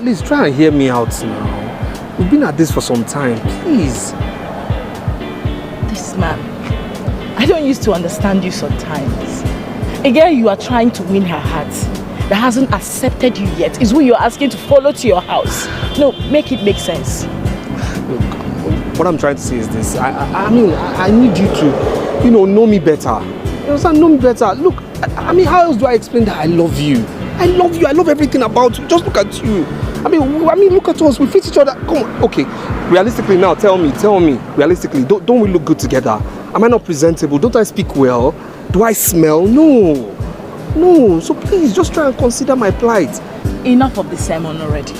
please try and hear me out now. We've been at this for some time, please. This man, I don't used to understand you sometimes. A girl you are trying to win her heart that hasn't accepted you yet is who you're asking to follow to your house. No, make it make sense. Look, what I'm trying to say is this. I mean, I need you to, know me better. You understand? Know me better. Look, I mean, how else do I explain that I love you? I love you. I love everything about you. Just look at you. I mean, look at us. We fit each other. Come on. Okay. Realistically now, tell me. Realistically, don't we look good together? Am I not presentable? Don't I speak well? Do I smell? No. So please, just try and consider my plight. Enough of the sermon already.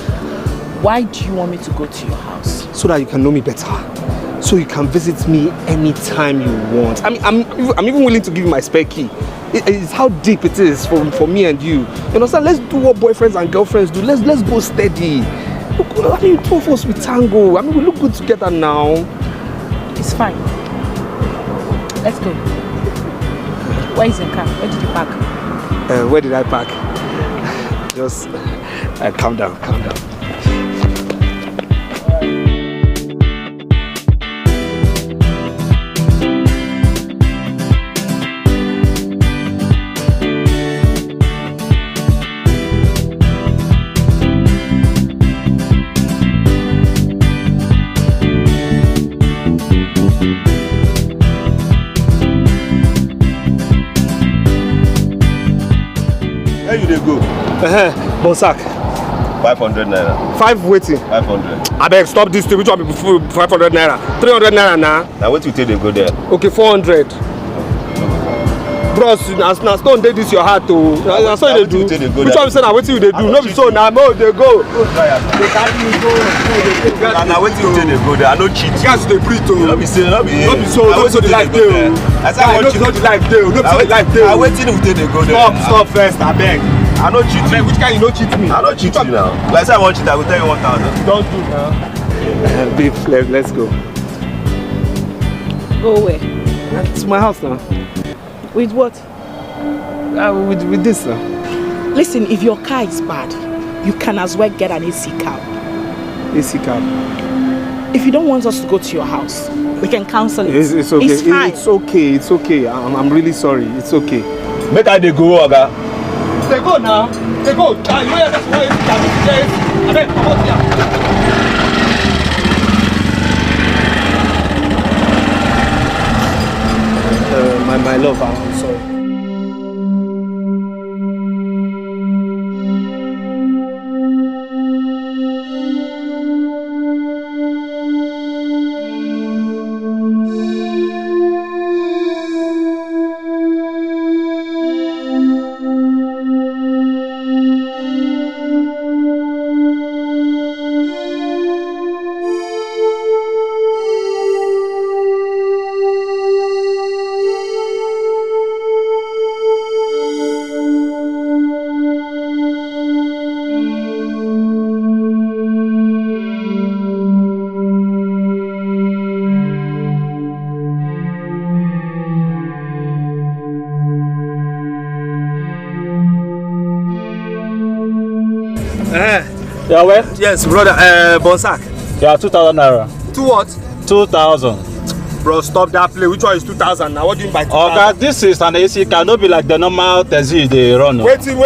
Why do you want me to go to your house? So that you can know me better. So you can visit me anytime you want. I mean, I'm even willing to give you my spare key. It's how deep it is for me and you. You understand? Let's do what boyfriends and girlfriends do. Let's go steady. Look, I mean, two of us with tango. I mean, we look good together now. It's fine. Let's go. Where is the car? Where did you park? Where did I park? Just calm down. Where you dey go? Bonsac. 500 naira. 5 waiting. 500. I beg, stop this thing. Which one be 500 naira? 300 naira now. Now what you take they go there? Okay, 400. Bros, now stone dey this your heart too. Na so you dey do. Which one be say na wetin you dey do? No be so na mo dey go. They carry me go. Now wetin you take they go there? I no cheat. Guys dey breathe too. No be so. No be so the life dey. I say I want cheat. No be the life dey. No be so the life dey. I wetin you take they go there? Stop first, abeg. I no cheat you. Which kind you no cheat me? I no cheat you now. Like say I want cheat, I will tell you 1,000. Don't do now. Babe, let's go. Go where? It's my house now. With what? With this now. Listen, if your car is bad, you can as well get an AC cab. AC cab. If you don't want us to go to your house, we can cancel it. It's okay. It's fine. It's okay. I'm really sorry. It's okay. Make I dey go, oga. They go now. They go. You know that's why it's I mean, come on here. My love, I'm sorry. Yeah, where? Yes, brother. Bonsac. Yeah, 2,000 naira. 2 what? 2,000. Bro, stop that play. Which one is 2,000 now? What do you mean by 2,000? Okay, this is an AC car. No be like the normal taxi they run. No. Waiting,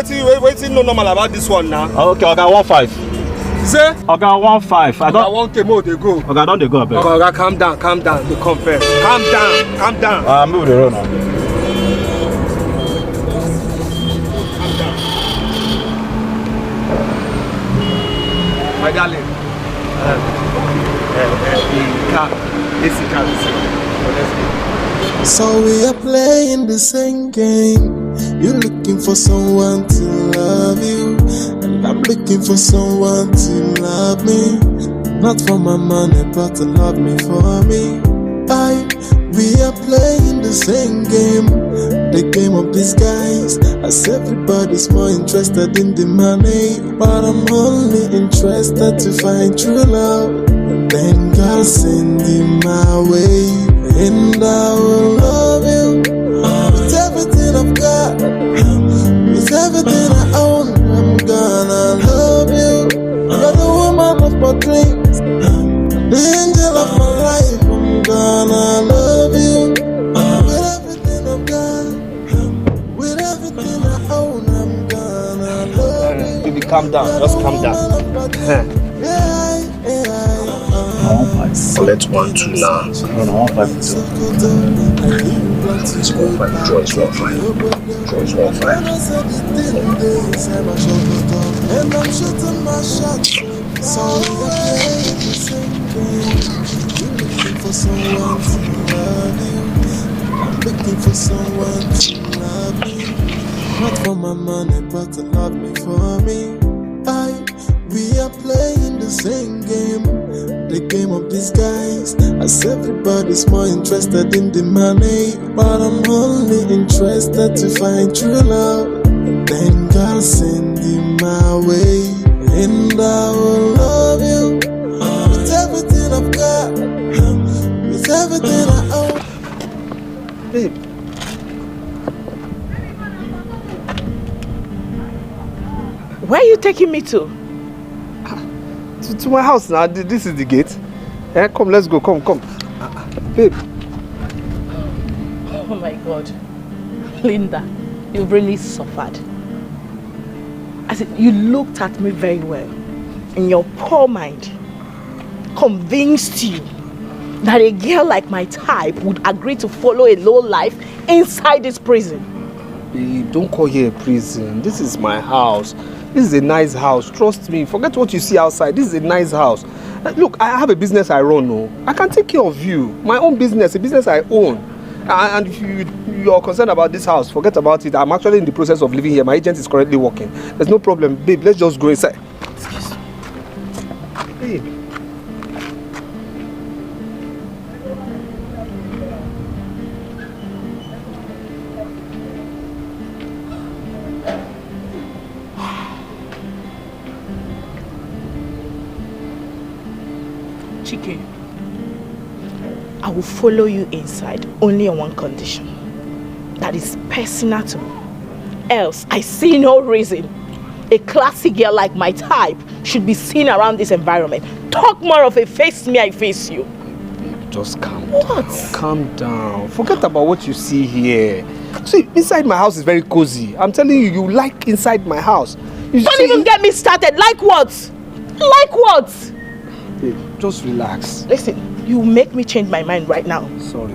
no normal about this one now. Okay, okay, 1.5. Say? Okay, 1.5. I don't. Okay, 1K more they go. Okay, don't they go up there? Okay, calm down. They come first. Calm down. Move the road now. My darling. AC car. So we are playing the same game. You're looking for someone to love you, and I'm looking for someone to love me. Not for my money, but to love me for me. We are playing the same game, the game of disguise. As everybody's more interested in the money, but I'm only interested to find true love. And then God send him my way, and I will love you with everything I've got, with everything I own. I'm gonna love you. calm down. Just calm down. Collect 1, 2 now. No, 1, 5, 2. It's 1, 5. Draw is 1, 5. Draw is 1, 5. And I'm shooting my shot. So we're playing the same game. You're looking for someone to love you. I'm looking for someone to love me. Not for my money, but to love me for me. We are playing the same game, the game of disguise. As everybody's more interested in the money, but I'm only interested to find true love. And then God send him my way, and I will love you with everything I've got, with everything I own. Babe. Where are you taking me to? To my house now. This is the gate. Come, let's go. Come. Babe. Oh my God. Linda, you've really suffered. I said, you looked at me very well. And your poor mind convinced you that a girl like my type would agree to follow a low life inside this prison. Babe, don't call here a prison. This is my house. This is a nice house. Trust me. Forget what you see outside. This is a nice house. Look, I have a business I run. No, I can take care of you. My own business, a business I own. And if you're concerned about this house, forget about it. I'm actually in the process of living here. My agent is currently working. There's no problem. Babe, let's just go inside. Excuse me. Babe. Chike, I will follow you inside only on one condition. That is personal to me. Else, I see no reason a classy girl like my type should be seen around this environment. Talk more of a face me, I face you. Just calm down. What? Calm down. Forget about what you see here. See, inside my house is very cozy. I'm telling you, you like inside my house. Don't even get me started. Like what? Like what? Babe, just relax. Listen, you make me change my mind right now. Sorry.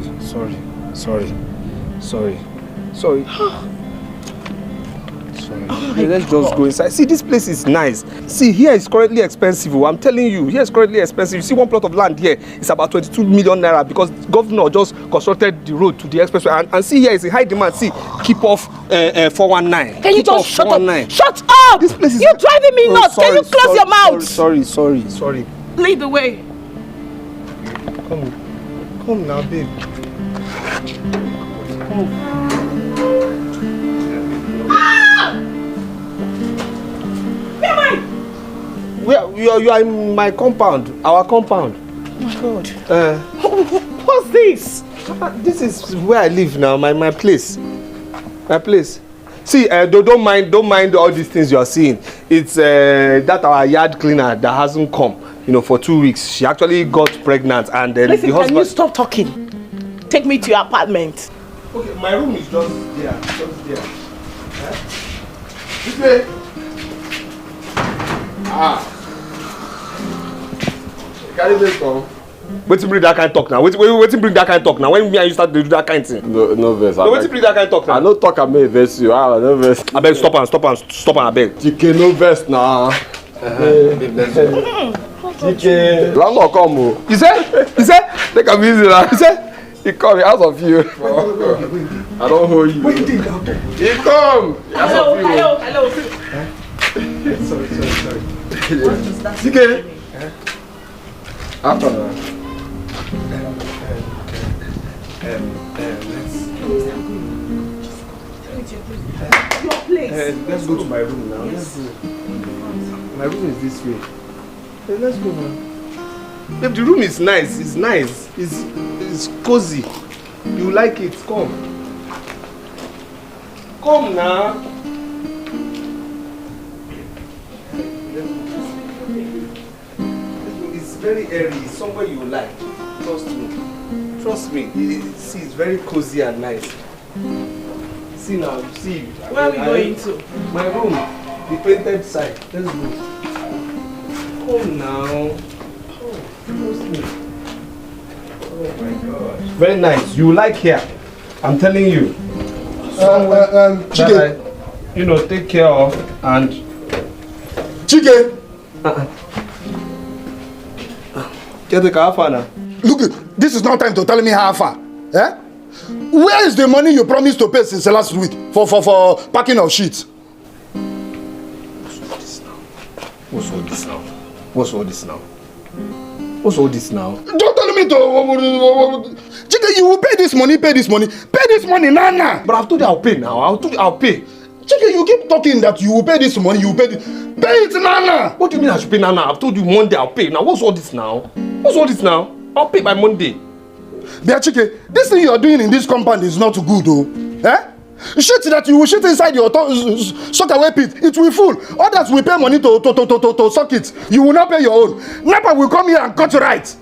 Let's just go inside. See, this place is nice. See, here is currently expensive. I'm telling you, here is currently expensive. You see, one plot of land here is about 22 million naira because the governor just constructed the road to the expressway. And see, here is a high demand. See, keep off 419. Can you just shut up? Shut up! This place is... You're driving me nuts. Can you close your mouth? Sorry. Lead the way. Come now, babe. Come. You are in my compound, our compound. Oh my God. What's this? This is where I live now, my place. My place. See, don't mind all these things you are seeing. It's that our yard cleaner that hasn't come, for 2 weeks. She actually got pregnant and then Listen, the husband... can you stop talking? Take me to your apartment. Okay, my room is just there. This way. Carry this come. Wait till bring that kind of talk now. Wait till bring that kind of talk now. When me and you start to do that kind of thing. No verse. No, wait till bring that kind of talk now. I no talk, I may verse you. No verse. I beg, stop and I beg. Chike, no verse now. Chike. Landlord come. He said, Take a easy now. He come out of you. I don't hold you. What you think now? He come. Hello. Sorry. Chike. After that. Your place. Let's go to my room now. Let's go. My room is this way. Let's go now. Babe, the room is nice. It's nice. It's cozy. You like it? Come. Come now. It's very airy. It's somewhere you like. Trust me. See, it's very cozy and nice. See now, see. Where are we going to? My room. The painted side. Let's go. Oh, now. Oh my God. Very nice. You like here. I'm telling you. Chike. You know, take care of and... Chike! Look, this is not time to tell me how far. Eh? Where is the money you promised to pay since last week for packing of sheets? What's all this now? What's all this now? What's all this now? Don't tell me to... Chike, you will pay this money. Pay this money now. But I've told you I'll pay now. I'll pay. Chike, you keep talking that you will pay this money, you will pay this. Pay it now. What do you mean I should pay now? I've told you Monday I'll pay. Now what's all this now? What's all this now? I'll pay by Monday. Dear Chike, this thing you are doing in this compound is not good, oh. Eh? Shit that you will shit inside your sock away pit, it will full. Others will pay money to suck it. You will not pay your own. Napa will come here and cut you right.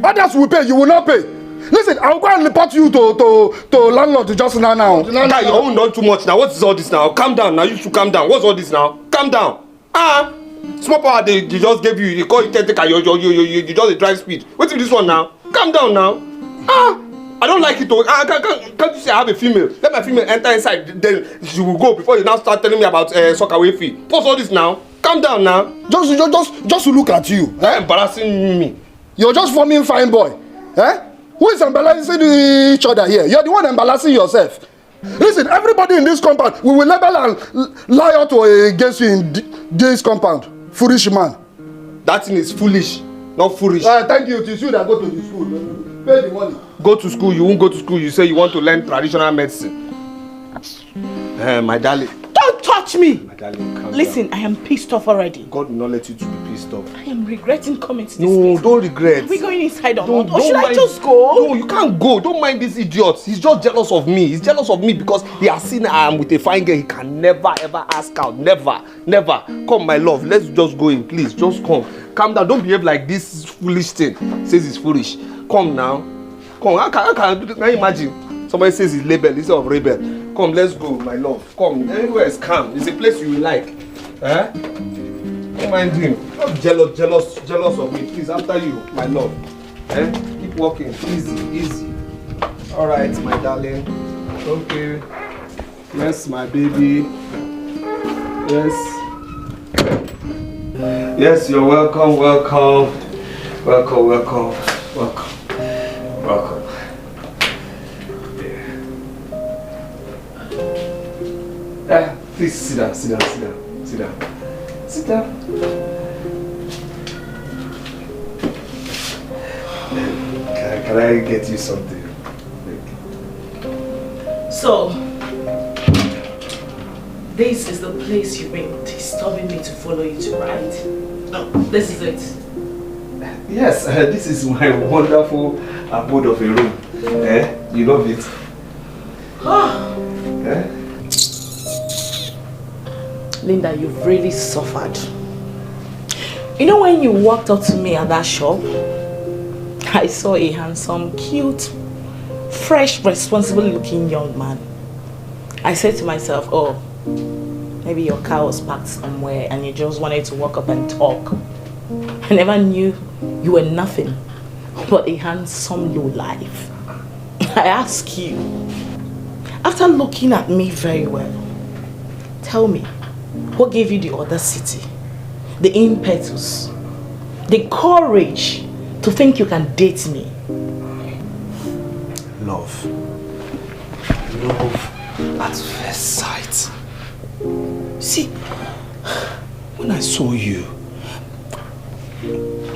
Others will pay, you will not pay. Listen, I'll go and report you to landlord just now. Now your own done too much now. What is all this now? Calm down now. You should calm down. What's all this now? Calm down. Small power they just gave you. They call you caretaker. You just a drive speed. Wait till this one now. Calm down now. I don't like it. Can't you say I have a female? Let my female enter inside. Then she will go before you now start telling me about soccer away fee. What's all this now? Calm down now. Just to look at you. Embarrassing me. You're just forming fine boy. Eh? Who is embarrassing each other here? You're the one embarrassing yourself. Listen, everybody in this compound, we will label and lie out against you in this compound. Foolish man. That thing is foolish, not foolish. Thank you. It is you that go to the school. Pay the money. Go to school. You won't go to school. You say you want to learn traditional medicine. My darling. Don't touch me! My darling, calm Listen, down. I am pissed off already. God will not let you to be pissed off. I am regretting coming to this No, place. don't regret. Are we going inside or Don't not? Or should I mind. just go? No, you can't go. Don't mind this idiot. He's just jealous of me. He's jealous of me because he has seen I am with a fine girl. He can never ever ask out. Never. Come, my love. Let's just go in, please. Just come. Calm down. Don't behave like this foolish thing. Says it's foolish. Come now. Come. I can imagine. Somebody says he's label instead of rebel. Come, let's go, my love. Come. Everywhere is calm. It's a place you will like. Eh? Don't mind him. Not jealous of me. Please, after you, my love. Eh? Keep walking. Easy. All right, my darling. Okay. Yes, my baby. Yes, you're welcome. Please sit down. Can I get you something? So, this is the place you've been disturbing me to follow you to, right? No, this is it. Yes, this is my wonderful abode of a room. You love it? Linda, you've really suffered. You know, when you walked up to me at that shop, I saw a handsome, cute, fresh, responsible looking young man. I said to myself, oh, maybe your car was parked somewhere and you just wanted to walk up and talk. I never knew you were nothing but a handsome lowlife. I ask you, after looking at me very well, tell me, what gave you the audacity, the impetus, the courage to think you can date me? Love at first sight. See, when I saw you,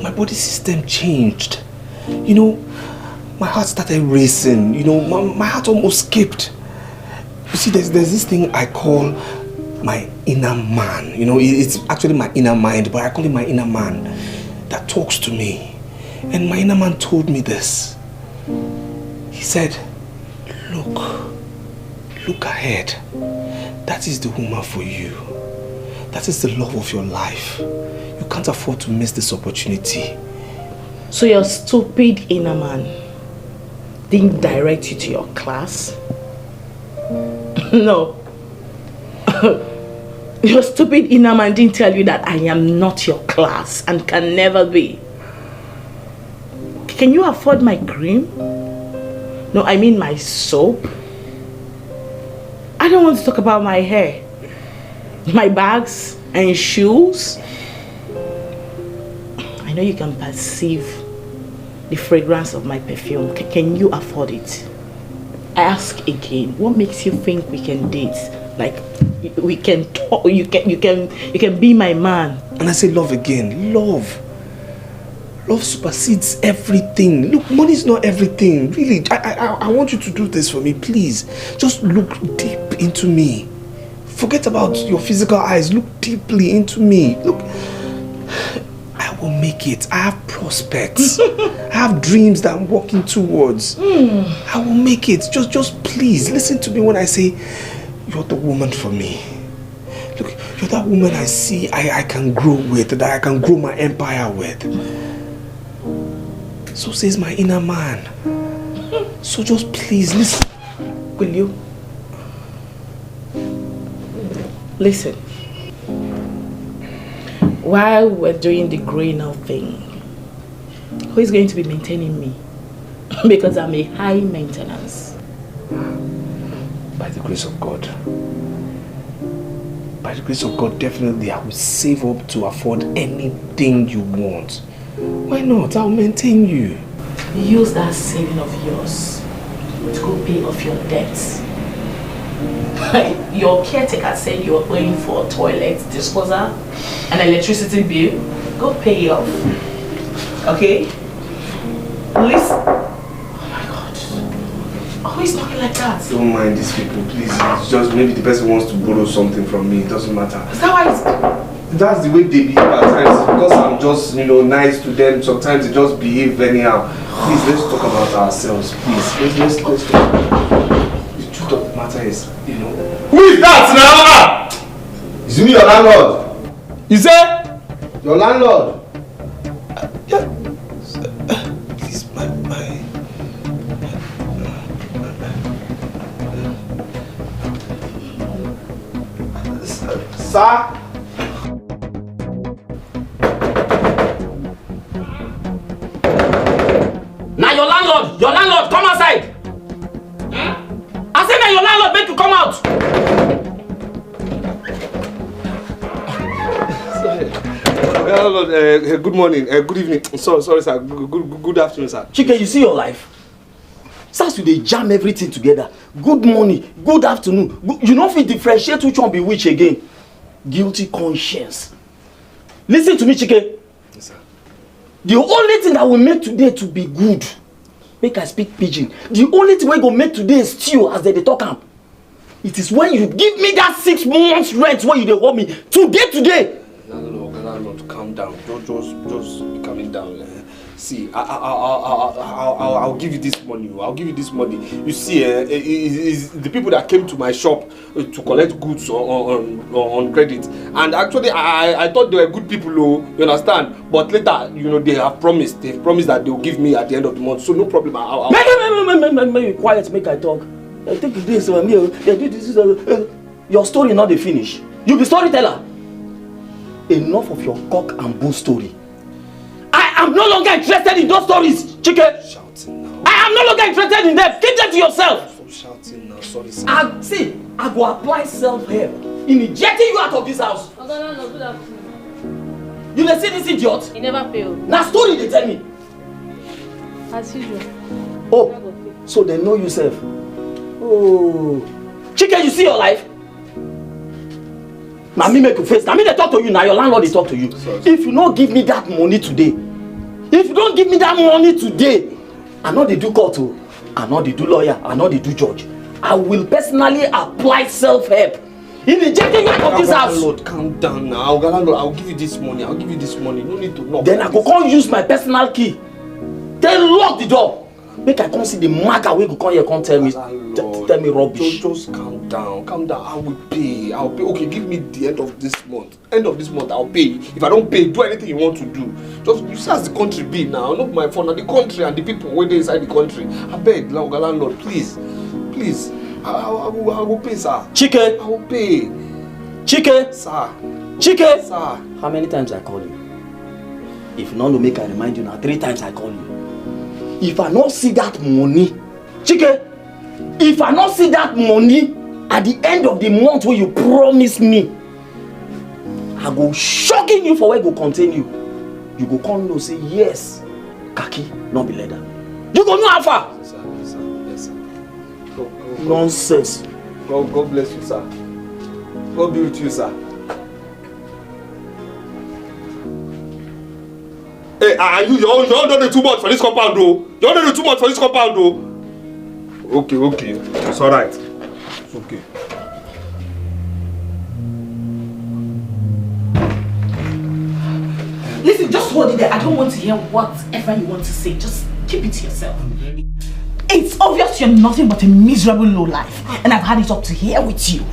my body system changed. You know, my heart started racing. You know, my heart almost skipped. You see, there's this thing I call my inner man. You know, it's actually my inner mind, but I call it my inner man that talks to me. And my inner man told me this. He said, look ahead. That is the woman for you. That is the love of your life. You can't afford to miss this opportunity. So your stupid inner man didn't direct you to your class? No. Your stupid inner man didn't tell you that I am not your class and can never be. Can you afford my cream? No, I mean my soap. I don't want to talk about my hair, my bags and shoes. I know you can perceive the fragrance of my perfume. Can you afford it? I ask again, what makes you think we can date? Like we can talk, you can be my man. And I say love again. Love supersedes everything. Look, money is not everything. Really, I want you to do this for me, please. Just look deep into me. Forget about your physical eyes. Look deeply into me. Look, I will make it. I have prospects. I have dreams that I'm working towards. I will make it. Just please listen to me when I say you're the woman for me. Look, you're that woman I see I can grow with, that I can grow my empire with. So says my inner man. So just please listen. Will you? Listen. While we're doing the growing up thing, who is going to be maintaining me? Because I'm a high maintenance. By the grace of God. By the grace of God, definitely I will save up to afford anything you want. Why not? I'll maintain you. Use that saving of yours to go pay off your debts. Your caretaker said you were paying for toilet disposal and electricity bill. Go pay it off. Okay? Please. Oh my God. Always talking like that. Don't mind these people, please. It's just maybe the person wants to borrow something from me. It doesn't matter. Is that why it's... That's the way they behave at times. Because I'm just, nice to them. Sometimes they just behave anyhow. Please, let's talk about ourselves, please. Let's talk. The truth of the matter is, Who is that now? Is it your landlord? You say? Your landlord? Yeah. Please, Sir? Now your landlord, come outside. I said now your landlord make you come out. Sorry. Good morning. Good evening. Sorry, sir. Good afternoon, sir. Chike, you see your life? Since you dey jam everything together. Good morning, good afternoon. You don't fit differentiate which one be which again. Guilty conscience. Listen to me, Chike. Yes, sir. The only thing that will make today to be good, make I speak pidgin. The only thing we go make today stew as they talk am. It is when you give me that 6 months rent when you dey owe me today. Landlord, calm down. Just be calming down. See, I'll give you this money. I'll give you this money. You see, is the people that came to my shop to collect goods on credit, and actually I thought they were good people, you understand? But later, they have promised. They've promised that they'll give me at the end of the month. So no problem. Make you quiet, make I talk. I think this your story not the finish. You be storyteller. Enough of your cock and bull story. I am no longer interested in those stories, Chike. Shouting now. I am no longer interested in them. Keep them to yourself. Stop shouting now. Sorry, sir. I go apply self-help in ejecting you out of this house. No, good afternoon. You dey see this idiot? He never failed. Na story they tell me. As usual. Oh, so they know you self. Oh, Chike, you see your life? Now me make you face. Now me they talk to you. Now your landlord they talk to you. Sorry. If you don't give me that money today, I know they do court, I know they do lawyer, I know they do judge. I will personally apply self-help in ejecting you out of this house. Landlord, calm down now. Landlord, I'll give you this money. No need to knock. Then I go come use my personal key. Then lock the door. Make I come see the maga wey go come here come tell me rubbish. Just calm down. I will pay. Okay, give me the end of this month. I'll pay. If I don't pay, do anything you want to do. Just you see as the country be now. Not my phone. The country and the people waiting inside the country. I beg, landlord, please. I will pay, sir. Chike, I will pay. Chike! Sir. Chike! Sir. How many times I call you? If you not to make I remind you now, 3 times I call you. If I not see that money, Chike, if I not see that money at the end of the month where you promise me, I go shocking you for where I go contain you. You go come and say yes, khaki, not be leather. You go know how far. Yes, sir. Yes, sir. Go. Nonsense. God bless you, sir. God be with you, sir. Hey, and you all don't do too much for this compound, though. You all don't do too much for this compound, though. Okay. It's alright. It's okay. Listen, just hold it there. I don't want to hear whatever you want to say. Just keep it to yourself. It's obvious you're nothing but a miserable lowlife, and I've had it up to here with you.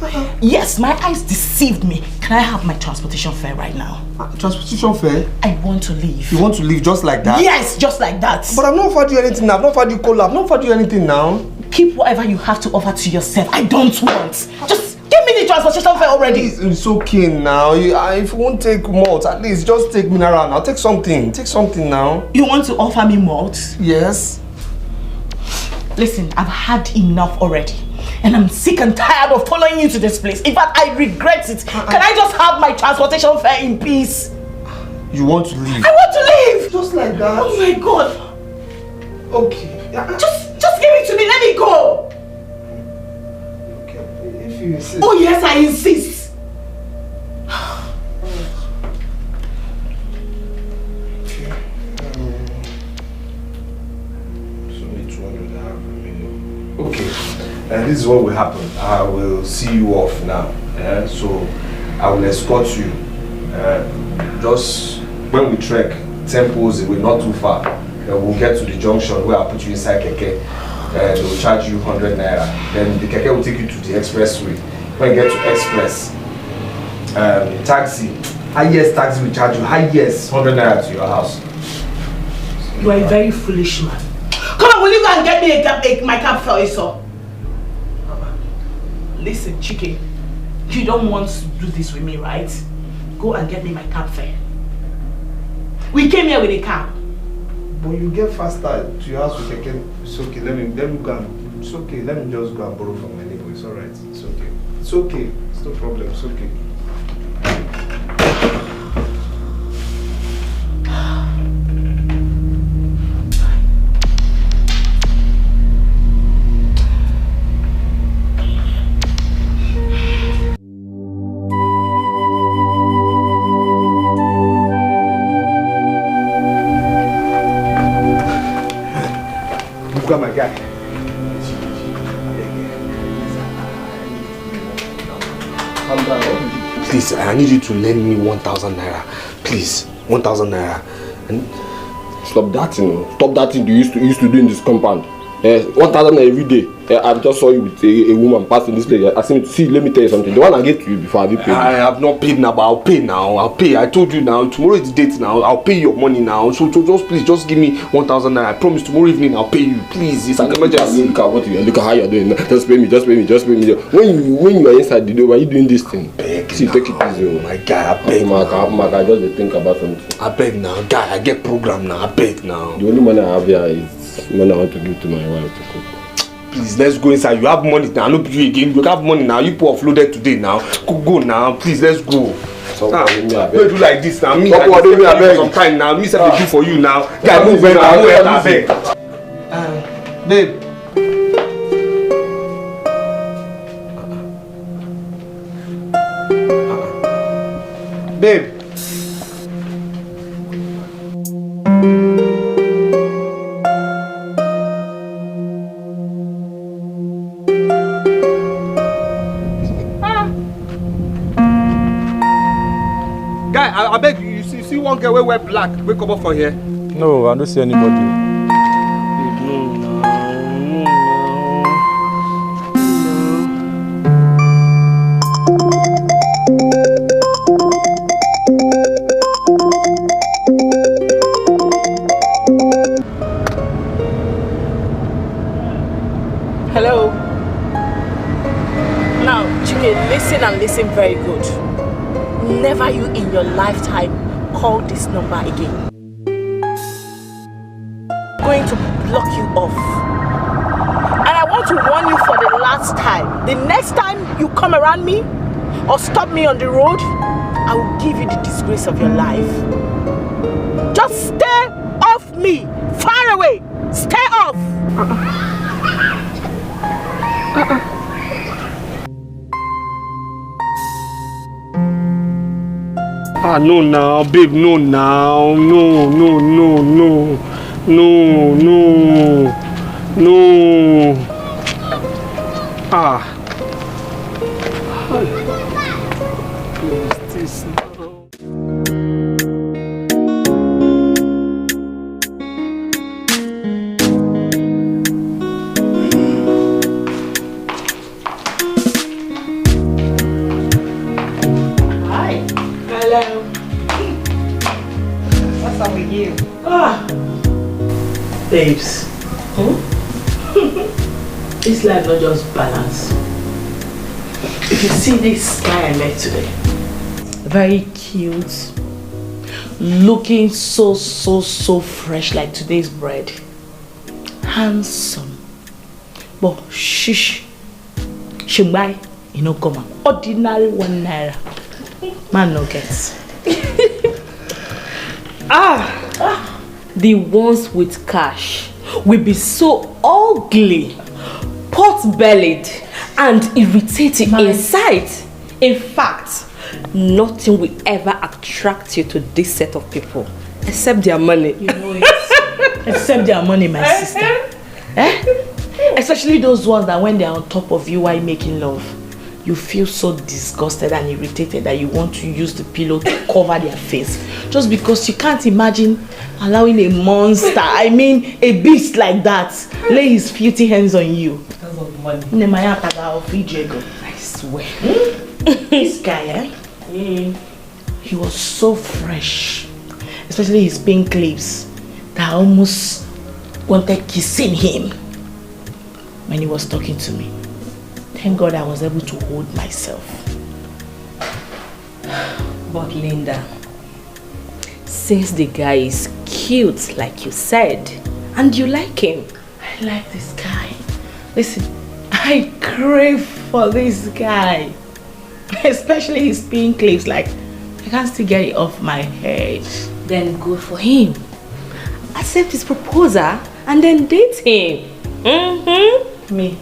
Yes, my eyes deceived me. Can I have my transportation fare right now? Transportation fare? I want to leave. You want to leave just like that? Yes, just like that. But I've not offered you anything now. I've not offered you cola. I've not offered you anything now. Keep whatever you have to offer to yourself. I don't want. Just give me the transportation fare already. It's okay now. If you won't take malt, at least just take mineral now. Take something. Take something now. You want to offer me malt? Yes. Listen, I've had enough already. And I'm sick and tired of following you to this place. In fact, I regret it. Can I just have my transportation fare in peace? You want to leave? I want to leave! Just like that? Oh my God! Okay. Just give it to me, let me go! Okay, if you insist. Oh yes, I insist! Okay, and this is what will happen. I will see you off now. So I will escort you. Just when we trek 10 poles away, not too far, we'll get to the junction where I'll put you inside keke. They will charge you 100 naira. Then the keke will take you to the expressway. When you get to express, highest taxi will charge you highest 100 naira to your house. You are a very foolish man. Come on, will you go and get me my cab fare, sir? Listen, Chike, you don't want to do this with me, right? Go and get me my cab fare. We came here with a cab. But you get faster to your house with keke. It's okay. Let me go and. It's okay. Let me just go and borrow from my neighbor. It's alright. It's okay. It's okay. It's no problem. It's okay. My guy. Please, I need you to lend me 1,000 naira. Please, 1,000 naira. And stop that thing. Stop that thing you used to do in this compound. 1,000 every day. I just saw you with a woman passing this place. I see, let me tell you something. The one I gave to you before, have you paid? I have not paid now, but I'll pay now. I'll pay. I told you now. Tomorrow is the date now. I'll pay your money now. So just give me 1,000 naira. I promise tomorrow evening I'll pay you. Please, it's an emergency. Look at how you're doing. Just pay me. When you are inside the door, why are you doing this thing? See, take it easy. Oh my God, I beg. I just think about something. I beg now, guy. I get program now. I beg now. The only money I have here is money I want to give to my wife to cook. Please, let's go inside. You have money now. No you again. You have money now. You put offloaded today now. Go now. Please, let's go. Don't do like this now. Me, I beg. Some time now. Me, say I do for you now. Guy, move better. I beg. Babe. Babe. I beg you, you see one girl wey wear black, wey come up from here? No, I don't see anybody. Hello? Now, Chike, listen and listen very good. in your lifetime call this number again. I'm going to block you off. And I want to warn you for the last time. The next time you come around me or stop me on the road, I will give you the disgrace of your life. Just stay off me. Far away. Stay off. Ah, no now, babe, no now. No. Ah. Close this now. Hello. What's up with you? Babes. This life not just balance. If you see this guy I met today, very cute, looking so fresh like today's bread, handsome, but shish, shimbai, you know, come on, ordinary 1 naira. Man no gets. The ones with cash will be so ugly, pot-bellied, and irritating inside. In fact, nothing will ever attract you to this set of people except their money. You know it. Except their money, my sister. Especially those ones that when they are on top of you while making love, you feel so disgusted and irritated that you want to use the pillow to cover their face. Just because you can't imagine allowing a monster, I mean a beast like that, lay his filthy hands on you. Because of money. I swear. This guy, he was so fresh. Especially his pink lips that I almost wanted kissing him when he was talking to me. Thank God I was able to hold myself. But Linda, since the guy is cute like you said, and you like him. I like this guy. Listen, I crave for this guy. Especially his pink lips, like I can't still get it off my head. Then good for him. Accept his proposal and then date him. Me,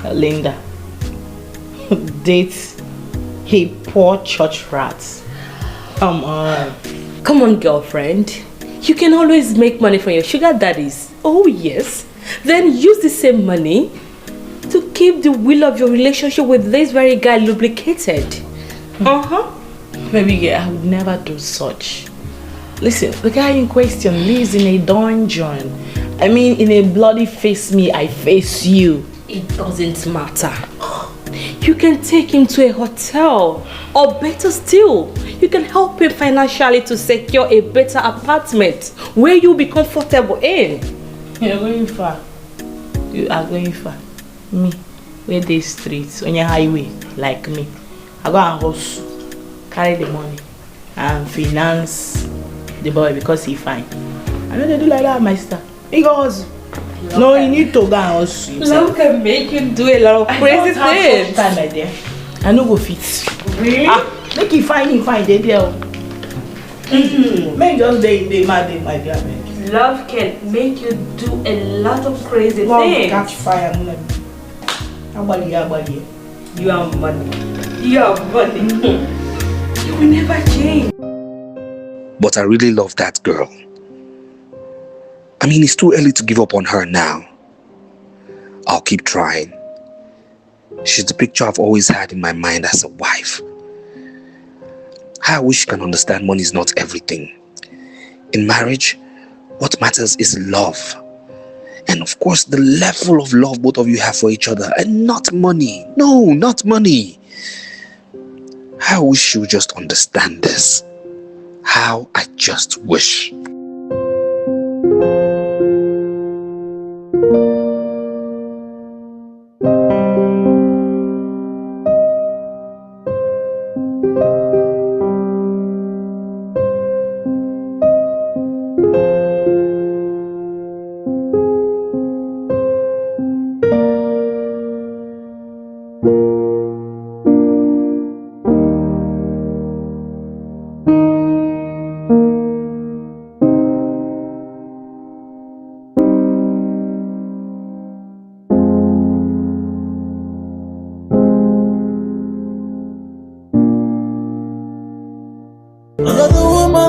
Linda, date a poor church rat. Come on, girlfriend. You can always make money from your sugar daddies. Oh yes. Then use the same money to keep the wheel of your relationship with this very guy lubricated. Baby girl, I would never do such. Listen, the guy in question lives in a dungeon. I mean, in a bloody face me, I face you. It doesn't matter. You can take him to a hotel, or better still, you can help him financially to secure a better apartment where you'll be comfortable in. You're going far. You are going far. Me, where they streets on your highway, like me. I go and hustle, carry the money, and finance the boy because he fine. I know they do like that, my sister. He goes. No, you need to go and hustle. Love can make you do a lot of crazy things. Time, my dear. I no go fit. Really? Make him fine, they there. Make just they mad, my dear. Love can make you do a lot of crazy Love things. Catch fire. You are money. You are money. You will never change. But I really love that girl. I mean, it's too early to give up on her now. I'll keep trying. She's the picture I've always had in my mind as a wife. I wish you can understand money is not everything. In marriage, what matters is love. And of course, the level of love both of you have for each other, and not money. No, not money. I wish you would just understand this. How I just wish.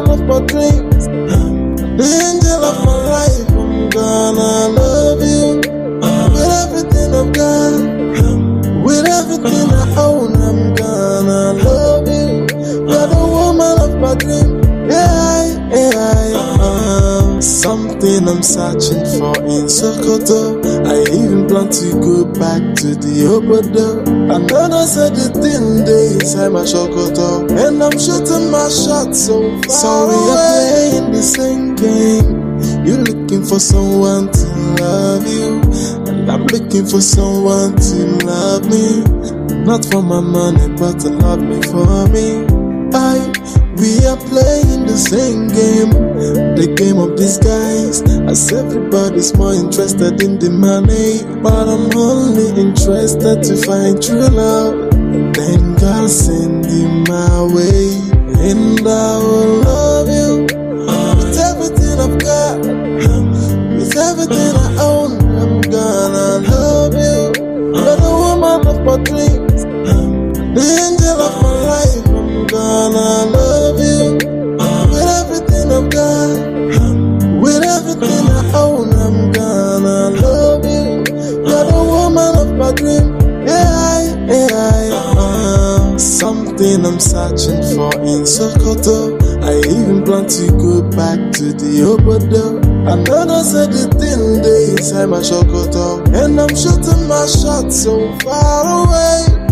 woman of my dreams, the angel of my life. I'm gonna love you with everything I've got, with everything I own. I'm gonna love you. You're the woman of my dream. Something I'm searching for in Sokoto. I even plan to go back to the Obodo. And then I said the thing there inside my Sokoto, and I'm shooting my shot so far. So we are playing the same game. You're looking for someone to love you, and I'm looking for someone to love me. Not for my money, but to love me for me. We are playing the same game, the game of disguise. As everybody's more interested in the money, but I'm only interested to find true love. Then God send you my way, and I will love you with everything I've got, with everything I own. I'm gonna love you. You're the woman of my dreams, the angel of my life. I'm gonna love you with everything I've got, with everything I own. I'm gonna love you. You're the woman of my dream. Something I'm searching for in Sokoto. I even plan to go back to the Obodo. And then I said the thing there inside my Sokoto, and I'm shooting my shot so far away.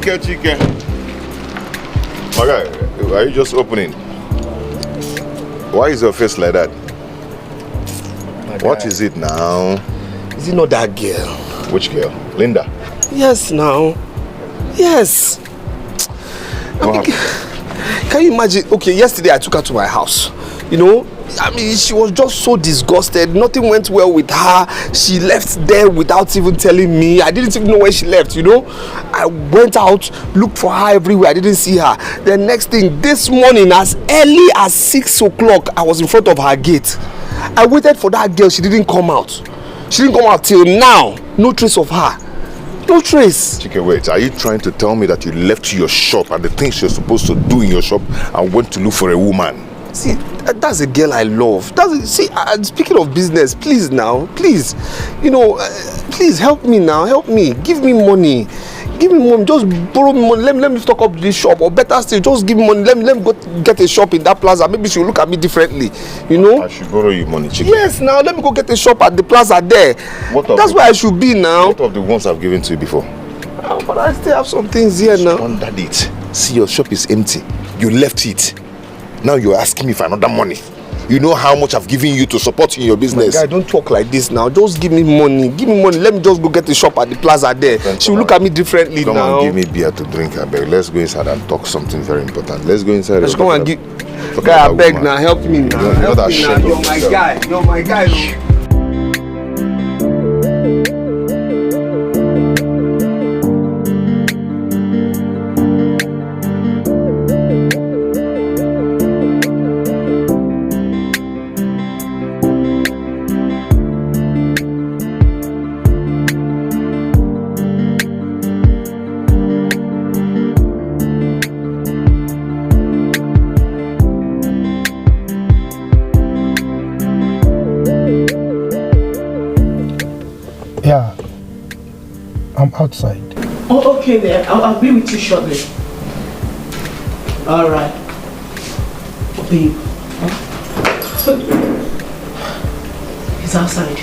Chike. Okay, are you just opening? Why is your face like that? What is it now? Is it not that girl? Which girl? Linda? Yes, now. Yes. Can you imagine? Okay, yesterday I took her to my house. You know, I mean, she was just so disgusted. Nothing went well with her. She left there without even telling me. I didn't even know where she left, you know. I went out, looked for her everywhere. I didn't see her. The next thing, this morning, as early as 6 o'clock, I was in front of her gate. I waited for that girl. She didn't come out. She didn't come out till now. No trace of her. No trace. Chike, wait. Are you trying to tell me that you left your shop and the things you're supposed to do in your shop and went to look for a woman? See, that's a girl I love. Speaking of business, please now, please, you know, please help me now, help me, give me money, just borrow me money, let me stock up this shop, or better still, just give me money, let me go get a shop in that plaza, maybe she'll look at me differently, you know. I should borrow you money, Chike. Yes, now, let me go get a shop at the plaza there. That's where I should be now. What of the ones I've given to you before? But I still have some things here now. Squandered it. See, your shop is empty. You left it. Now you're asking me for another money. You know how much I've given you to support you in your business. My guy, don't talk like this now. Just give me money. Give me money. Let me just go get a shop at the plaza there. She will look at me differently now. Come on, give me beer to drink. I beg. Let's go inside and talk something very important. Let's go inside. Let's go and give. Okay, I beg now. Help me now. Help me now. You're my guy. You're my guy. Yeah, I'm outside. Oh, okay then. I'll be with you shortly. All right. Babe. He's outside.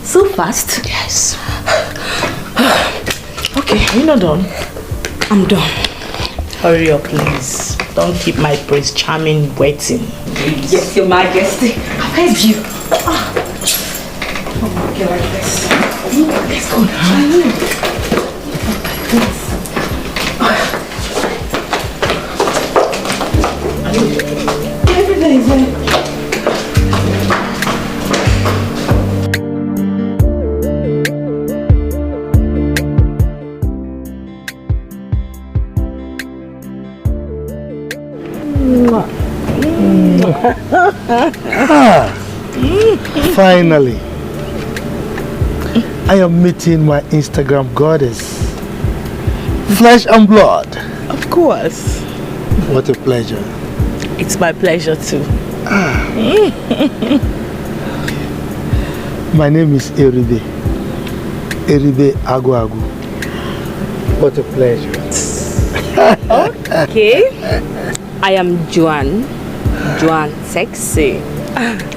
So fast? Yes. Okay, you're not done. I'm done. Hurry up, please. Don't keep my Prince Charming waiting. Please. Yes, Your Majesty. I've heard you. Oh my God, let's go now. Everything is there. Finally, I am meeting my Instagram goddess. Flesh and blood. Of course. What a pleasure. It's my pleasure too. My name is Eribe. Eribe Agu Agu. What a pleasure. Okay. I am Joanne. Joanne Sexy.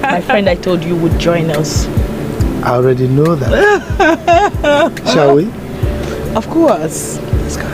My friend I told you would join us. I already know that. Shall we? Of course. Let's go.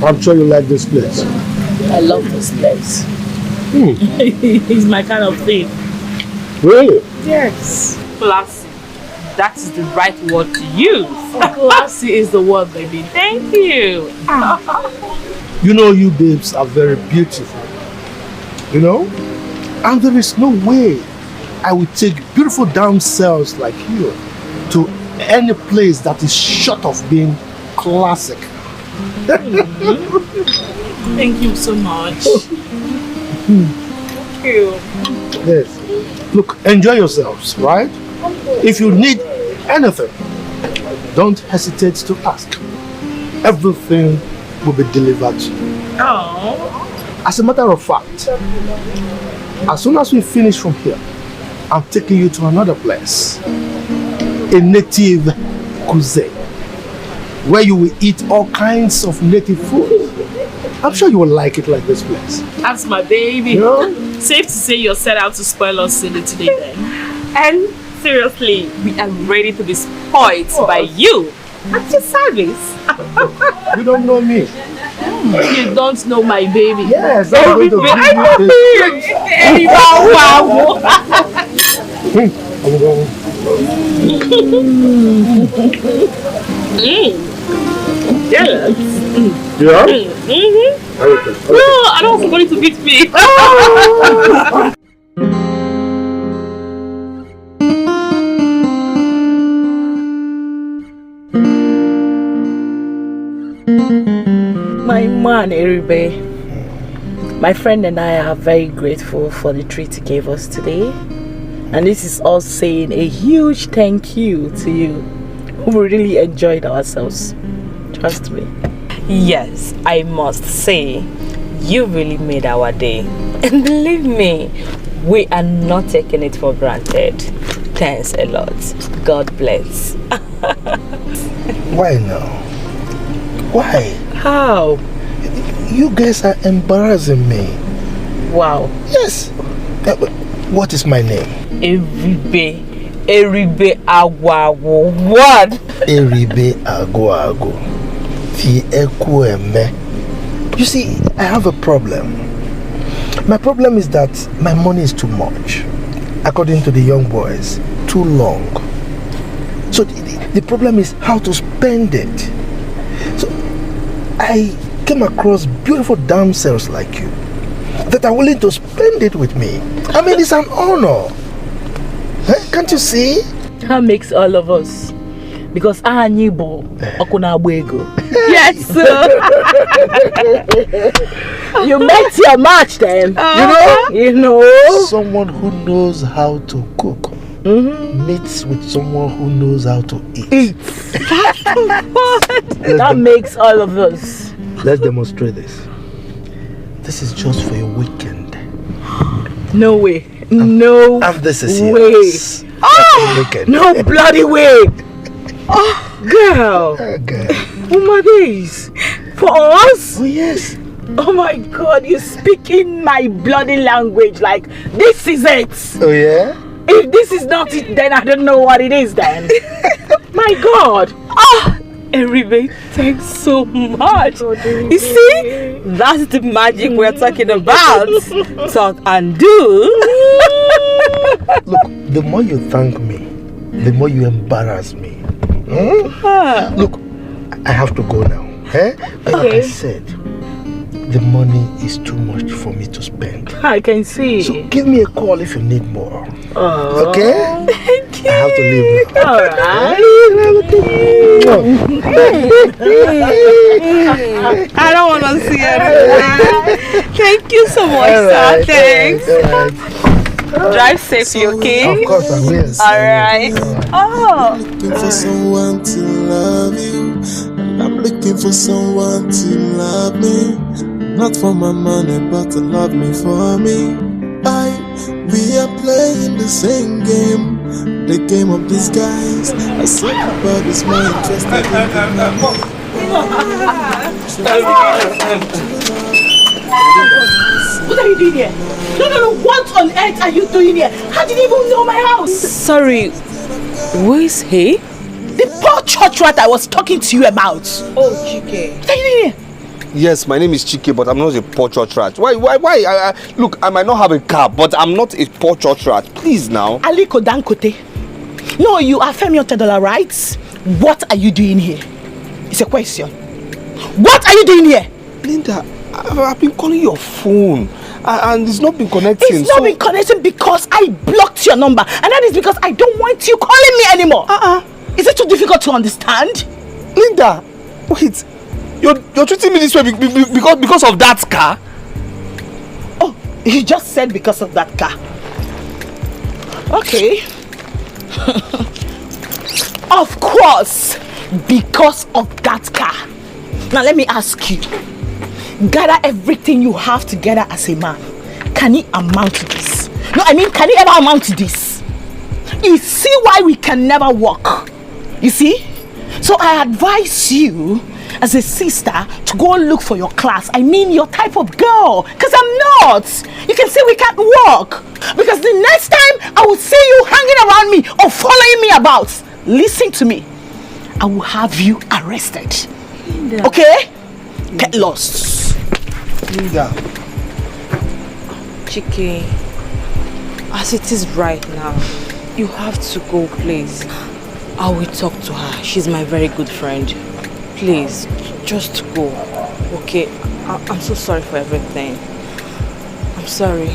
I'm sure you like this place. I love this place. It's my kind of thing. Really? Yes. Classy. That is the right word to use. Classy is the word, baby. Thank you. You know, you babes are very beautiful. You know? And there is no way I would take beautiful damsels like you to any place that is short of being classic. Thank you so much. Thank you. Yes. Look, enjoy yourselves, right? If you need anything, don't hesitate to ask. Everything will be delivered to you. Oh, As a matter of fact, as soon as we finish from here, I'm taking you to another place. A native cuisine, where you will eat all kinds of native food. I'm sure you will like it like this place. That's my baby. Yeah. Safe to say you're set out to spoil us silly today then. And seriously, we are ready to be spoiled by you. At your service. You don't know me. You don't know my baby. Yes, I'm going to Yes. Yeah? No, I don't want somebody to beat me. My man, Eribe. My friend and I are very grateful for the treat he gave us today. And this is all saying a huge thank you to you. We really enjoyed ourselves. Trust me. Yes, I must say, you really made our day. And believe me, we are not taking it for granted. Thanks a lot. God bless. Why now? Why? How? You guys are embarrassing me. Wow. Yes. What is my name? Eribe Agwago. What? Eribe Agwago. You see, I have a problem. My problem is that my money is too much. According to the young boys, too long. So the problem is how to spend it. So I came across beautiful damsels like you that are willing to spend it with me. I mean, it's an honor. Can't you see? That makes all of us. Because Anyibo Okuna Bwego. Yes, sir. You met your match then. You know? Someone who knows how to cook meets with someone who knows how to eat. That makes all of us. Let's demonstrate this. This is just for a weekend. No way. No and this is way. Yours. No bloody way. Oh, girl. Girl. Oh my days. For us? Oh, yes. Oh my God, you're speaking my bloody language. Like, this is it. Oh, yeah? If this is not it, then I don't know what it is then. My God. Oh, Eribe, thanks so much. You see, that's the magic we're talking about. Talk and do. Look, the more you thank me, the more you embarrass me. Look, I have to go now. Like I said, the money is too much for me to spend. I can see. So give me a call if you need more. Okay? Thank you. I have to leave now. Alright. I don't want to see it. Thank you so much, sir. Thanks. Drive safely, okay? Of course I will. Alright. I'm looking for someone to love you, and I'm looking for someone to love me. Not for my money, but to love me for me. We are playing the same game, the game of disguise. I see everybody's more interested What are you doing here? No, what on earth are you doing here? How did you even know my house? Sorry, who is he? The poor church rat I was talking to you about. Oh, Chike. What are you doing here? Yes, my name is Chike, but I'm not a poor church rat. Why? Look, I might not have a car, but I'm not a poor church rat. Please now. Aliko Dankote. No, you are Femi Otedola, right? What are you doing here? It's a question. What are you doing here? Linda, I've been calling your phone and it's not been connecting. It's not been connecting because I blocked your number, and that is because I don't want you calling me anymore. Is it too difficult to understand? Linda, wait. You're treating me this way because of that car? Oh, you just said because of that car. Okay. Of course, because of that car. Now let me ask you. gather everything you have together as a man, can it amount to this? No, I mean, can it ever amount to this? You see why we can never work? You see? So I advise you, as a sister, to go and look for your class. I mean, your type of girl. Because I'm not. You can say we can't work. Because the next time I will see you hanging around me or following me about, listen to me, I will have you arrested. Linda. Okay? Get lost. Linda. Chike, as it is right now, you have to go, please. I will talk to her. She's my very good friend. Please, just go. Okay? I'm so sorry for everything. I'm sorry.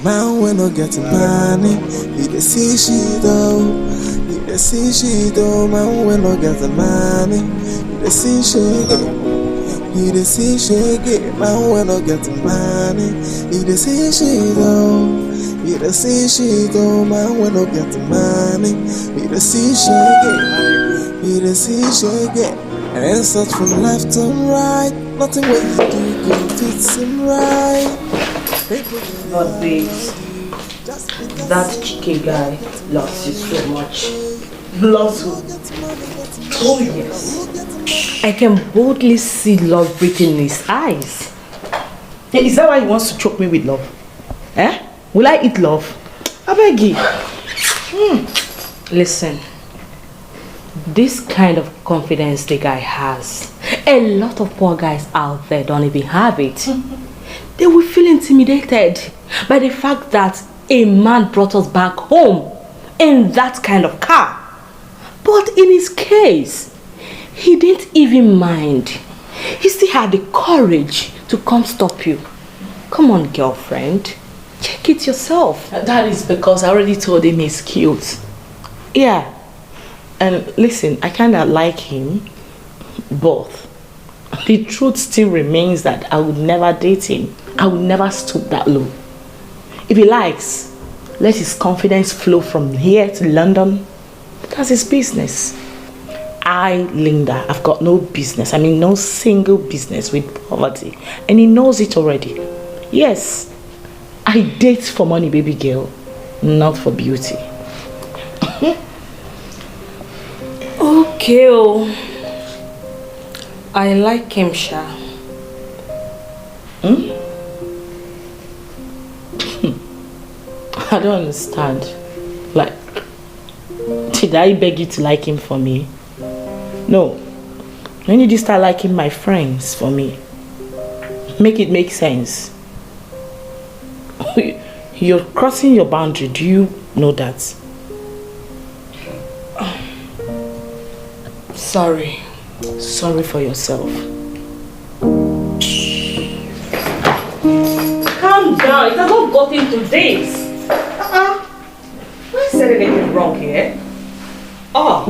Man, when I get money, he dey see she though. He dey see she though. Man, when I get money, he dey see she though. He dey see she get. Man, when I get money, he dey see she though. He dey see she though. Man, when I get money, he dey see she get. He dey see she get. And search from left and right. Nothing what you do can fit him right. But babes, that Chike guy loves you so much. Loves who? Oh yes. I can boldly see love written in his eyes. Is that why he wants to choke me with love? Eh? Will I eat love? I beg you. Listen, this kind of confidence the guy has, a lot of poor guys out there don't even have it. They will feel intimidated by the fact that a man brought us back home in that kind of car. But in his case, he didn't even mind. He still had the courage to come stop you. Come on, girlfriend. Check it yourself. That is because I already told him he's cute. Yeah. And listen, I kind of like him, both. The truth still remains that I would never date him. I would never stoop that low. If he likes, let his confidence flow from here to London. That's his business. I, Linda, I've got no business. I mean, no single business with poverty. And he knows it already. Yes, I date for money, baby girl, not for beauty. Okay, oh. I like him, Sha. I don't understand. Like, did I beg you to like him for me? No. When did you start liking my friends for me? Make it make sense. You're crossing your boundary. Do you know that? Sorry. Sorry for yourself. Calm down. It has not gotten to this. I said anything wrong here. Oh.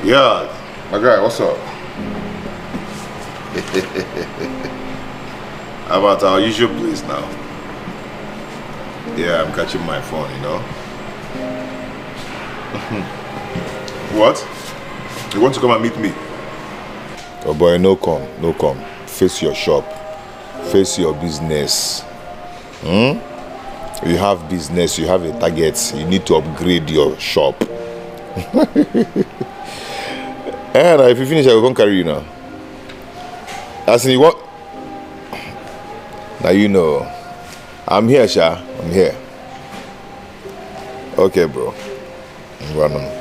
Yeah, my guy, what's up? How about our usual place now? Yeah, I'm catching my phone, you know. What? You want to come and meet me? Oh boy, no come. Face your shop. Face your business. You have business, you have a target, you need to upgrade your shop. And if you finish, I will come carry you now. As in, you want? Now you know. I'm here, Sha. I'm here. Okay, bro. I'm running.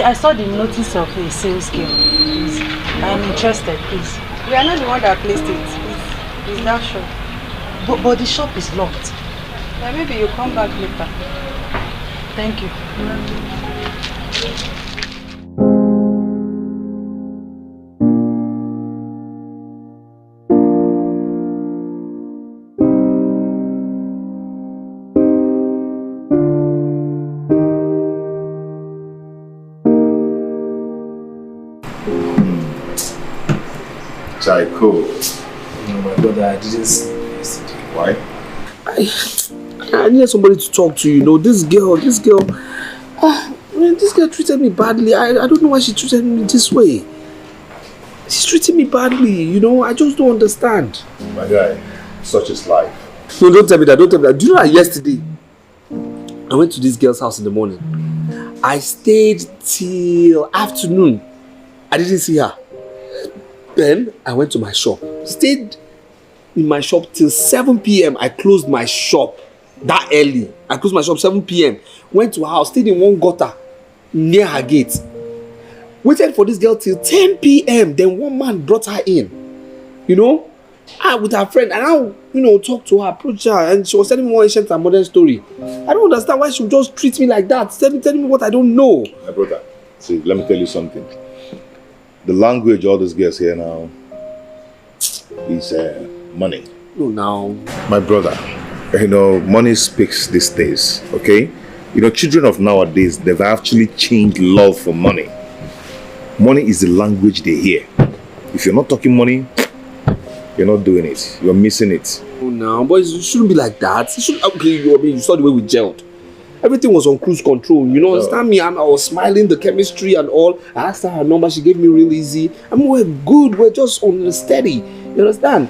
I saw the notice of a sales girl. Please. I am interested, please. We are not the one that placed it. It's that shop. But the shop is locked. Yeah, maybe you come back later. Thank you. Psycho. No, my brother, I didn't sleep yesterday. Why? I needed somebody to talk to, you know. This girl, this girl treated me badly. I don't know why she treated me this way. She's treating me badly, you know. I just don't understand. My guy, such is life. No, don't tell me that, don't tell me that. Do you know that yesterday, I went to this girl's house in the morning. I stayed till afternoon. I didn't see her. Then I went to my shop. Stayed in my shop till 7 p.m. I closed my shop that early. I closed my shop 7 p.m. Went to her house, stayed in one gutter near her gate. Waited for this girl till 10 p.m. Then one man brought her in. You know? With her friend. And I, talked to her, approached her, and she was telling me more ancient and modern story. I don't understand why she would just treat me like that. Telling me what I don't know. My brother, see, let me tell you something. The language all those girls here now is money. No, now. My brother, money speaks these days, okay? Children of nowadays, they've actually changed love for money. Money is the language they hear. If you're not talking money, you're not doing it. You're missing it. Oh, no, but it shouldn't be like that. It should, you saw the way we gelled. Everything was on cruise control, understand me? I was smiling, the chemistry and all. I asked her number, she gave me real easy. We're good, we're just on the steady. You understand?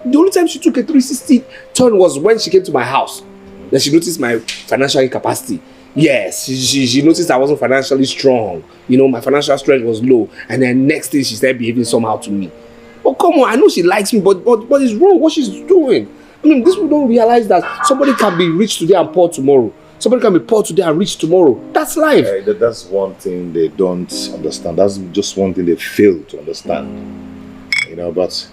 The only time she took a 360 turn was when she came to my house. Then she noticed my financial incapacity. Yes, she noticed I wasn't financially strong. My financial strength was low. And then next day she started behaving somehow to me. Oh, come on, I know she likes me, but it's wrong what she's doing. These people don't realize that somebody can be rich today and poor tomorrow. Somebody can be poor today and rich tomorrow. That's life. That's one thing they don't understand. That's just one thing they fail to understand. But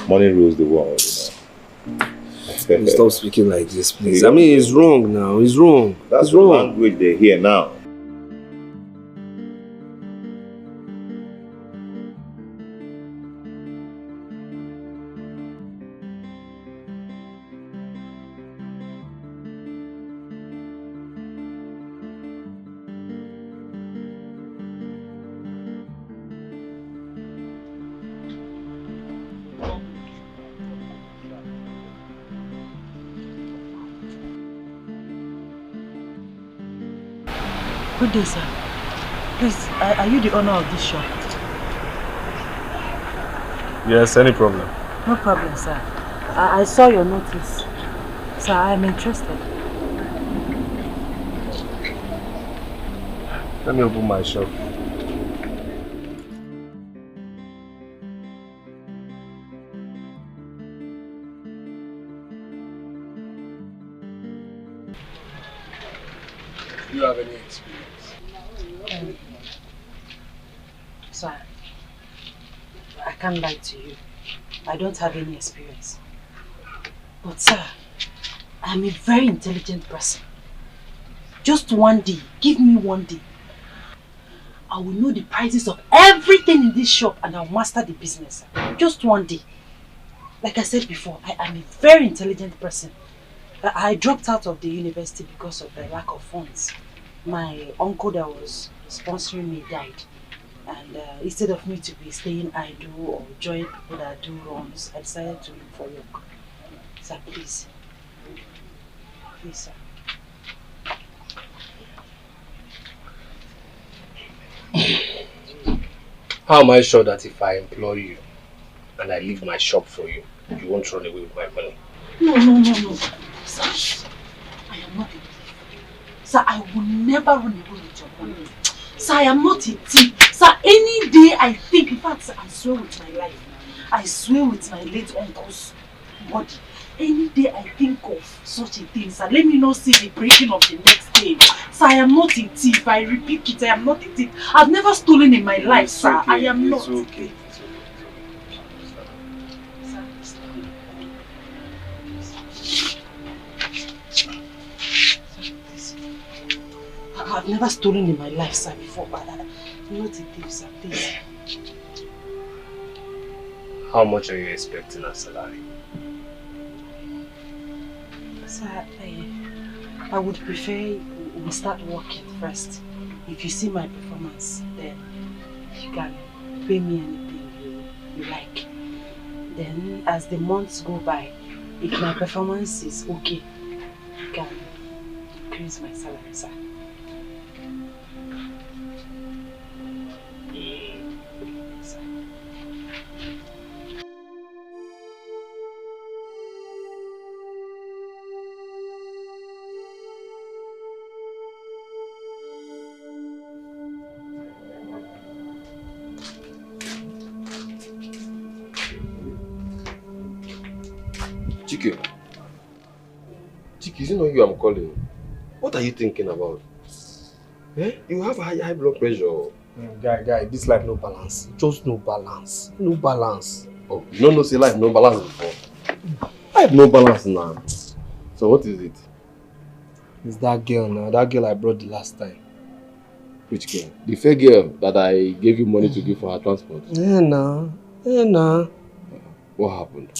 money rules the world. Stop speaking like this, please. It's wrong now. It's wrong. That's it's the wrong. language they hear now. Good day, sir. Please, are you the owner of this shop? Yes, any problem? No problem, sir. I saw your notice. Sir, I am interested. Let me open my shop. Do you have any experience? Sir, I can't lie to you. I don't have any experience. But sir, I'm a very intelligent person. Just one day, give me one day. I will know the prices of everything in this shop and I'll master the business. Just one day. Like I said before, I am a very intelligent person. I dropped out of the university because of the lack of funds. My uncle that was sponsoring me died. And instead of me to be staying idle or join people that do runs, I decided to look for work. Sir, please. Please, sir. How am I sure that if I employ you and I leave my shop for you, you won't run away with my money? No. Sir, I am not a thief. Sir, I will never run away with your money. Sir, I am not a thief. Sir, any day I think, in fact, sir, I swear with my life, I swear with my late uncle's body, any day I think of such a thing, sir, let me not see the breaking of the next shame. Sir, I am not a thief. I repeat it, I am not a thief. I've never stolen in my life, sir. Okay. I am not. It's okay. I've never stolen in my life, sir, before, but I'm not a thief, sir, please. How much are you expecting as salary? Sir, I would prefer we start working first. If you see my performance, then you can pay me anything you like. Then, as the months go by, if my performance is okay, you can increase my salary, sir. Chike, is it not you I'm calling? What are you thinking about? Eh? You have high blood pressure. Guy, this life no balance. Just no balance. No balance. Oh, you don't know say life no balance before. Life no balance now. So what is it? It's that girl now. That girl I brought the last time. Which girl? The fair girl that I gave you money to give for her transport. Yeah, nah. What happened?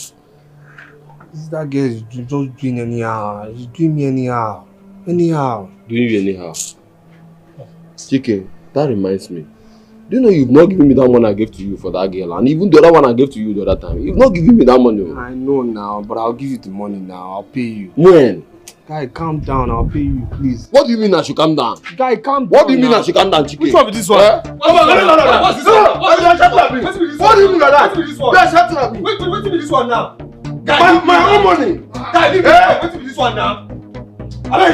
This that girl is just doing anyhow. She's doing me anyhow. Anyhow. Doing you anyhow? Chike, that reminds me. Do you know you've not given me that money I gave to you for that girl? And even the other one I gave to you the other time. You've not given me that money. I know now, but I'll give you the money now. I'll pay you. When? Guy, calm down. I'll pay you, please. What do you mean I should calm down? Guy, calm down. What do you mean I should calm down, Chike? Which one is this one? No. What's this one? What do you mean like that? What's this one? You're shouting at me. Wait till this one now. Guy, my own money. Guy, leave this one. Wait till this one now.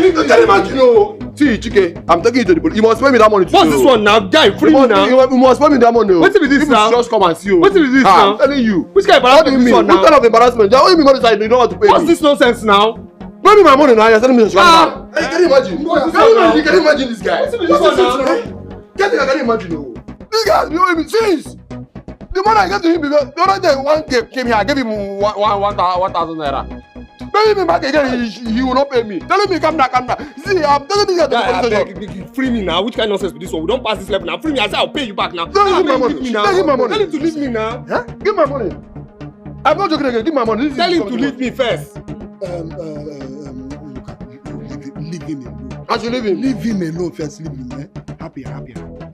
You can imagine, oh. See, Chike, I'm taking you to the police. You must pay me that money today. What's this one now? Guy, free me now. You must pay me that money. What's with this now? Just come and see you. What's with this now? I'm telling you. Which kind of embarrassment is this one now? What kind of embarrassment? You're owing me money side, you don't want to pay me. What's this nonsense now? Pay me my money now. You're telling me to shut up. Can you imagine? You can imagine this guy. What's with this one now? Can you imagine? This guy has been owing me since. The money I gave to him because the other day one came here, I gave him 1,000 naira. Pay me back again, he will not pay me. Telling me come down. See, I'm telling you that. Free me now. Which kind of nonsense with this one? We don't pass this level now. Free me. I say I'll pay you back now. Give me my money. Give my money. Tell him to leave me now. Huh? Give my money. I'm not joking again. Give my money. Tell him to leave me first. Leave him alone. I should leave him. Leave him alone first. Leave him. Happy.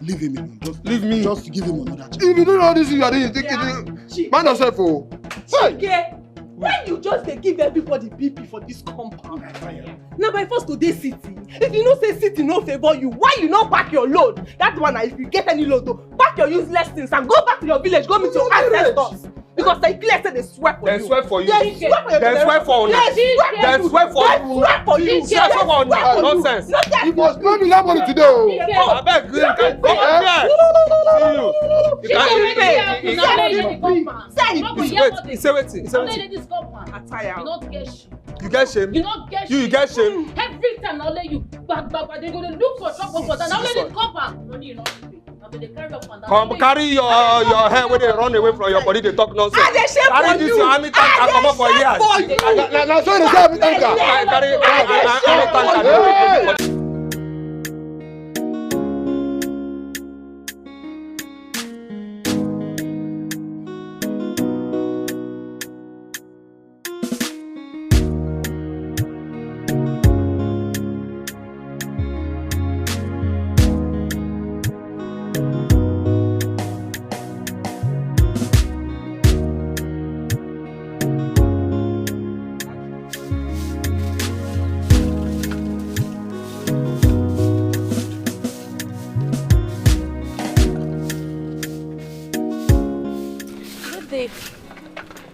Leave him alone. Just leave me. Just give him another chance. If you do all this, you are doing it. Mind yourself, oh. Chike, when you just give everybody BP for this compound. Now by force to this city. If you know say city no favor you, why you not pack your load? That one, if you get any load, pack your useless things and go back to your village. Go meet your ancestors. Because they clear say they swear for you. They swear for you. They swear for you. They swear for you. They swear for you. Nonsense. You must pay me that money today. Oh, I beg you. Come on here. You get shame. You get shame. Every time now let you back, they go to look for trouble for that. Now let it come back. No need, Come carry your hair when they run away from your body. They talk nonsense. Carry this your army tank and come up for years. Now so they say army tank. Carry army tank.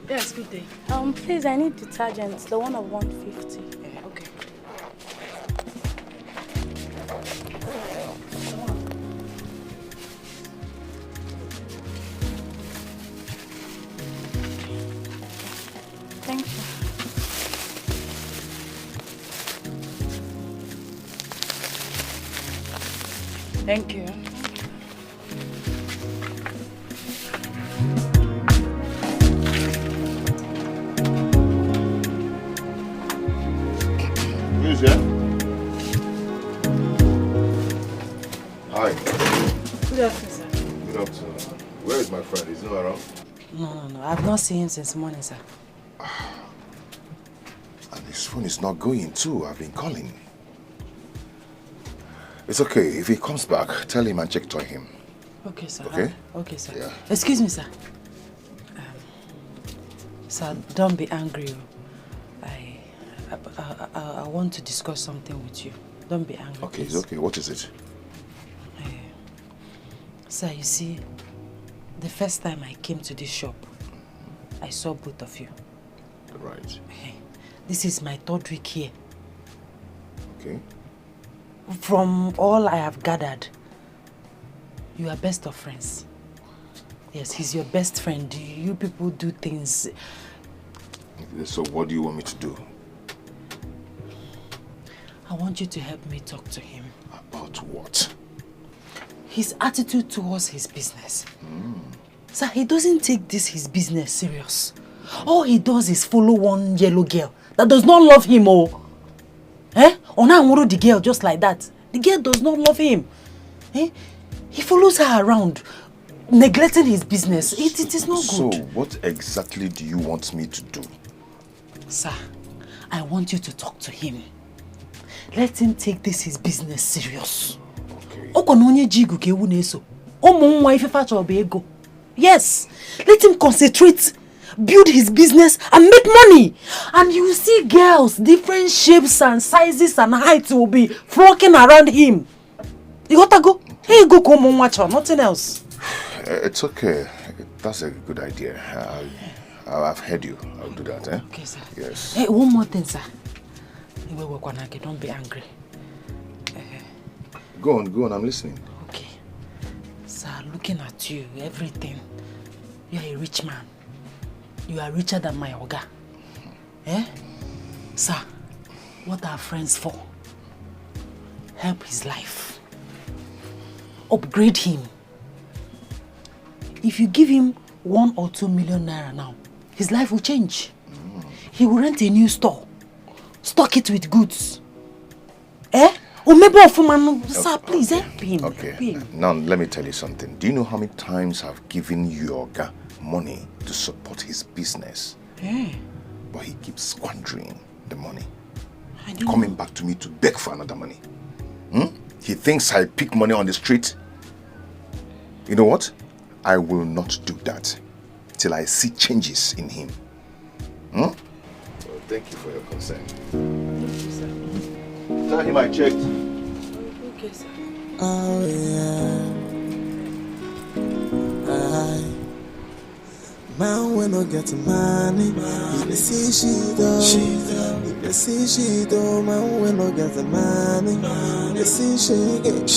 Yes, good day. Please, I need detergent, the one of 150. Yeah, okay. Thank you. Thank you. Who's there? Hi. Good afternoon, sir. Good afternoon. Where is my friend? Is he not around? No. I've not seen him since morning, sir. And his phone is not going too. I've been calling. It's okay. If he comes back, tell him and check to him. Okay, sir. Okay? Okay, sir. Yeah. Excuse me, sir. Sir, don't be angry. I want to discuss something with you. Don't be angry. Okay, please. it's okay. What is it? Sir, you see, the first time I came to this shop, I saw both of you. Right. This is my 3rd week here. Okay. From all I have gathered, you are best of friends. Yes, he's your best friend. You people do things. So what do you want me to do? I want you to help me talk to him. About what? His attitude towards his business. Sir, he doesn't take his business serious. All he does is follow one yellow girl that does not love him. Ona the girl just like that. The girl does not love him. He follows her around, neglecting his business. It is not good. So what exactly do you want me to do? Sir, I want you to talk to him. Let him take his business serious. Yes, let him concentrate, build his business and make money. And you will see girls, different shapes and sizes and heights will be flocking around him. You gotta go. Hey, go come on, watch her, nothing else. It's okay. That's a good idea. I've heard you. I'll do that, eh? Okay, sir. Yes. Hey, one more thing, sir. Don't be angry. Go on, I'm listening. Okay. Sir, looking at you, everything. You are a rich man. You are richer than my Oga. Sir, what are friends for? Help his life. Upgrade him. If you give him 1 or 2 million naira now, his life will change. He will rent a new store. Stock it with goods. Sir, please help him. Okay. Help him. Now, let me tell you something. Do you know how many times I've given Yoga money to support his business? But he keeps squandering the money. Coming back to me to beg for another money. He thinks I pick money on the street. You know what? I will not do that till I see changes in him. Well, thank you for your concern. Thank you, sir. Tell him I checked. Okay, sir. Oh yeah. Man when I get money, he see she do. He see she do. Man when I get money, he see she get.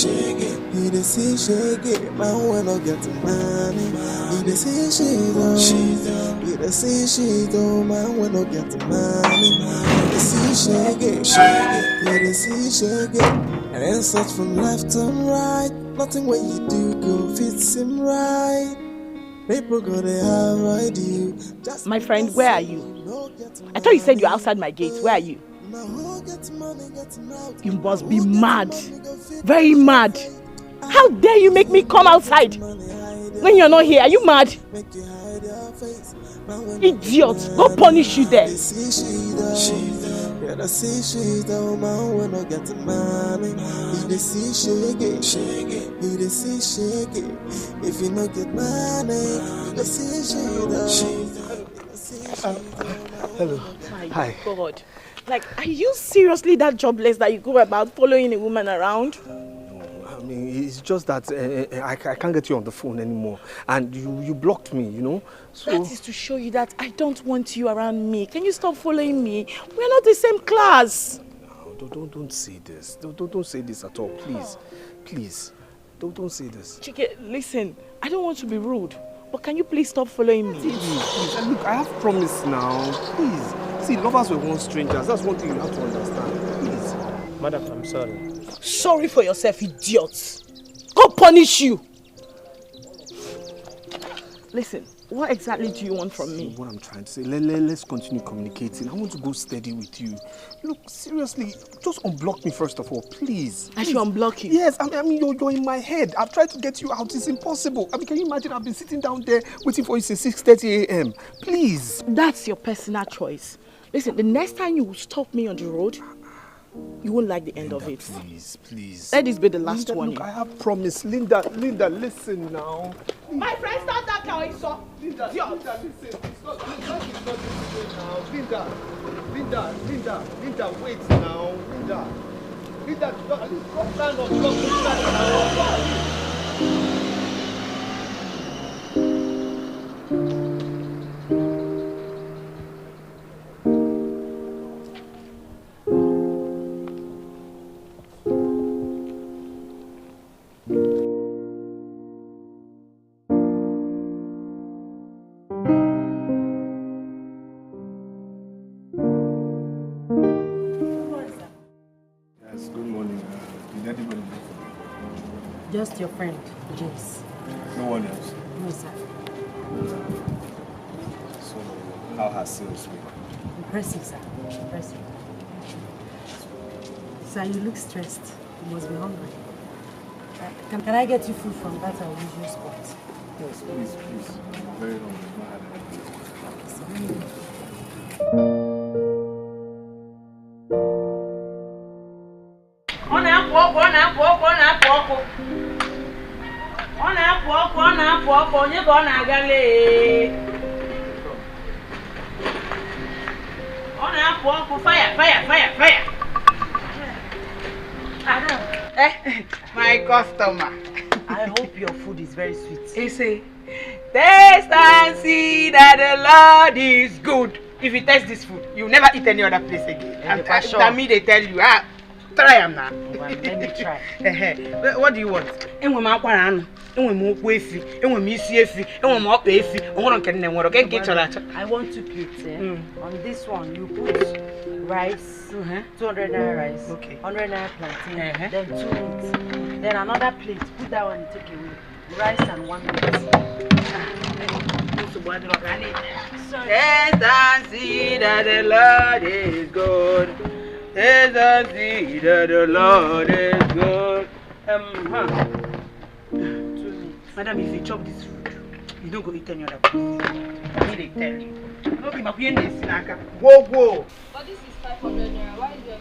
He see she get. Man when I get money, he see she do. He see she do. Man when I get money, he see she get. He see she get. And then search from left and right. Nothing what you do go fits him right. People gonna avoid you. My friend, where are you? I thought you said you're outside my gate. Where are you? You must be mad. Very mad. How dare you make me come outside when you're not here? Are you mad? Idiot. Go punish you there. Yeah, see she don't man when I get money. He see shake he see shake. If you no get money, he see she Hello. Hi. God. Like, are you seriously that jobless that you go about following a woman around? I mean, it's just that I can't get you on the phone anymore. And you blocked me, you know? So that is to show you that I don't want you around me. Can you stop following me? We're not the same class. No, don't say this. Don't say this at all, please. Please. Don't say this. Chike, listen. I don't want to be rude. But can you please stop following me? Please. Look, I have promised now. Please. See, lovers were once strangers. That's one thing you have to understand. Please. Madam, I'm sorry. Sorry for yourself, idiot. punish you. Listen, what exactly do you want from me? What I'm trying to say, let's continue communicating. I want to go steady with you. Look, seriously, just unblock me first of all, please. I should unblock you? Yes, I mean you're in my head. I've tried to get you out. It's impossible. I mean, can you imagine? I've been sitting down there waiting for you since 6:30 a.m. Please. That's your personal choice. Listen, the next time you stop me on the road, you won't like the end of it. Please. Let this be the last Linda, one. Look, I have promised. Linda, listen now. My friend, start that car, Linda, listen. It's not this way now. Linda, wait now. Linda, at least come down on block now. Just your friend, James. No one else. No, sir. So, how has sales been? Impressive, sir. Impressive. Sir, you look stressed. You must be hungry. Can I get you food from that our usual spot? Yes, please. I'm very hungry. Not had anything. Ọ na-apụ ọkụ, onye ka ọ na-aga lee? Ọ na-apụ ọkụ, fire. My customer. I hope your food is very sweet. He say, taste and see that the Lord is good. If you taste this food, you never eat any other place again. And me, they tell you, try them now. Well, let me try. What do you want? I want 2 plates. On this one, you put rice, 200 naira rice, 100 naira plantain, then 2 meats. Then another plate, put that one and take away. Rice and 1 meat. Taste and see that the Lord is good. Taste and see that the Lord is good. Madam, if you chop this food, you don't go eat any other place. I need to tell you. Whoa. But this is 500 naira. Why is there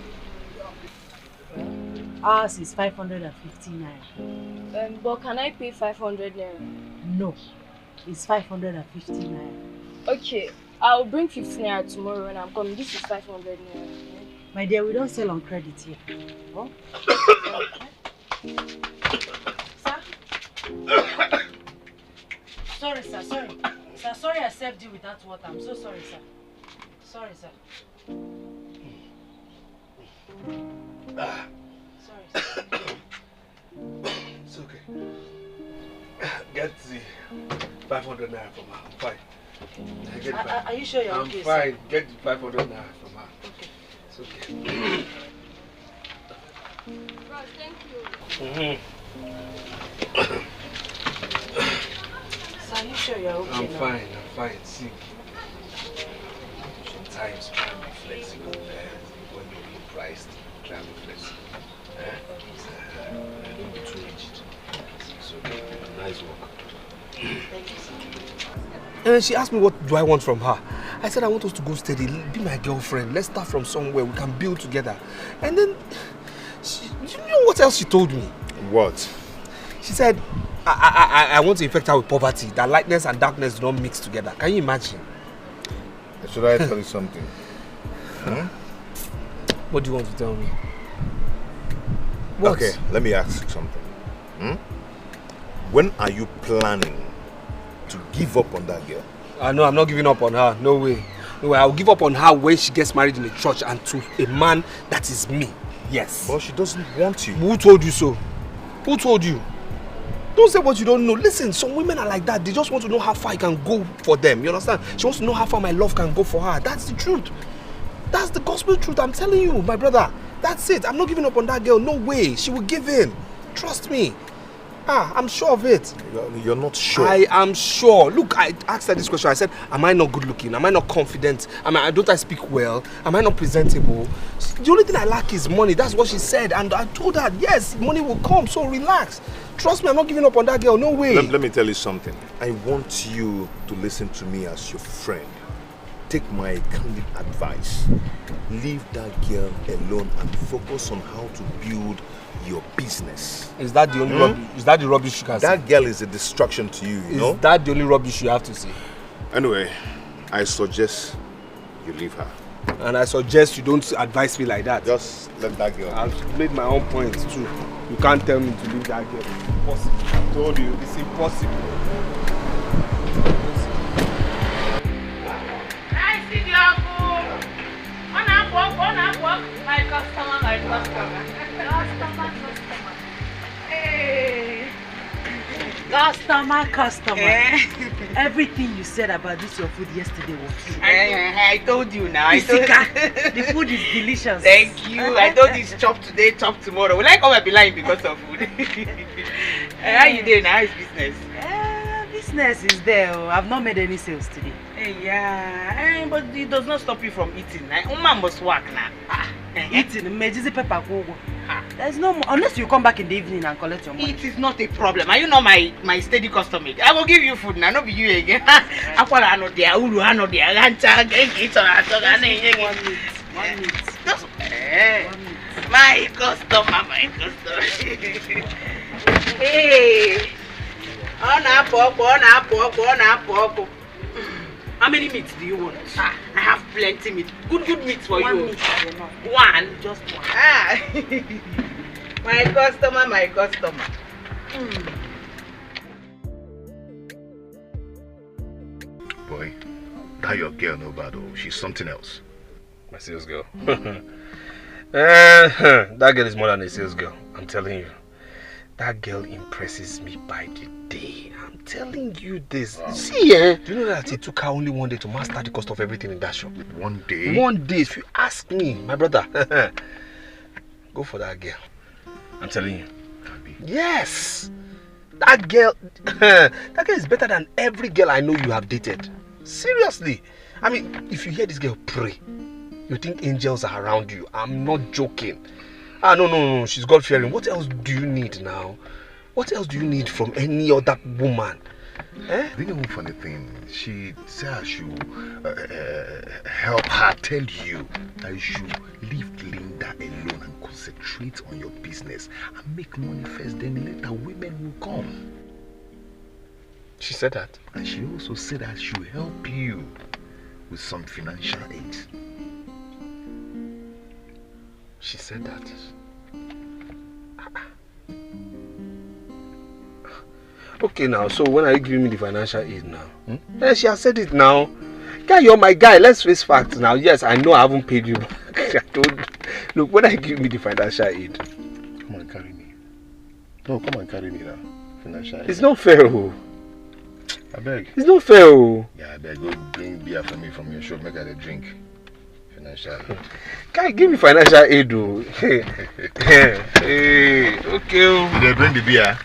Ours is 550 naira. But can I pay 500 naira? No, it's 550 naira. Okay, I'll bring 50 naira tomorrow when I'm coming. This is 500 naira. My dear, we don't sell on credit here. Oh? Sorry, sir. Sorry I served you without water. I'm so sorry, sir. Sorry, sir. Sorry, sir. It's okay. Get the 500 naira from her. I'm fine. Are you sure you're I'm okay, fine. Sir? Get the 500 naira from her. Okay. It's okay. Bros, thank you. Sir, are you sure you're okay I'm now? fine. See, sometimes try and be flexible when you're being priced. Try and be flexible. Don't be too rigid. It's okay. Nice work. Thank you, sir. And then she asked me what do I want from her. I said I want us to go steady, be my girlfriend. Let's start from somewhere we can build together. And then, you know what else she told me? What? She said, I want to infect her with poverty, that lightness and darkness do not mix together. Can you imagine? Should I tell you something? What do you want to tell me? What? Okay, let me ask you something. When are you planning to give up on that girl? No, I'm not giving up on her. No way. I'll give up on her when she gets married in a church and to a man that is me. Yes. But she doesn't want you. Who told you so? Who told you? Don't say what you don't know. Listen, some women are like that. They just want to know how far I can go for them. You understand? She wants to know how far my love can go for her. That's the truth. That's the gospel truth. I'm telling you, my brother. That's it. I'm not giving up on that girl. No way. She will give in. Trust me. I'm sure of it. You're not sure? I am sure. Look, I asked her this question. I said, am I not good looking? Am I not confident? Don't I speak well? Am I not presentable? The only thing I lack is money. That's what she said. And I told her, yes, money will come, so relax. Trust me, I'm not giving up on that girl. No way. Let me tell you something. I want you to listen to me as your friend. Take my candid advice. Leave that girl alone and focus on how to build your business. Is that the only is that the rubbish you can say? That girl is a distraction to you, you know? Is that the only rubbish you have to say? Anyway, I suggest you leave her. And I suggest you don't advise me like that. Just let that girl. I've made my own points too. You can't tell me to leave that girl. It's impossible. I told you, it's impossible. My customer. Hey. Customer. Everything you said about this your food yesterday was true. I told you now. The food is delicious. Thank you. I told you it's chop today, chop tomorrow. Will I come and be lying because of food? How you doing? How is business? Business is there. I've not made any sales today. Yeah, but it does not stop you from eating. Woman must work now. Eating, pepper. There's no more, unless you come back in the evening and collect your money. It is not a problem. Are you not my steady customer? I will give you food now, not be you again. One minute. My customer. Hey. On up. How many meats do you want? I have plenty meat. Good meat for you. One. Just one. My customer. Boy, that your girl no bad oh. She's something else. My sales girl. That girl is more than a sales girl. I'm telling you. That girl impresses me by the day. I'm telling you this. Wow. See, do you know that it took her only one day to master the cost of everything in that shop? 1 day? 1 day. If you ask me, my brother, go for that girl. I'm telling you. Yes. That girl is better than every girl I know you have dated. Seriously. If you hear this girl pray, you think angels are around you. I'm not joking. No. She's God-fearing. What else do you need now? What else do you need from any other woman? Do you know funny thing? She said I should help her tell you that you should leave Linda alone and concentrate on your business and make money first, then later women will come. She said that? And she also said I should help you with some financial aid. She said that. Okay now, so when are you giving me the financial aid now? Yeah, she has said it now. Guy, you're my guy. Let's face facts now. Yes, I know I haven't paid you back. Look, when are you giving me the financial aid? Come and carry me. No, come and carry me now. Financial aid. It's not fair, oh. I beg. It's not fair, oh. Yeah, I beg. Go bring beer for me from your shop. Make her a drink. Financial aid. Guy, give me financial aid, oh. Hey, okay. Did they bring the beer?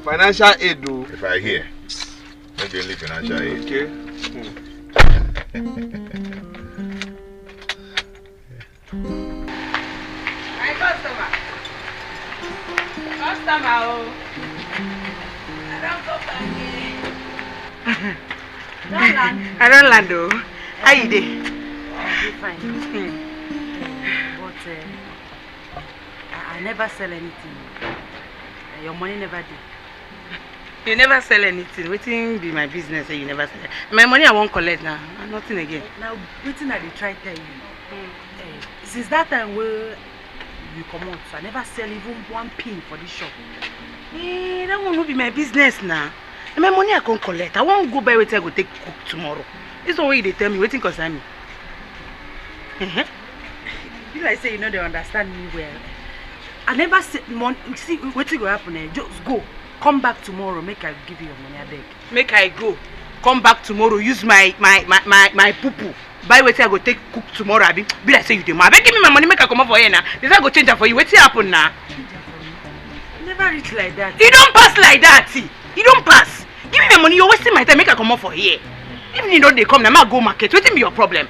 Financial aid, though. If I hear, maybe only financial aid. Okay. My customer, oh. I don't go back here. I don't land, though. How you doing? I'm fine. But I never sell anything. Your money never did. You never sell anything. Waiting be my business and you never sell it. My money I won't collect now. Nothing again. Now waiting I dey try tell you. Since that time where you come out, so I never sell even one pin for this shop. That won't be my business now. And my money I can't collect. I won't go buy what I go take cook tomorrow. This is the way they tell me waiting concern me. You like say you know they understand me well. I never said money. See what will happen? Just go. Come back tomorrow. Make I give you your money. I beg. Make I go. Come back tomorrow. Use my poo poo. Buy what I go take cook tomorrow. I be like say you do. I beg give me my money. Make I come over here now. This I go change it for you. What will happen now? Never never reach like that. You don't pass like that, see. You don't pass. Give me my money, you're wasting my time, make I come up for here. Even you know they come, now I go market. What be your problem?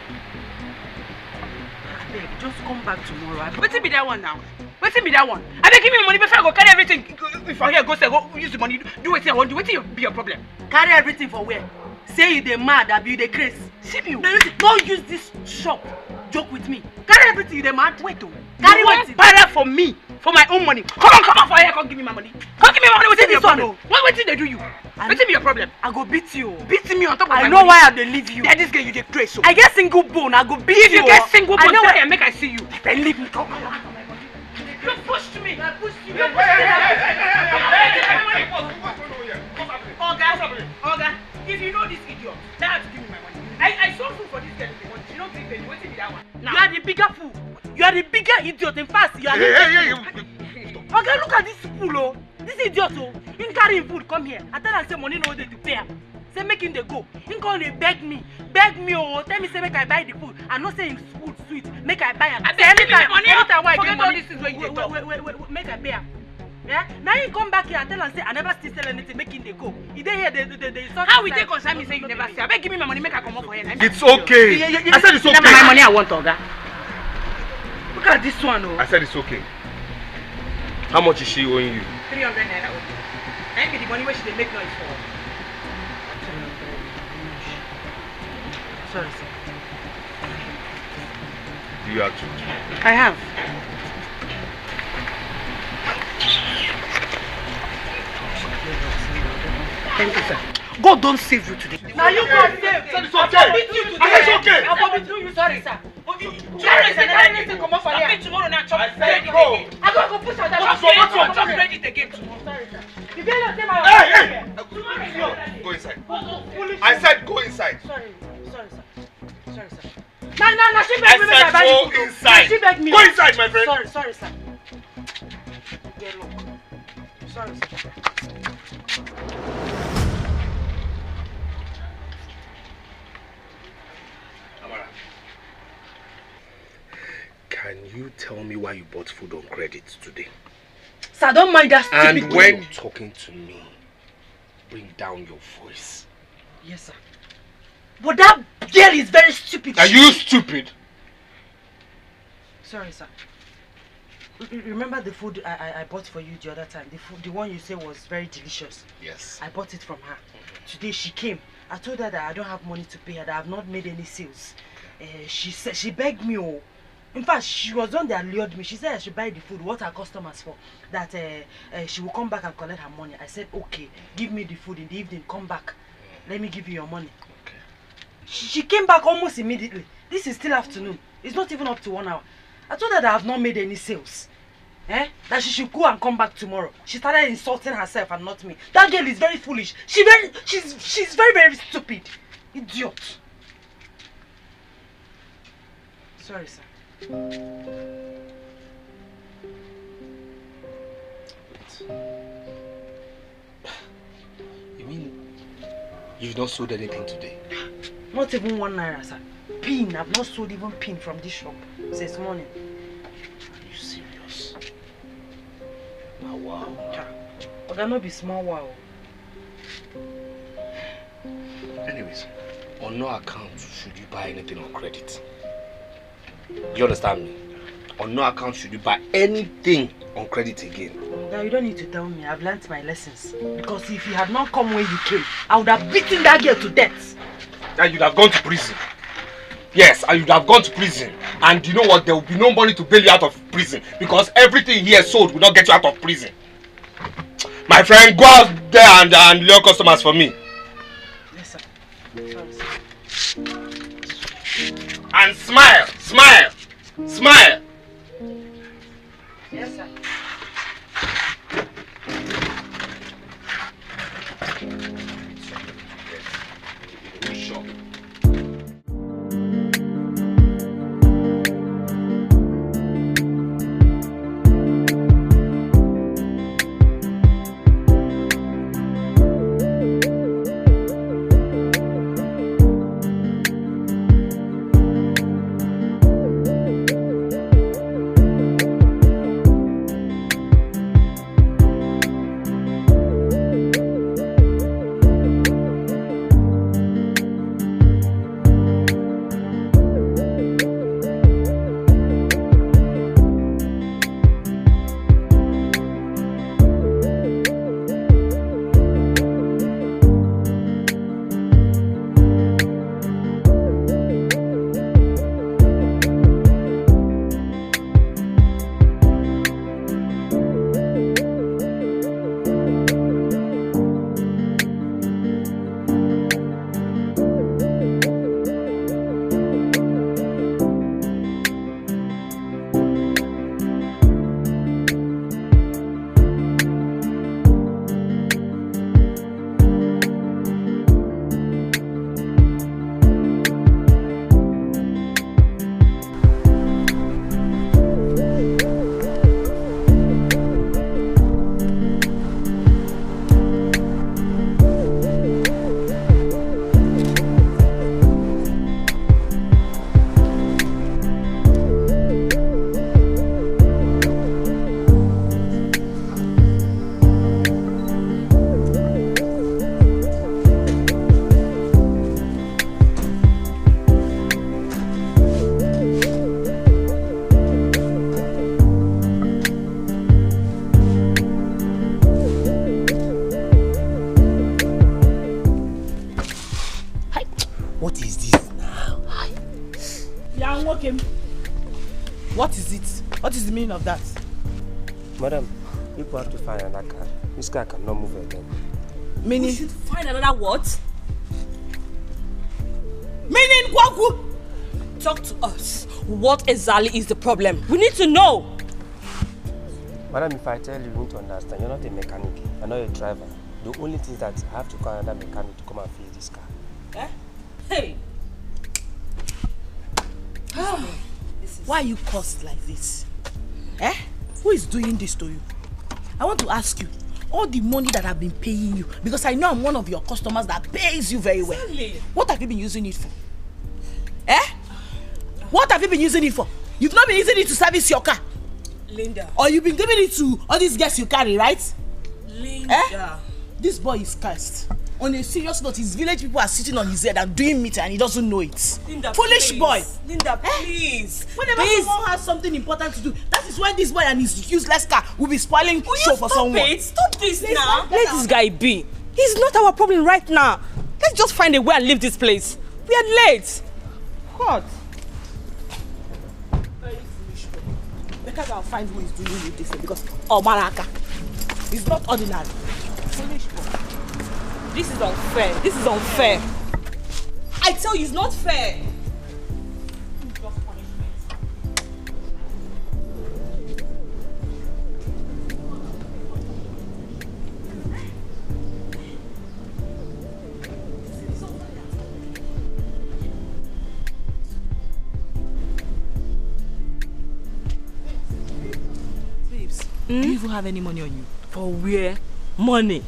Babe, just come back tomorrow. What be that one now? What be that one? I beg, give me money before I go carry everything. If I here go say go use the money, do what I want, do what be your problem? Carry everything for where? Say you the mad, I be the craze. See you. Don't use this shop. Joke with me. Carry everything you the mad. Wait oh. Carry one barrel for me, for my own money. Come on for here, come give me my money. Come give me my money. What's your problem? What did they do you? What's be your problem? I go beat you. Beat me on top of my money. I know why I dey leave you. That this girl you dey crazy so. I get single bone, I go beat you. If you get single bone, I know why I make I see you. Then leave me. Come on. You pushed me. I pushed you. You pushed me. Oga, if you know this idiot, now have to give me my money. I saw food for this girl. You don't think they waiting that one. You are the bigger fool. You are the bigger idiot. In fact, you are Okay, look at this fool, oh. This idiot, oh. You carry him food, come here. I tell him say money no dey to pay. Say make him dey go. He come dey beg me, oh. Tell me say make I buy the food. I know say him food sweet. Make I buy am. Anytime why I get money, wait, make I pay am. Yeah? Now he come back here and tell him say I never still sell anything. Make him dey go. He dey here. They how we dey concern me say you never sell? I beg give me my money, make I come up for here. It's okay. I said it's okay. My money I want, Oga. Look at this one, oh. I said it's okay. How much is she owing you? 300 naira. And be the money where she dey make noise for. Sorry, sir. Do you have to? I have. Thank you, sir. God don't save you today. Now you God save. It's okay. It's okay. I'm going to sorry, sir. Tomorrow is anything come up for here. Tomorrow now chop credit again. I go push out that. Chop credit again tomorrow. Sorry, sir. You better say my Hey! Go inside. I said go inside. Sorry, sir. Sorry, sir. No, she begged me to buy go inside. She begged me. Go inside, my friend. Sorry, sir. Yeah, look. Sorry, sir. Can you tell me why you bought food on credit today? Sir, don't mind that stupid And when talking to me, bring down your voice. Yes, sir. But that girl is very stupid. Are you stupid? Sorry, sir. Remember the food I bought for you the other time? The one you said was very delicious. Yes. I bought it from her. Today she came. I told her that I don't have money to pay her, that I have not made any sales. She said she begged me. Oh, in fact, she was the one that lured me. She said I should buy the food, what her customers for. That she will come back and collect her money. I said, okay, give me the food in the evening, come back. Let me give you your money. Okay. She came back almost immediately. This is still afternoon. It's not even up to 1 hour. I told her that I have not made any sales. That she should go and come back tomorrow. She started insulting herself and not me. That girl is very foolish. She's very, very stupid. Idiot. Sorry, sir. You mean you've not sold anything today? Not even 1 naira, sir. Pin. I've not sold even pin from this shop since morning. Are you serious? Now, wow. But that not be small wow. Anyways, on no account should you buy anything on credit. You understand me? On no account should you buy anything on credit again. Now you don't need to tell me. I've learnt my lessons. Because if you had not come when you came, I would have beaten that girl to death. And you'd have gone to prison. Yes, and you'd have gone to prison. And you know what? There will be no money to bail you out of prison. Because everything here sold will not get you out of prison. My friend, go out there and lure customers for me. Yes, sir. Sorry, sir. And smile, smile, smile. Yes, sir. What is this now? Yeah, I'm working. What is it? What is the meaning of that? Madam, people have to find another car. This car cannot move again. Meaning? We should find another what? Meaning, Kwaku? Talk to us. What exactly is the problem? We need to know. Madam, if I tell you, you need to understand. You're not a mechanic. You're not a driver. The only thing is that I have to call another mechanic to come and fix this car. Eh? Hey! Why are you cursed like this? Eh? Who is doing this to you? I want to ask you, all the money that I've been paying you, because I know I'm one of your customers that pays you very well. Exactly. What have you been using it for? Eh? What have you been using it for? You've not been using it to service your car. Linda. Or you've been giving it to all these guests you carry, right? Linda. Eh? This boy is cursed. On a serious note, his village people are sitting on his head and doing meeting and he doesn't know it. Linda, foolish please. boy. Linda, please. Whenever someone has something important to do, that is when this boy and his useless car will be spoiling show for someone. Stop this now. Let this guy be. He's not our problem right now. Let's just find a way and leave this place. We are late. What? Very foolish boy. Because I'll find who is doing with this thing because Maraka is not ordinary. Foolish boy. This is unfair. This is unfair. I tell you, it's not fair. Babes, do you even have any money on you? For where? Money?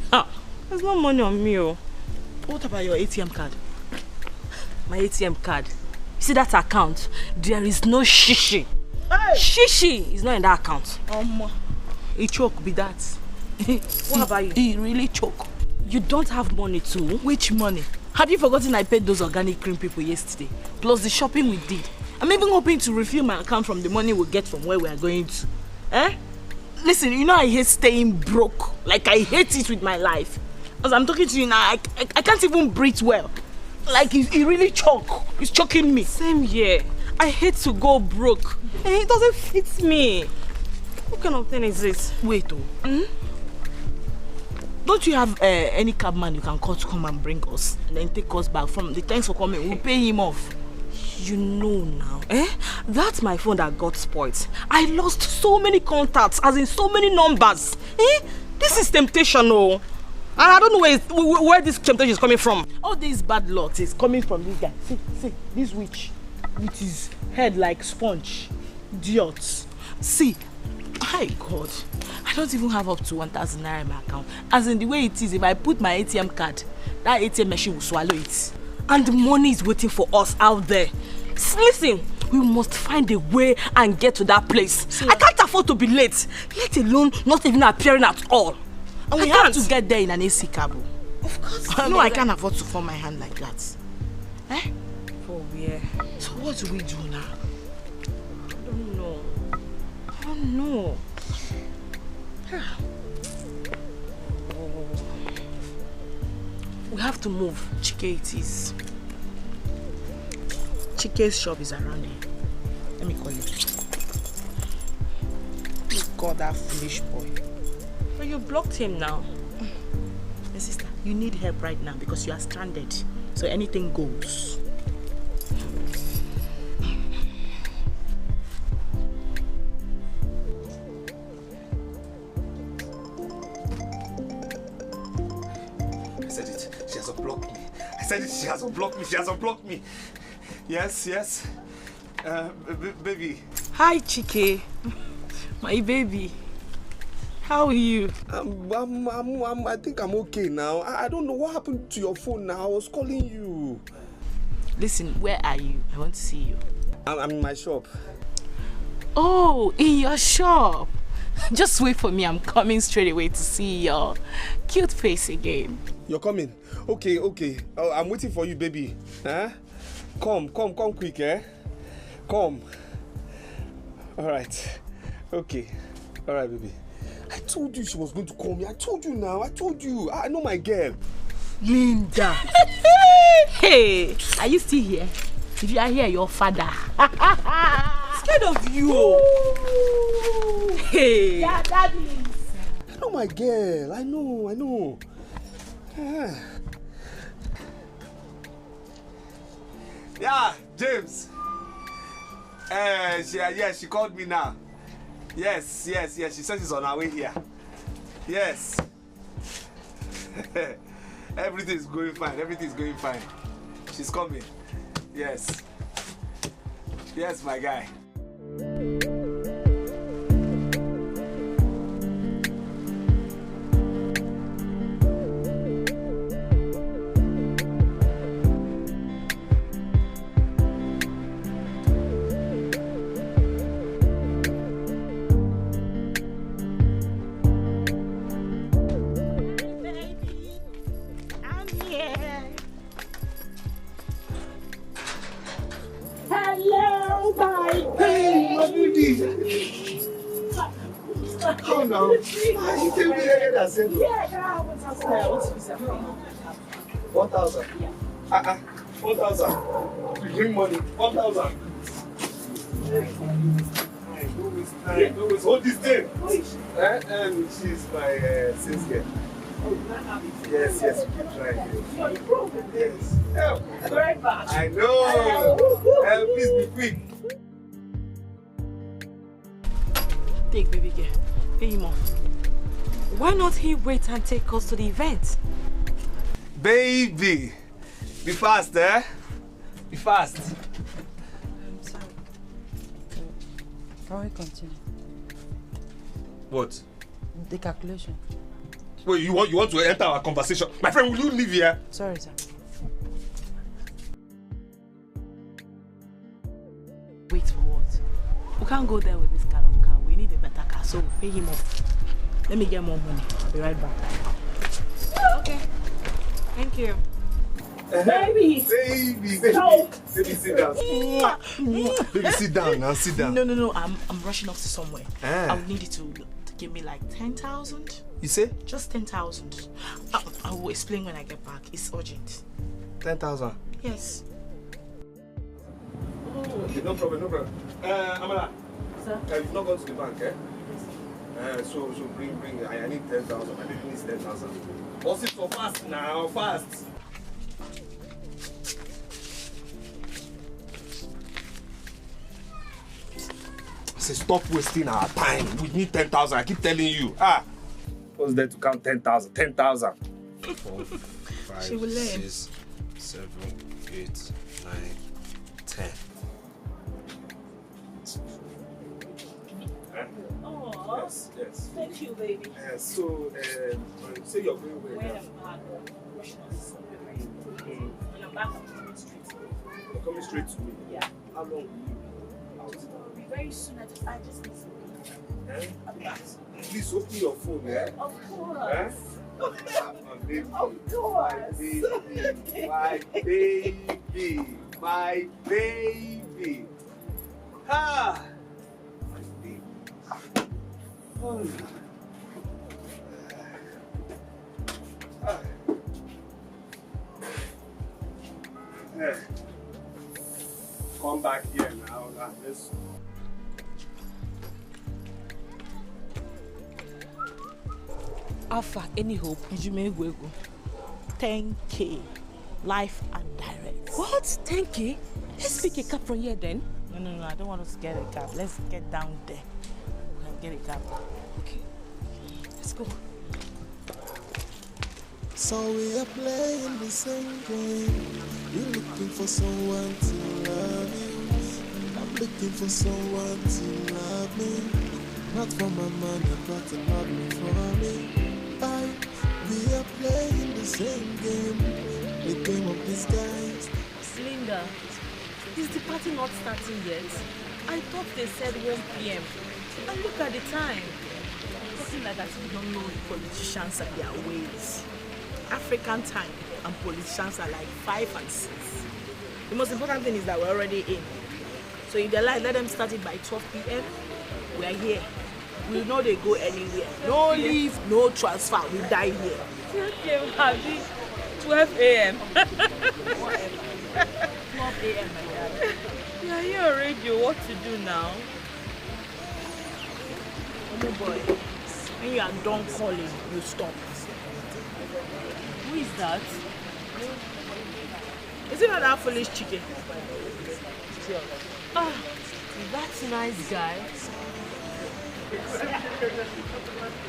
There's no money on me. What about your ATM card? My ATM card. You see that account? There is no shishi. Hey! Shishi is not in that account. He choke be that. What about you? He really choke. You don't have money too? Which money? Have you forgotten I paid those organic cream people yesterday? Plus the shopping we did. I'm even hoping to refill my account from the money we get from where we are going to. Eh? Listen, you know I hate staying broke. Like I hate it with my life. As I'm talking to you now, I can't even breathe well. Like he really choke. He's choking me. Same here. I hate to go broke. It doesn't fit me. What kind of thing is this? Wait, don't you have any cabman you can call to come and bring us and then take us back from the thanks for coming? We'll pay him off. You know now, that's my phone that got spoiled. I lost so many contacts, as in so many numbers. This is temptation, And I don't know where this temptation is coming from. All this bad luck is coming from this guy. See, this witch with his head like sponge. Idiots. See, my God, I don't even have up to 1,000 naira in my account. As in the way it is, if I put my ATM card, that ATM machine will swallow it. And the money is waiting for us out there. Listen, we must find a way and get to that place. See, I can't afford to be late, let alone not even appearing at all. And we have to get there in an AC cab. Of course. No, I can't afford to fall my hand like that. For where? So what do we do now? I don't know. We have to move. Chike it is. Chike's shop is around here. Let me call him. God, that foolish boy. But you blocked him now. My sister, you need help right now because you are stranded. So anything goes. She has unblocked me. She has unblocked me. Yes. Baby. Hi, Chike. My baby. How are you? I think I'm okay now. I don't know what happened to your phone now. I was calling you. Listen, where are you? I want to see you. I'm in my shop. Oh, in your shop. Just wait for me. I'm coming straight away to see your cute face again. You're coming? Okay. I'm waiting for you, baby. Huh? Come quick, Come. Alright. Okay. Alright, baby. I told you she was going to call me. I told you now. I know my girl. Linda. Hey, are you still here? If you are here, your father. Scared of you. Hey. Yeah, that means. I know my girl. I know. Yeah, James. She called me now. Yes. She says she's on her way here. Yes. Everything's going fine. She's coming. Yes, my guy. Hello, my Hey, my baby. Oh no. You tell me that said. Yeah, 1,000. 1,000. Bring money. 1,000. Don't hold this thing. She's my sales girl. Yes, keep trying. Yes. Help. Right back. I know. Please be quick. Take baby girl. Pay him off. Why not he wait and take us to the event? Baby, be fast, eh? Be fast. I'm sorry. Can we continue? What? The calculation. Wait, you want to enter our conversation? My friend, will you leave here? Sorry, sir. Wait for what? We can't go there with this kind of car. We need a better car, so pay him off. Let me get more money. I'll be right back. Okay. Thank you. Baby! Baby, sit down. Baby, sit down now, sit down. No. I'm rushing off to somewhere. Ah. I would need you to give me like 10,000. You say? Just 10,000. I will explain when I get back. It's urgent. 10,000. Yes. Okay, no problem. Amala. Sir? You've not gone to the bank, eh? So bring. I need 10,000. My baby needs 10,000. What's it so fast now? Fast. I say stop wasting our time. We need 10,000. I keep telling you. What's there to count 10,000? 10,000. 4, 5, She will learn. 6, 7, 8, 9, 10. Yes. Thank you, baby. So, say you're going where? When I'm back, when I'm back, I'm coming straight to you. You're coming straight to me? Yeah. How long will you be out? It'll be very soon. I just need to leave. I'll be back soon. Please open your phone, eh? Of course. My baby. Of course. My baby. My baby. Oh. Come back here now. Let's. Alpha, any hope? 10K. Life and direct. What? 10K? Let's pick a cab from here then. No. I don't want us to get a cab. Let's get down there. Get a cab. Okay. Let's go. So we are playing the same game. You're looking for someone to love you, and I'm looking for someone to love me. Not for my money, but to love me for me. We are playing the same game, the game of disguise. Linda, is the party not starting yet? I thought they said 1 p.m. And look at the time. Talking like that, you don't know the politicians and their ways. African time and politicians are like 5 and 6. The most important thing is that we're already in. So if they like, let them start it by 12 p.m. We're here. We know they go anywhere. No leave, no transfer. We die here. Okay, Abby. 12 a.m. 12 a.m. my dad. You are here on radio. What to do now? Oh boy, when you are done calling, you stop. Who is that? Is it not that foolish chicken? Ah, that's a nice guy.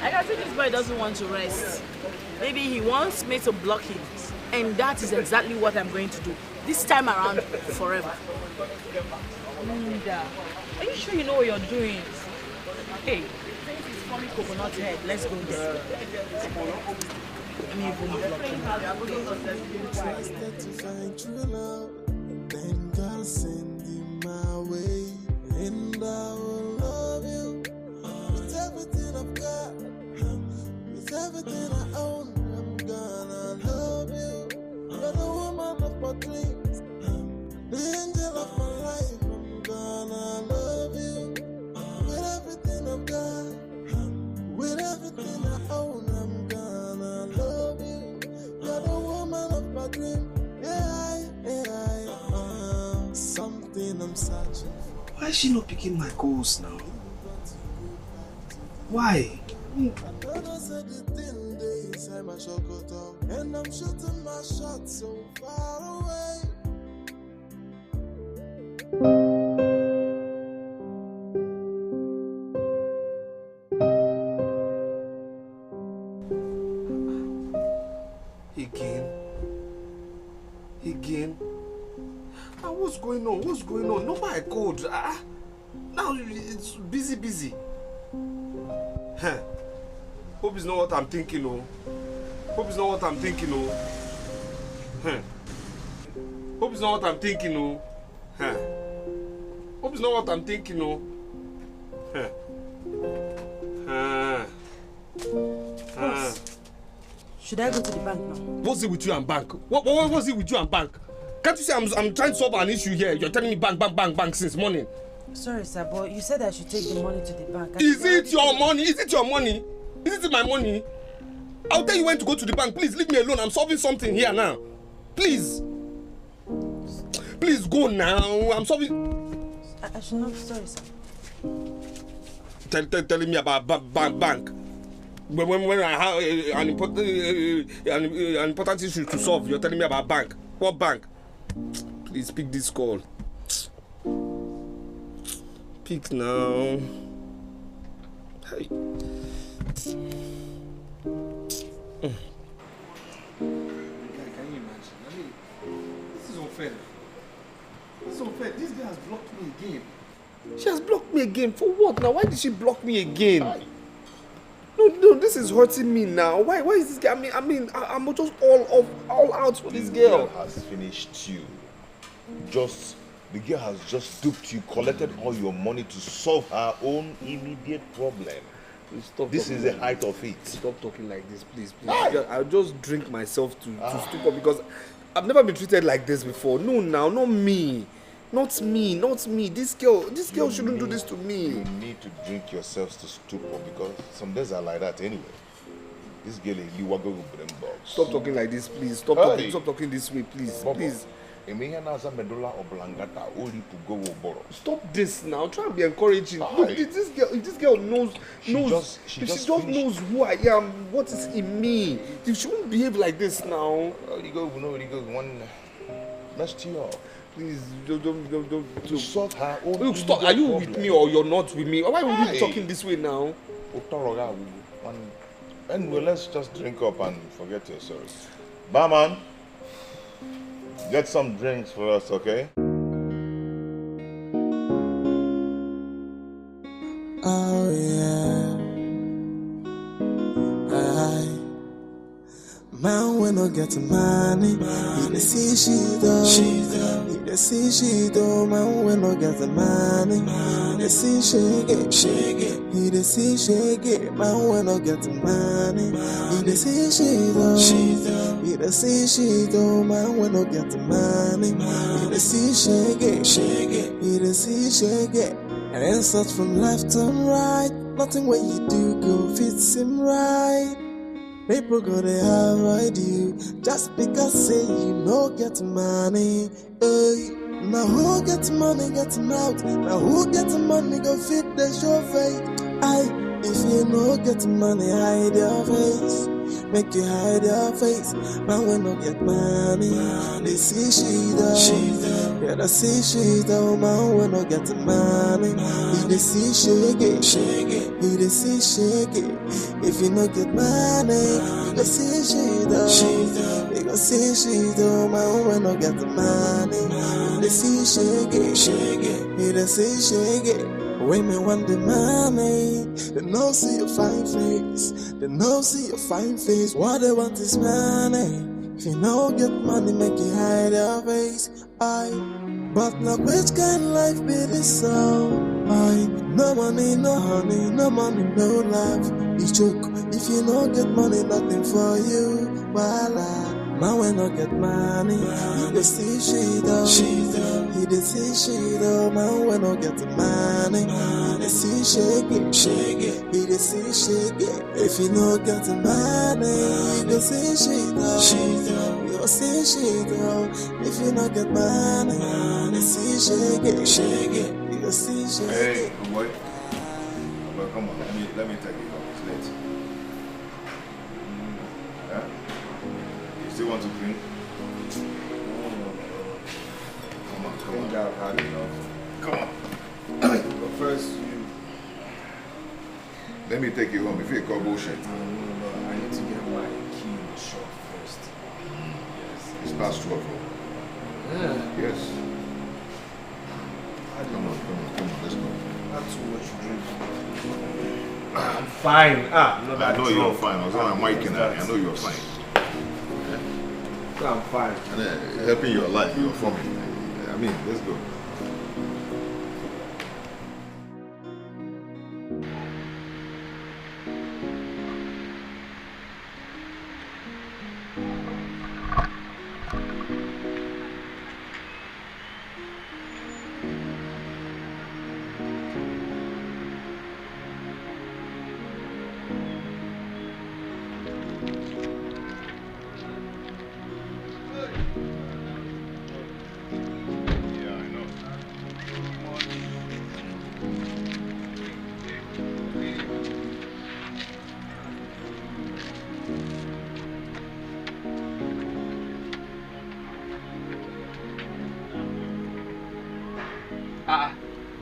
I can see this boy doesn't want to rest. Maybe he wants me to block him. And that is exactly what I'm going to do. This time around, forever. Linda, are you sure you know what you're doing? Hey, it's from coconut head. Let's go there. Let me even block him. Then God send him my way, and I will love you with everything I've got, with everything I own. I'm gonna love you. You're the woman of my dreams, the angel of my life. I'm gonna love you with everything I've got, with everything I own. I'm gonna love you. You're the woman of my dreams. Something I'm searching for. Why is she not picking my calls now? Why? I don't know, said the thing they inside my chocolate, and I'm shooting my shot so far away. Again? What's going on? What's going on? No, I called. Now it's busy. Huh. Hope it's not what I'm thinking, oh. Hope it's not what I'm thinking, oh. Huh. Hope it's not what I'm thinking, oh. Huh. Hope it's not what I'm thinking, oh. Huh. Boss, should I go to the bank now? What's it with you and bank? What's it with you and bank? Can't you see I'm trying to solve an issue here? You're telling me bank since morning. Sorry, sir, but you said I should take the money to the bank. Is it your money? Is it your money? Is it my money? I'll tell you when to go to the bank. Please leave me alone. I'm solving something here now. Please. Please go now. I'm solving. I should not. Sorry, sir. Telling me about bank. When I have an important issue to solve, you're telling me about bank. What bank? Please pick this call. Pick now. Hey. Can you imagine? I mean, this is unfair. This is unfair. This girl has blocked me again. She has blocked me again. For what now? Why did she block me again? No, this is hurting me now. Why is this girl? I mean, I'm just all out for this girl. The girl has finished you. The girl has just duped you, collected all your money to solve her own immediate problem. Stop. This is the height of it. Stop talking like this, please. I'll just drink myself to stupor because I've never been treated like this before. No, now, not me. Not me. This girl shouldn't do this to me. You need to drink yourselves to stupor because some days are like that anyway. This girl is Liwago with them box. Stop talking like this, please. Stop talking this way, please. Please. Stop this now. Try and be encouraging. Look, if this girl knows knows who I am, what is in me, she won't behave like this now. One messed you up. Please don't solve her own. Look, stop. Are you with me or you're not with me? Why would you be talking this way now? Anyway, let's just drink up and forget your sorrows. Barman, get some drinks for us, okay? Oh yeah. Man, when I get money, he dey see she do. He dey see she do. Man, when I get money, he dey see she get. He dey see she get. Man, when I get money, he dey see she do. He dey see she do. Man, when I get money, he dey see she get. He dey see she get. And then search from left and right. Nothing what you do go fit seem right. People gonna avoid you just because say you no get money. Hey. Now who gets money gets mouth. Now who gets money go fit the show face. If you no get money, hide your face. Make you hide your face. Man we no get money. They see she though. Yeah, they see she though. Man we no get money. He they see shake it. He they see shake it. If you no get money, you go see she though. You go see she though. Man we no get money. They see shake it. He they see shake it. Women want the money, they no see your fine face. They no see your fine face. What they want is money. If you no get money, make you hide your face. But now which kind of life be this so? No money, no honey, no money, no life. It's joke. If you no get money, nothing for you. Voila. Man we no get money, you go see she though. He dey see she though. Man we no get money, he dey see shake it. He dey see shake it. If you no get money, you go see she though. You go see she though. If you no get money, you dey see shake it. You go see shake it. Hey, boy. Well, come on, let me take it off. It's late. Yeah? Still want to drink? Come on, come on. I've had enough. Come on. But first, let me take you home if you call bullshit. No, I need to get my key in the shop first. Yes. It's past 12. Yeah. Yes. Come on, let's go. Not too much drink. I'm fine. I know you're fine. I was on my mic and I know you're fine. I'm fine. And helping your life, you're for me. I mean, let's go.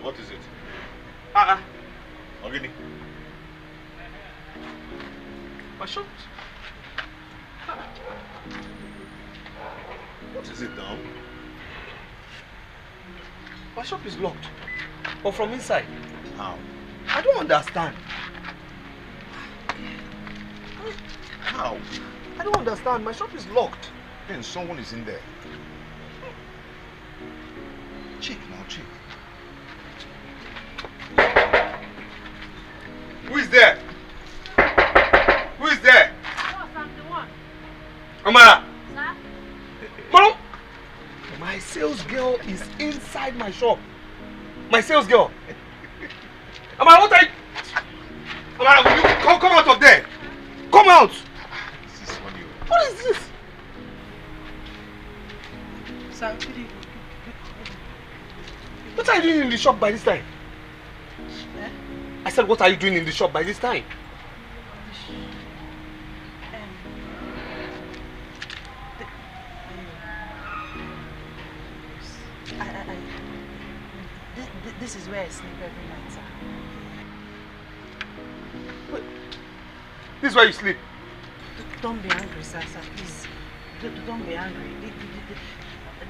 What is it? Ogini. My shop. What is it now? My shop is locked. But from inside. How? I don't understand. How? I don't understand. My shop is locked. Then someone is in there. Check now, check. Who is there? Who is there? Boss, I'm the one. Amara! Sir? Mom! My sales girl is inside my shop. My sales girl. Amara, what are you? Amara, will you come out of there? Come out! This is funny. What is this? Sir, what are you doing in the shop by this time? Eh? I said, what are you doing in the shop by this time? This is where I sleep every night, sir. Wait. This is where you sleep? Don't be angry, sir, please. Don't be angry.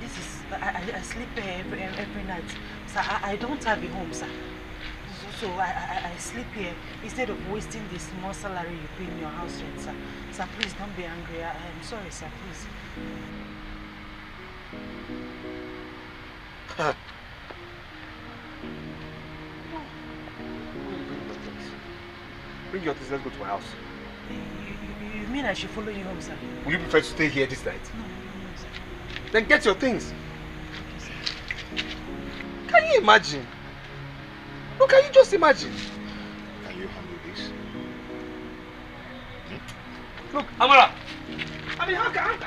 This is, I sleep every night. Sir, I don't have a home, sir. So I sleep here instead of wasting the small salary you pay in your house rent, sir. Sir, please don't be angry. I'm sorry, sir, please. Bring your things, let's go to my house. You mean I should follow you home, sir? Will you prefer to stay here this night? No, sir. Then get your things. Can you imagine? No, can you just imagine? Can you handle this? Look, Amara. I mean, how can?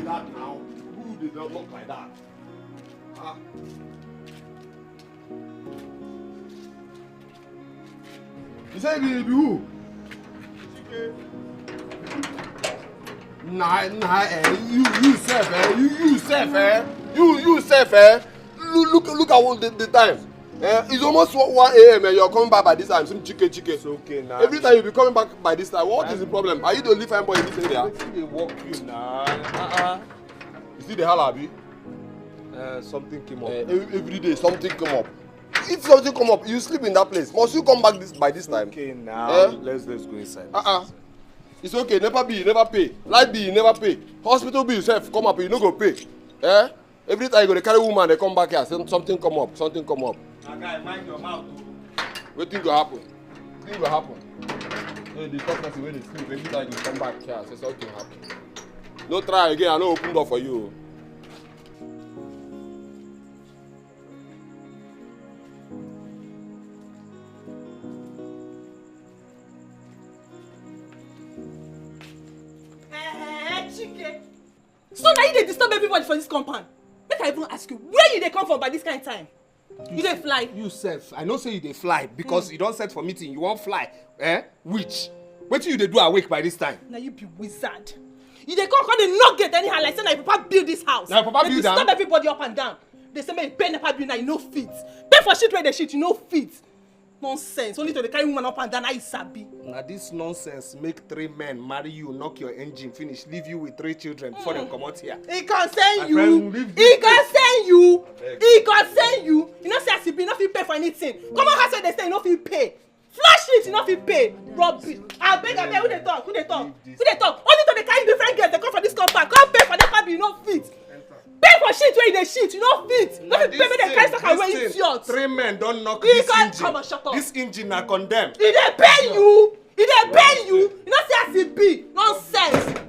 That now? Who did not look like that? Huh? You say be who? Nah, you self, you self, Look at what the time. It's almost 1 a.m. and you're coming back by this time. Some chicken. It's okay now. Every time you be coming back by this time, what is the problem? Are you the only fine boy in this area? They walk you now. You see the halabi? Something came up. Every day something come up. If something come up, you sleep in that place. Must you come back by this time? Okay now. Let's go inside. It's okay. Never be, you never pay. Light bill, you never pay. Hospital bill yourself come up, you no go pay. Every time you go to carry woman, they come back here. Something come up. Now, guy, mind your mouth. What thing go happen? The first person when they sleep, every time you come back here, say something happen. No try again, I no open door for you. Chike. So now you dey disturb everybody for this compound. Make I even ask you, where you dey come from by this kind of time? You dey fly? You self, I know say you dey fly because you don't set for meeting, you won't fly. Which? Wetin you dey do awake by this time? Now you be wizard. You dey come dey knock gate anyhow like say na your papa build this house. Na your papa build am? They disturb everybody up and down. They say make you pay nepa bill now you no fit. Pay for shit where they shit you no fit. Nonsense. Only to the carry woman up and down, I sabi. Now this nonsense make 3 men marry you, knock your engine, finish, leave you with 3 children before them come out here. He concern you. He concern you. He concern you. You know say as you be, you no fit pay for anything. Come on, house where they say you no fit pay. Flash it, you no fit pay. Rubbish. I beg, who they talk? Only to the carry different girls they come for this compound. Come pay for that family, you no fit. Pay for shit where you dey shit, you no fit. No fit pay me the carry stock away idiot. 3 men don't knock this engine. Come on, shut up. This engine na condemned. He dey pay you. He dey pay you. You know say as e be. Nonsense.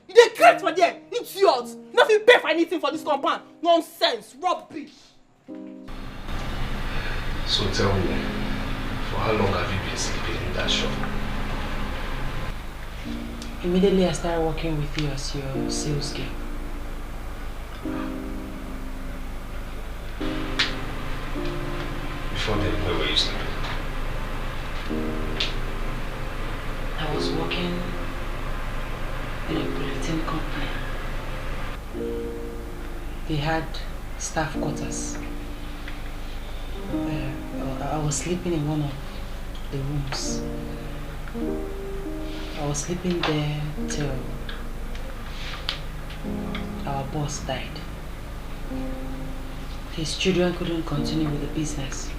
You dey create for there, idiot. You no fit pay for anything for this compound. Nonsense. Rubbish. So tell me, for how long have you been sleeping in that shop? Immediately I started working with you as your sales girl. Before then, where were you sleeping? I was working in a bulletin company. They had staff quarters. I was sleeping in one of the rooms. I was sleeping there till our boss died. His children couldn't continue with the business.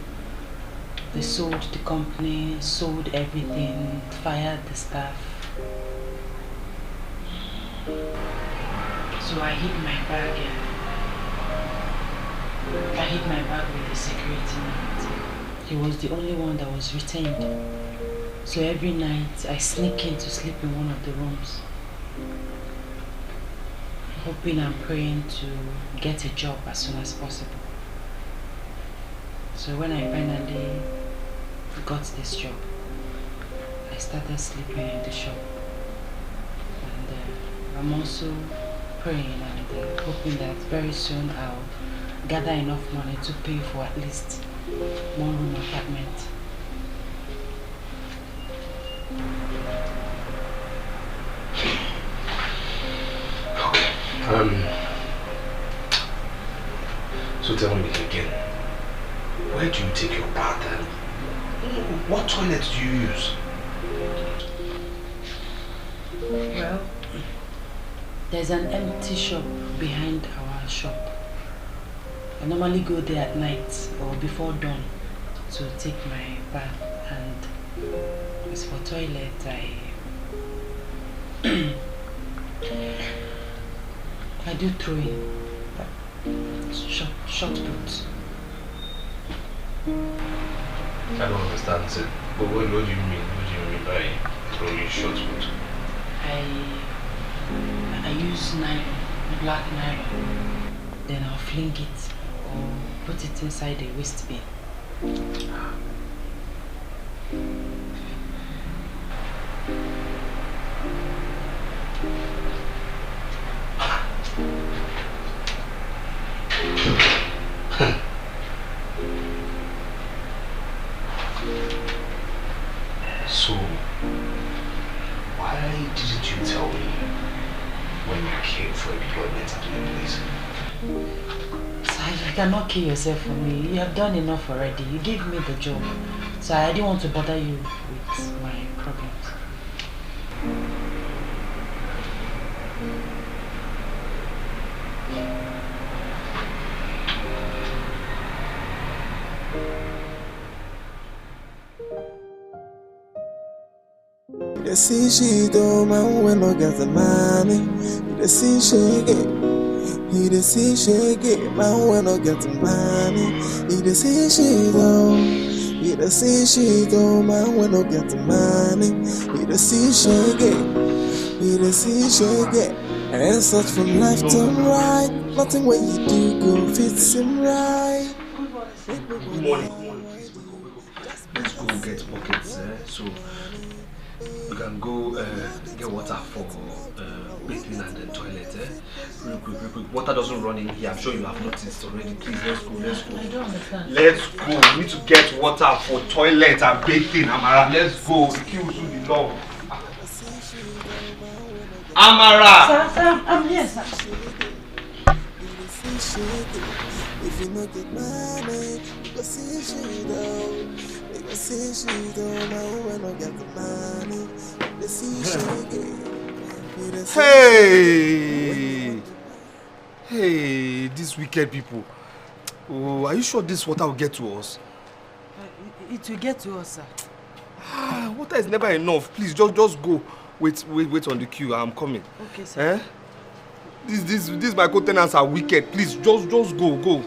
They sold the company, sold everything, fired the staff. So I hid my bag with the security man. He was the only one that was retained. So every night I sneak in to sleep in one of the rooms, hoping and praying to get a job as soon as possible. So when I finally got this job, I started sleeping in the shop. And I'm also praying and hoping that very soon I'll gather enough money to pay for at least 1-room apartment. So tell me again, where do you take your bath and what toilet do you use? Well, there's an empty shop behind our shop. I normally go there at night or before dawn to take my bath, and as for toilet, I do throw in. Short put. I don't understand, sir. But what do you mean? What do you mean by throwing short put? I use nylon, black nylon. Then I'll fling it or put it inside the waste bin. So, why didn't you tell me when you came for employment at the place? So you cannot kill yourself for me. You have done enough already. You gave me the job. So I didn't want to bother you with my problems. You see she do man when no get the money. You see she get. You see she get man when no get the money. You see she do. You see she do man when no get the money. You see she get. You see she get. And such from left to right. Nothing what you do go fits him right. Good morning. Let's go get buckets, so you can go get water for bathing and the toilet. Real quick. Water doesn't run in here. I'm sure you have noticed already. Please, let's go. I don't understand. Let's go. We need to get water for toilet and bathing, Amara. Let's go. The queue will soon be long. Amara! Sir, I'm here, sir. If you no get money, you go see she down. You go see she down. Now when I get the money, you see she get. Hey, these wicked people. Oh, are you sure this water will get to us? It will get to us, sir. Water is never enough. Please, just go. Wait on the queue. I'm coming. Okay, sir. These my co-tenants are wicked. Please, just go.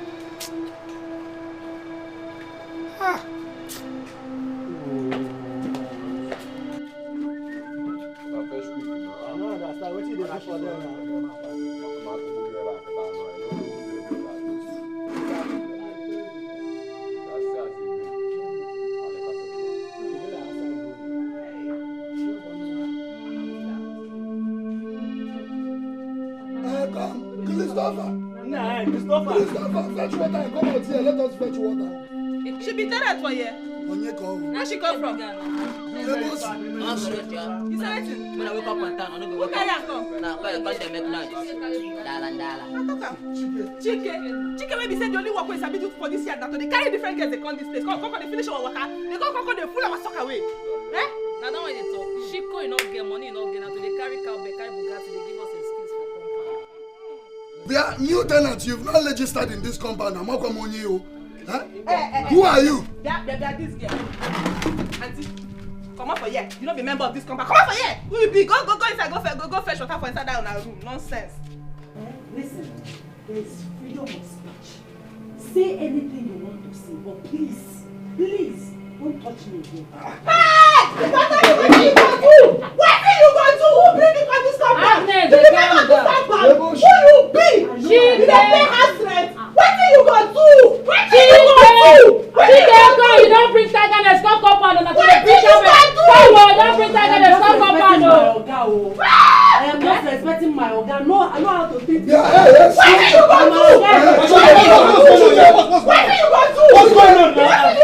Christopher, fetch water and come out here. Let us fetch water. She be there for you. Where she come from? Lagos. You say anything? When I wake up on town, I don't go Who carry am come? Nah, call them make noise. Dala. Chike wey be say the only work wey sabi do for this year na to dey carry different girls dey come this place. Come dey finish our water. They come dey full our sock away. Eh? Na that way they talk. Shiko you no get money, you no get. Na to dey carry cow, carry Bugatti, they give us excuse for compound. They are new tenants. You've not registered in this compound. I'm not coming you. Huh? Who are you? They are this girl. Auntie, come out for here. You not be member of this compound. Come out for here. Who you be? Go inside. Go fetch water for inside that in our room. Nonsense. Listen, there is freedom of speech. Say anything you want to say, but please, don't touch me again. Hey! What you go do? Who bring you from this compound? Agnes, the member of this compound. Who you be? You don't pay house rent. What you go do? You don't bring Taganes, come compound. Don't bring Taganes, come compound. I am not respecting my organ. I know how to think. What's going on now?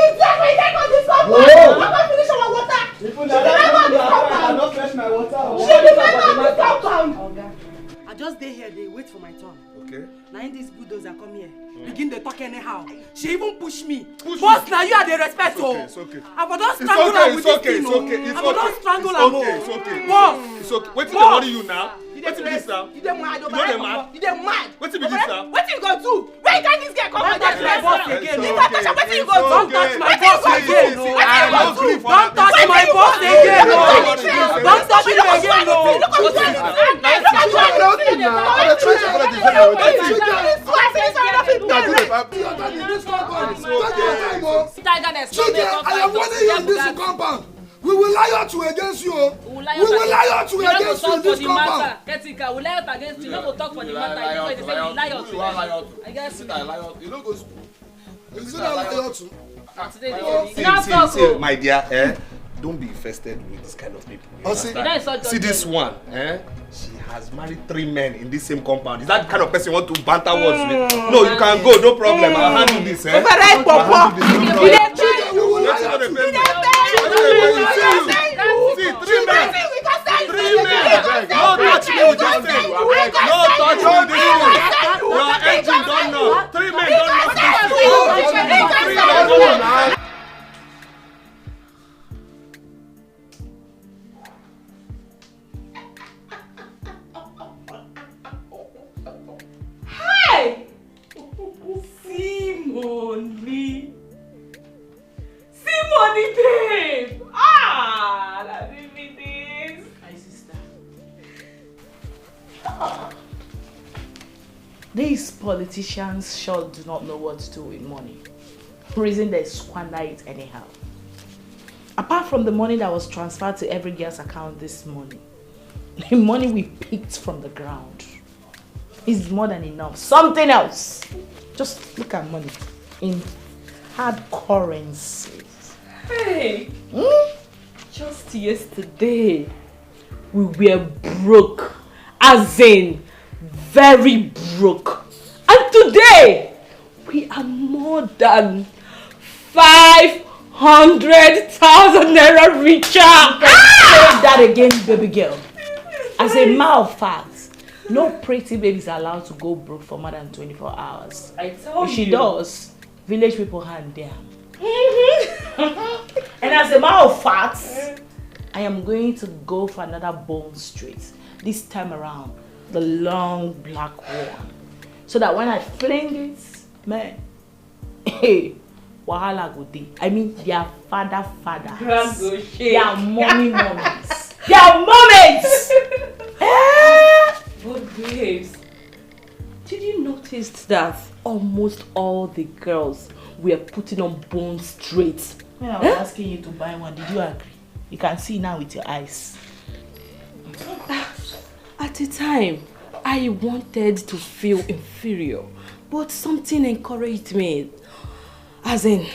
I just stay here, they wait for my turn. Okay. Now in this bulldozer come here, begin to talk anyhow. She even push me. Boss, now you are the respect. It's okay. I will not strangle her with this thing. I will not strangle her. It's okay. Boss. It's okay. Wait till they worry you now. You dey this now? You dey mad over You know they mad? You dey mad? What you be this now? What you go do? Where you carry this girl come from? boss again. Don't touch my boss again. Don't touch my boss again. Don't touch him again. I am warning you in this compound. We will lie to against you. We will lie to against you in this compound. Ketika, we lie against you. No go talk for the matter. You know they say we lie to. I guess you no go school. Is it a lie to? See, my dear, don't be infested with this kind of people. See this one, she has married 3 men in this same compound. Is that the kind of person you want to banter words with? No, you can go, no problem. I'll handle this. See, 3 men. No touch me with this thing. No touch me with this thing. Your engine don't know. 3 men don't know this thing. 3 men don't know. Hey! Simone, babe! Ah! Let me be this. My sister. These politicians sure do not know what to do with money. Reason they squander it anyhow. Apart from the money that was transferred to every girl's account this morning, the money we picked from the ground is more than enough. Something else. Just look at money in hard currencies. Hey! Just yesterday, we were broke. As in, very broke. And today, we are more than 500,000 naira richer. Say that again, baby girl. As a matter of fact, no pretty baby is allowed to go broke for more than 24 hours. I told you. If she does, village people hand there. And as a matter of fact, I am going to go for another Bone Street. This time around, the long black one. So that when I fling it, man, hey, wahala go dey. I mean, their fathers. Their mummies. Their moments! But babes, did you notice that almost all the girls were putting on Bone Street? When I was asking you to buy one, did you agree? You can see now with your eyes. At the time, I wanted to feel inferior, but something encouraged me. As in,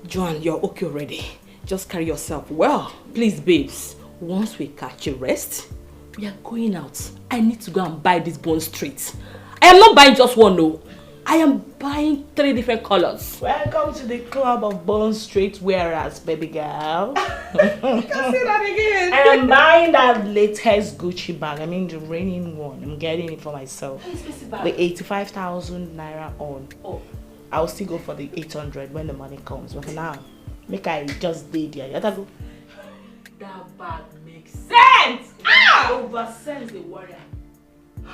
Joan, you're okay already. Just carry yourself well. Please, babes, once we catch a rest, we are going out. I need to go and buy this Bone Street. I am not buying just one, no. I am buying 3 different colors. Welcome to the club of Bone Street wearers, baby girl. You can say that again. I am buying that latest Gucci bag. I mean the raining one. I'm getting it for myself. The 85,000 naira on. Oh. I'll still go for the 800 when the money comes. But for now, make I just did there. You gotta go. That bag makes sense. Over sense the warrior. We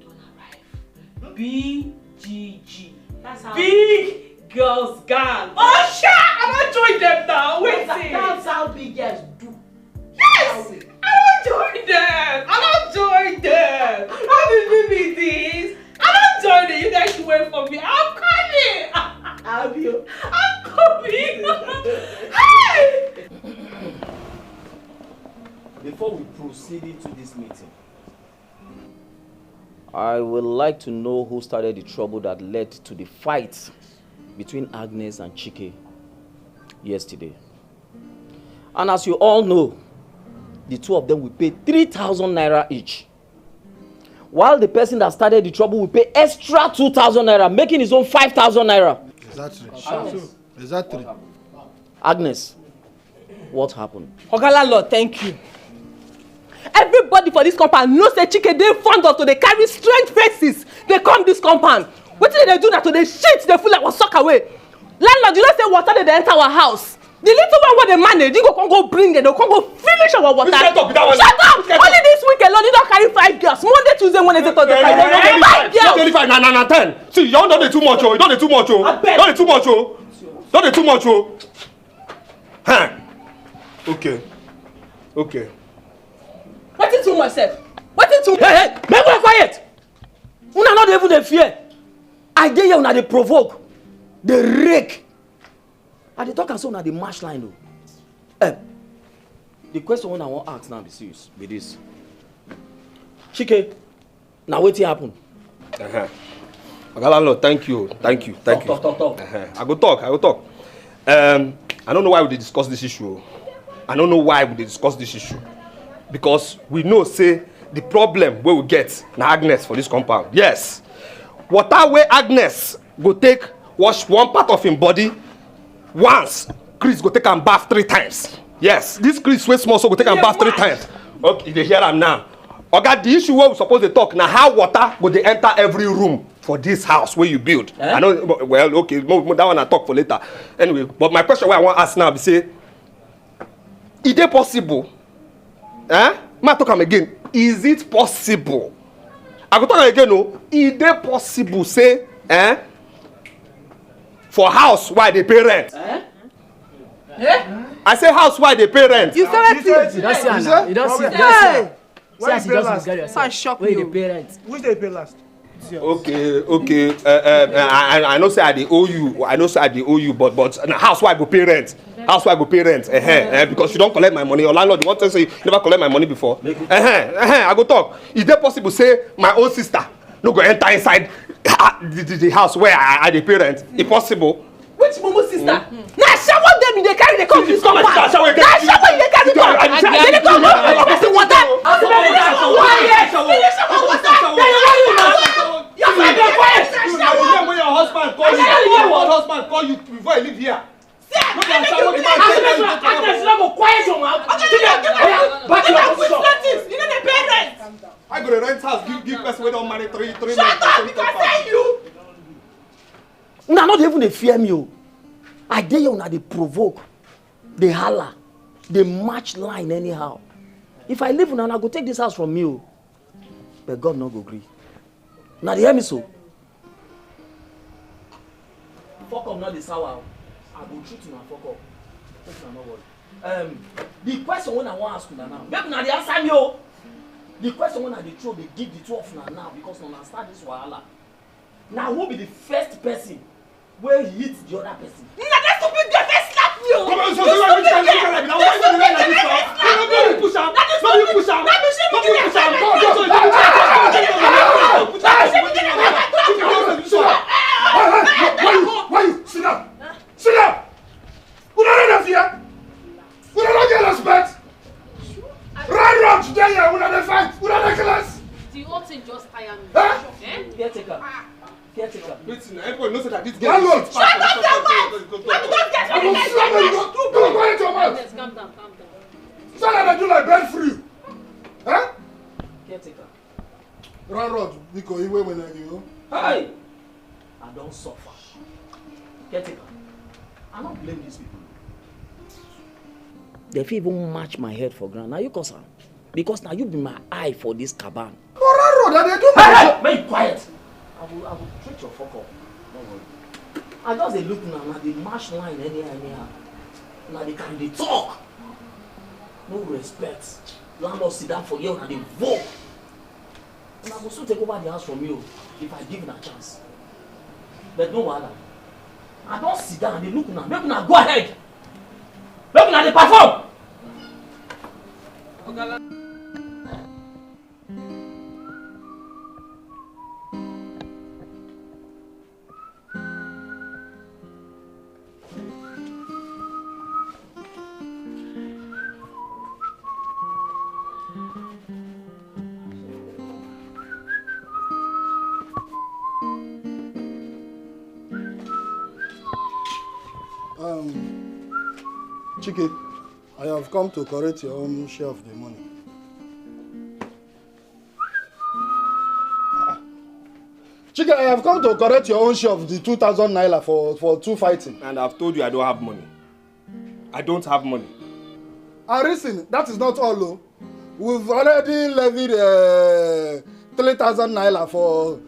don't arrive. BGG. That's how. Big Girls Gang. Oh shit! I'm not join them now. Wait. That's how big girls do. Yes. I don't join them. How did you meet this? I'm not joining. You guys should wait for me. I'm coming. I'm coming. Hey! Before we proceed into this meeting, I would like to know who started the trouble that led to the fight between Agnes and Chike yesterday. And as you all know, the two of them will pay 3,000 naira each. While the person that started the trouble will pay extra 2,000 naira, making his own 5,000 naira. Exactly. Agnes, what happened? Oga landlord, thank you. Everybody for this compound knows that Chike dey fond of to dey carry strange faces. They come this compound. What did they do that to the shit they feel like was suck away? Landlord, you know say water they enter our house. The little one where they manage, you go bring it, they go finish our water. Shut up! Only this week alone, you don't carry 5 girls. Monday, Tuesday, Wednesday, Thursday, Friday. 5 girls. right now 10. See, you don't do too much, oh. You don't do too much, oh. Don't do too much, oh. Don't do too much, oh. Huh? Okay. Okay. What is too much, sef? What is too much? Hey, make una quiet. Una not even dey fear. I dey here una dey provoke. Dey rake. I dey talk am so una dey mash line o. The question wey I wan ask now be serious be this. Chike, na wetin happen? Oga landlord, thank you. Talk. I go talk. I don't know why we dey discuss this issue. I don't know why we dey discuss this issue. Because we know, say, the problem wey we get na Agnes for this compound. Yes. Water wey Agnes go take wash one part of him body once, Chris go take am bath 3 times. Yes, this Chris wey small so go take am bath 3 times. Okay, you dey hear am now. Oga, the issue wey we suppose dey talk na how water go dey enter every room for this house wey you build. I know, well, okay, that one I talk for later. Anyway, but my question wey I wan ask now be say, is it possible? Ma talk am again. Is it possible? I go talk am again, no. Is it possible, say, for house why they pay rent? I say house why they pay rent. You say it. You don't see her now. You don't see her. Hey! See as you just misguide yourself. I shock Where you. you dey pay rent? Which day pay last? Okay. I know say I dey owe you. I know say I dey owe you, but house why go pay rent? House why go pay rent? Because you don't collect my money. Your landlord, you want to say you never collect my money before? I go talk. Is it possible say my own sister no go enter inside the house where I dey pay rent? It's possible. Which mumu sister? Na shower dem dey carry dey come this compound. Na shower dey carry come. Dey come go person water. Your when your husband call you before you leave here. Agnes, you no go quiet your mouth. Back your position. You know the parents. I go to rent house, give person wey don marry 3 months. Shut up, because I say you. Una not even dey fear me o. I dey here una dey provoke, dey holla, dey match line anyhow. If I leave una go take this house from me o. But God no go gree. Una dey hear me so? Fuck up not the sour. I go treat una fuck up. Make una no worry. The question when I wan ask una now, make una dey answer me o. The question when I dey throw, dey give the 2 of una now because una start this wahala. Now who be the first person wey hit the other person? Na that stupid girl dey slap me o. Come on, so why you like now? Why you like this now? No be push am. No be push am. No be push am. Why you? Sit down. Sit down. We don't have fear. We don't get respect. Run today here. We don't fight. We don't class. The whole thing just tire me. Caretaker. Caretaker. Listen, everyone knows that this girl is Shut up your mouth. I will slam you. Don't quiet your mouth. Calm down. So that I do like bed for you. Caretaker. Run, because he went when you. Hey! I don't suffer. Caretaker. I don't blame these people. They fit even match my head for ground. Now you cause am. Because now you be my eye for this caban. Hey! Be quiet. I will treat your fuck up. Don't worry. I just dey look now the mash line anyhow. Now they can dey talk. No respect. Landlord sit down for you and they vote. And I go soon take over the house from you if I give them a chance. But no wahala. I don't sit down and they look now. Make una go ahead. Make una dey perform. Chike, I have come to correct your own share of the money. Chike, I have come to correct your own share of the 2,000 naira for 2 fighting. And I've told you I don't have money. I don't have money. And listen, that is not all. Though. We've already levied 3,000 naira for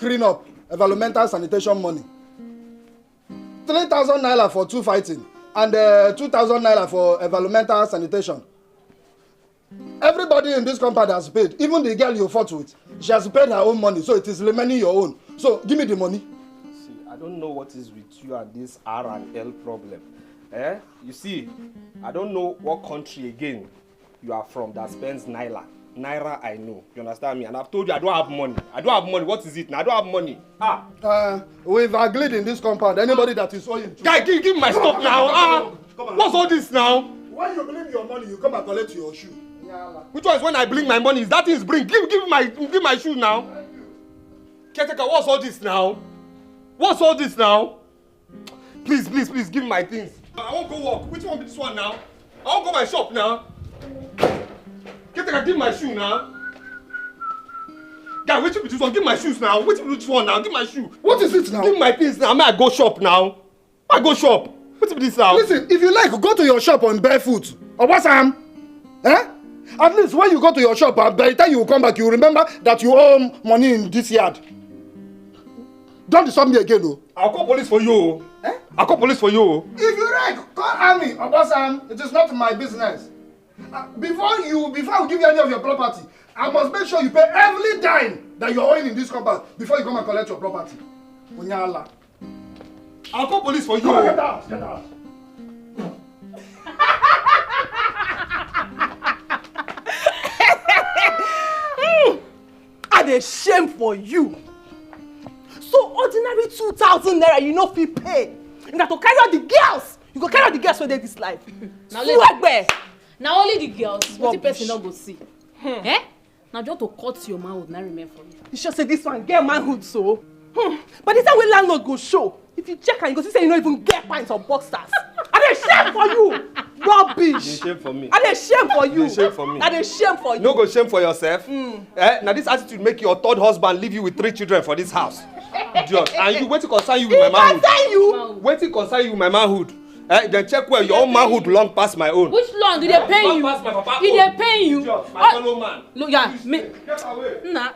clean up, environmental sanitation money. 3,000 naira for 2 fighting and 2,000 naira for environmental sanitation. Everybody in this compound has paid. Even the girl you fought with, she has paid her own money, so it is remaining your own. So give me the money. See, I don't know what is with you and this R&L problem. Eh? You see, I don't know what country again you are from that spends Naira. Naira, I know. You understand me? And I've told you I don't have money. I don't have money. What is it now? I don't have money. We've agreed in this compound. Anybody that is owing. Guy, give me my stuff now. What's all this now? When you bring your money, you come and collect your shoe. Which one is when I bring my money? Is that thing bring? Give my shoe now. Caretaker, what's all this now? What's all this now? Please, give me my things. I won't go walk. Which one be this one now? I won't go my shop now. Caretaker, give my shoe now. Guy, which be this one? Give my shoes now. Which be this one now? Give my shoe. What is it now? Give my things now. I go shop now. I go shop. What be this now? Listen, if you like, go to your shop on barefoot. Or what's Sam? Eh? At least when you go to your shop, by the time you come back, you remember that you owe money in this yard. Don't disturb me again, though. I'll call police for you. Eh? I'll call police for you. If you like, call army. Or Sam, it is not my business. Before I give you any of your property, I must make sure you pay every dime that you're owing in this compound before you come and collect your property. Onyiialex. I'll call police for you. Come on, get out. Get out. I dey shame for you. So ordinary 2,000 naira you no fit pay. You got to carry out the girls. You go carry out the girls for this life. Now only the girls. What the person not go see? Eh? Now just to cut your manhood, not remain for you. You sure say this one get manhood so? But the time when landlord go show, if you check and you go see say you don't even get pints or boxers. I dey shame for you. Rubbish. You shame for me. I dey shame for you. You shame for me. I dey shame for you. No go shame for yourself. Now this attitude make your third husband leave you with 3 children for this house. Idiot. And you wait to concern you with my manhood. Concern you? Wait to concern you with my manhood. Then check where your own manhood long past my own. Which long did they pay you? Past my papa. Did they pay you? Idiot, my fellow man. Look, yeah, me. Get away. Nah.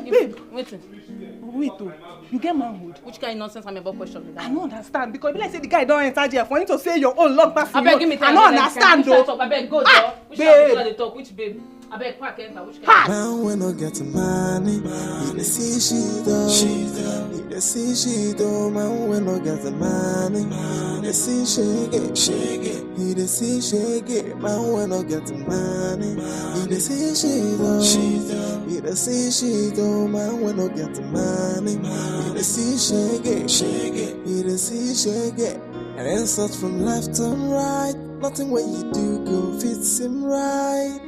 Babe. Wait, you get manhood. Which kind of nonsense am I about question with that? I don't understand because like say the guy don't enter there for him to say your own long past. I beg, give me time. I don't understand though. I beg, go there. Which one they talk? Which babe? I beg, quack enter. Which kind? Man, when I get money, you dey see she do. You dey see she do. Man, when I get money, you dey see she get. You dey see she get. Man, when I get money, you dey see she do. You dey see she do. Man, when I get money, you dey see she get. You dey see she get. And insults from left and right. Nothing what you do go fit seem right.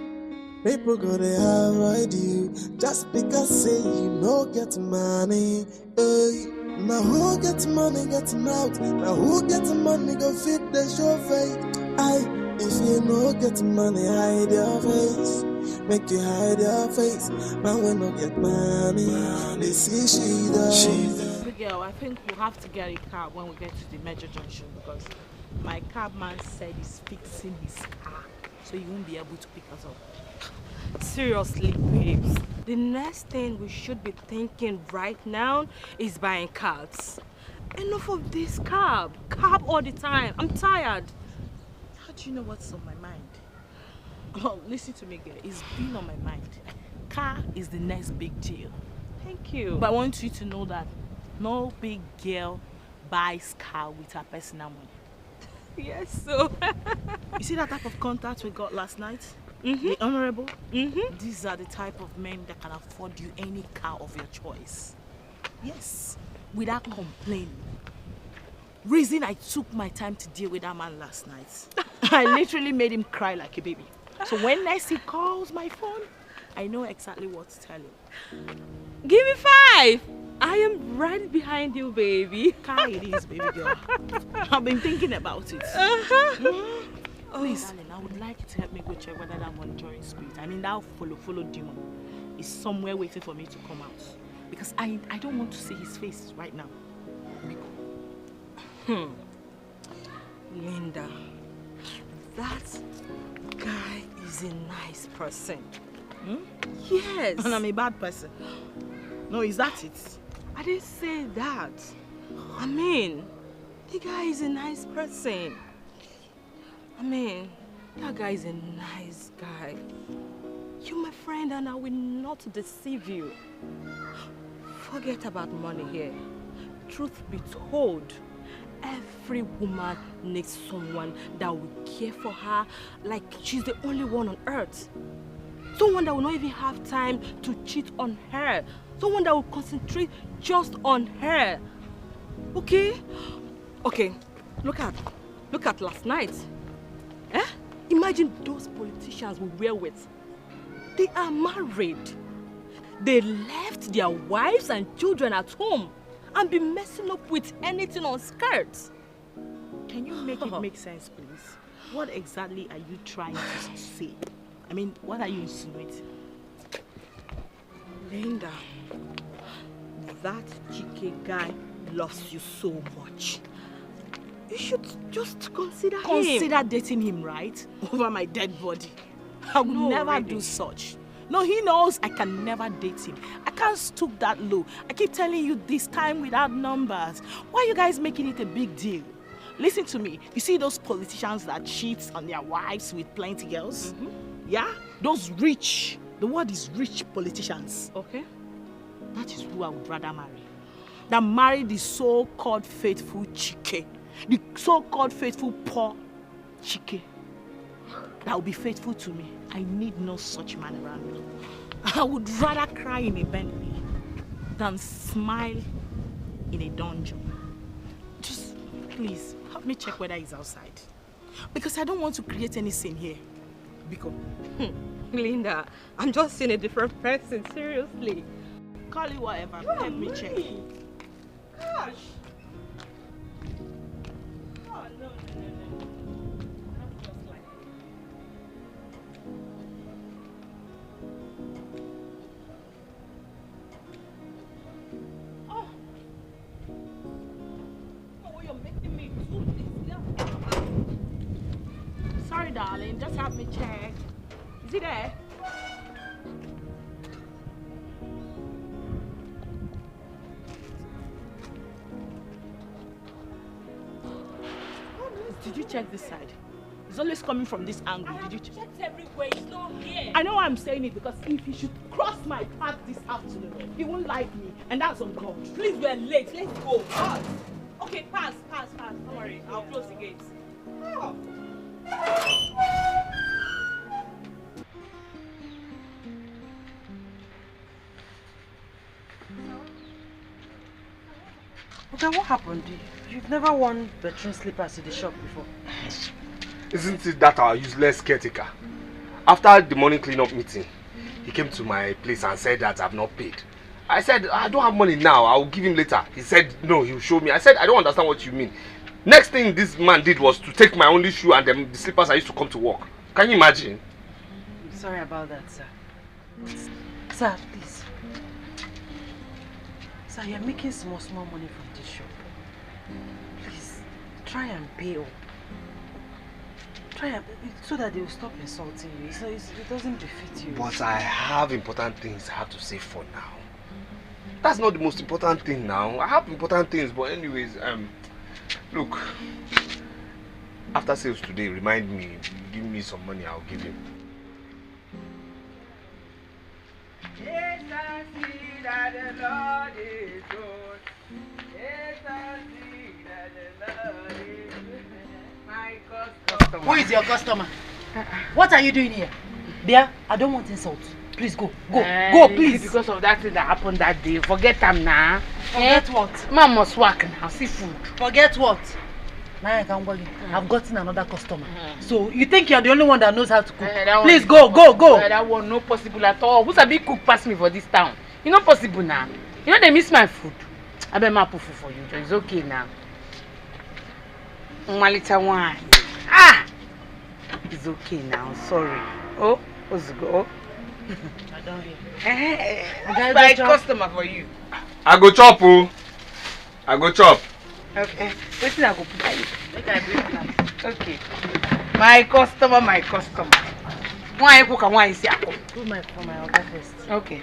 People gonna avoid you just because say you no get money. Hey, now who get money getting out? Now who get money go fit the show face? If you no get money, hide your face. Make you hide your face. Man, we no get money. They see she does. Girl, I think we'll have to get a cab when we get to the major junction because my cabman said he's fixing his car, so he won't be able to pick us up. Seriously, babes, the next thing we should be thinking right now is buying cars. Enough of this cab all the time. I'm tired. How do you know what's on my mind? Oh, listen to me, girl. It's been on my mind. Car is the next big deal. Thank you. But I want you to know that no big girl buys car with her personal money. Yes, so. You see that type of contact we got last night? The honorable? These are the type of men that can afford you any car of your choice. Yes, without complaining. Reason I took my time to deal with that man last night. I literally made him cry like a baby. So when next he calls my phone, I know exactly what to tell him. Give me 5. I am right behind you, baby. Car it is, baby girl. I've been thinking about it. Please, darling, I would like you to help me go check whether that monitoring spirit, I mean that follow demon, is somewhere waiting for me to come out. Because I don't want to see his face right now. Linda, that guy is a nice person. Hmm? Yes. And I'm a bad person. No, is that it? I didn't say that. I mean, the guy is a nice person. I mean, that guy is a nice guy. You're my friend and I will not deceive you. Forget about money here. Truth be told, every woman needs someone that will care for her like she's the only one on earth. Someone that will not even have time to cheat on her. Someone that will concentrate just on her. Okay? Okay, look at last night. Eh? Imagine those politicians we were with. They are married. They left their wives and children at home and be messing up with anything on skirts. Can you make it make sense, please? What exactly are you trying to say? I mean, what are you insinuating? Linda, that Chike guy loves you so much. You should just consider him. Consider dating him, right? Over my dead body. I would never do such. No, he knows I can never date him. I can't stoop that low. I keep telling you this time without numbers. Why are you guys making it a big deal? Listen to me. You see those politicians that cheat on their wives with plenty girls? Yeah? Those rich, the word is rich politicians. Okay. That is who I would rather marry. Than marry the so-called faithful Chike. The so-called faithful poor Chike. That will be faithful to me. I need no such man around me. I would rather cry in a Bentley than smile in a dungeon. Just please help me check whether he's outside. Because I don't want to create any scene here. Because Linda, I'm just seeing a different person, seriously. Call it whatever, help me check. Gosh. Sorry, darling, just help me check. Is he there? Did you check this side? It's always coming from this angle. Did you check? Everywhere, it's not here. I know why I'm saying it, because if he should cross my path this afternoon, he won't like me, and that's on God. Please, we're late. Let's go. Pass. Okay, pass. Don't worry. I'll close the gates. Oh. Okay, what happened? You've never worn bedroom slippers in the shop before. Isn't it that our useless caretaker? After the morning cleanup meeting, he came to my place and said that I've not paid. I said, I don't have money now, I'll give him later. He said, no, he'll show me. I said, I don't understand what you mean. Next thing this man did was to take my only shoe and the slippers I used to come to work. Can you imagine? I'm sorry about that, sir. Sir, please. Sir, you're making small money from this shop. Please, try and pay up. Try and, so that they will stop insulting you. So it doesn't befit you. But I have important things I have to save for now. That's not the most important thing now. I have important things, but anyways, look, after sales today, remind me, give me some money, I'll give him. Yes, I see that the Lord is good. Yes, I see that the Lord is good. My customer. Who is your customer? What are you doing here? Dear, I don't want insults. Please go. Go, please. Because of that thing that happened that day. Forget them now. Forget what? Man must work now. See food. Forget what? Now I can work. I've gotten another customer. So you think you're the only one that knows how to cook? Please go. That one no possible at all. Who's a big cook pass me for this town? You not possible now. You know they miss my food. I bet my put food for you. It's okay now. One little wine. It's okay now. Sorry. Oh, what's it go? I don't hear. My customer for you. I go chop, oh. I go chop. Okay. Wait till I go put that. Make I bring that. Okay. My customer. Why you cook and why you see I cook? Put my for my order first. Okay.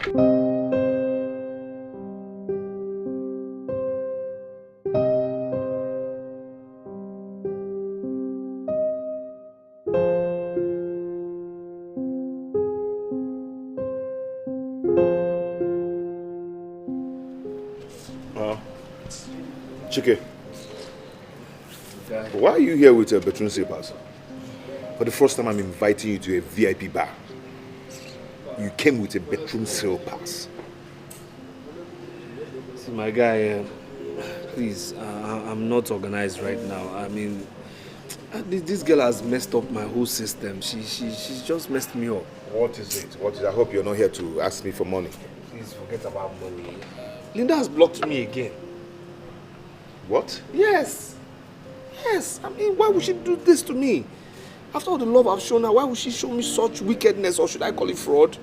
Chike, why are you here with a bedroom slippers? For the first time, I'm inviting you to a VIP bar. You came with a bedroom slippers. See, my guy, please, I'm not organized right now. I mean, this girl has messed up my whole system. She's just messed me up. What is it? What is? I hope you're not here to ask me for money. Please forget about money. Linda has blocked me again. What? Yes. Yes. I mean, why would she do this to me? After all the love I've shown her, why would she show me such wickedness, or should I call it fraud?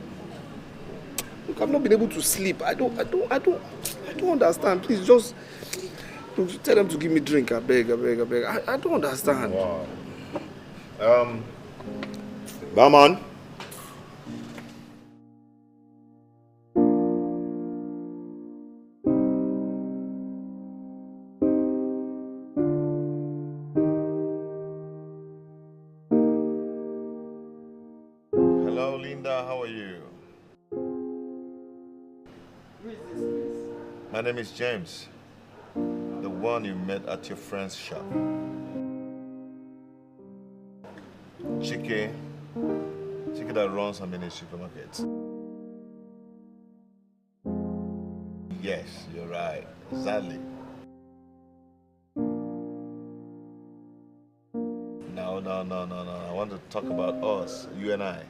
Look, I've not been able to sleep. I don't understand. Please just tell them to give me drink. I beg. I don't understand. Wow. Barman. Hello, Linda. How are you? Who is this, please? My name is James, the one you met at your friend's shop. Chike that runs a mini supermarket. Yes, you're right. Exactly. No. I want to talk about us, you and I.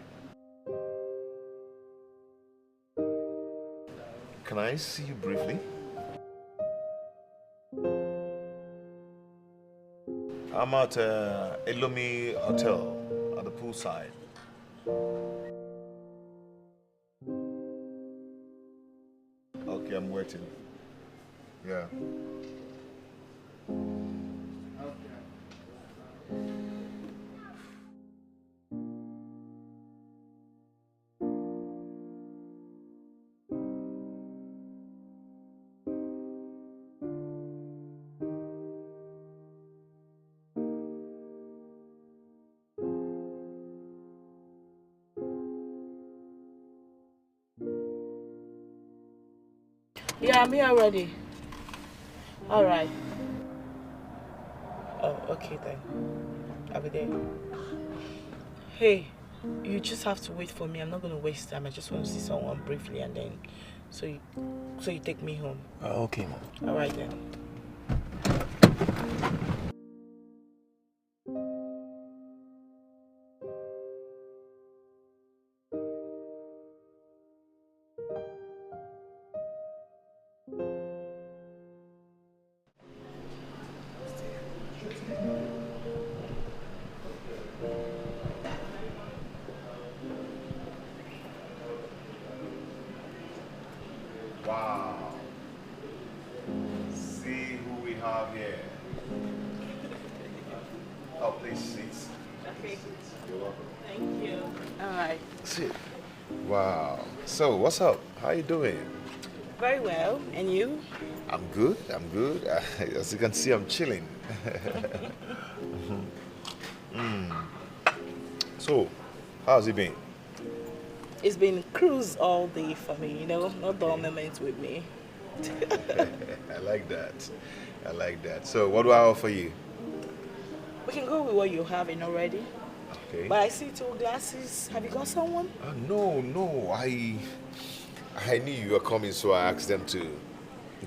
Can I see you briefly? I'm at Elomi Hotel at the poolside. Okay, I'm waiting. Yeah. Yeah, I'm here already. All right. Oh, okay then. I'll be there. Hey, you just have to wait for me. I'm not going to waste time. I just want to see someone briefly, and then so you take me home. Okay, Mom. All right then. Wow. See who we have here. Oh, please sit. Okay. You're welcome. Thank you. All right. Sit. Wow. So, what's up? How you doing? Very well. And you? I'm good. As you can see, I'm chilling. So, how's it been? It's been cruise all day for me, no dull moments with me. I like that. So, what do I offer you? We can go with what you're having already. Okay. But I see 2 glasses. Have you got someone? No. I knew you were coming, so I asked them to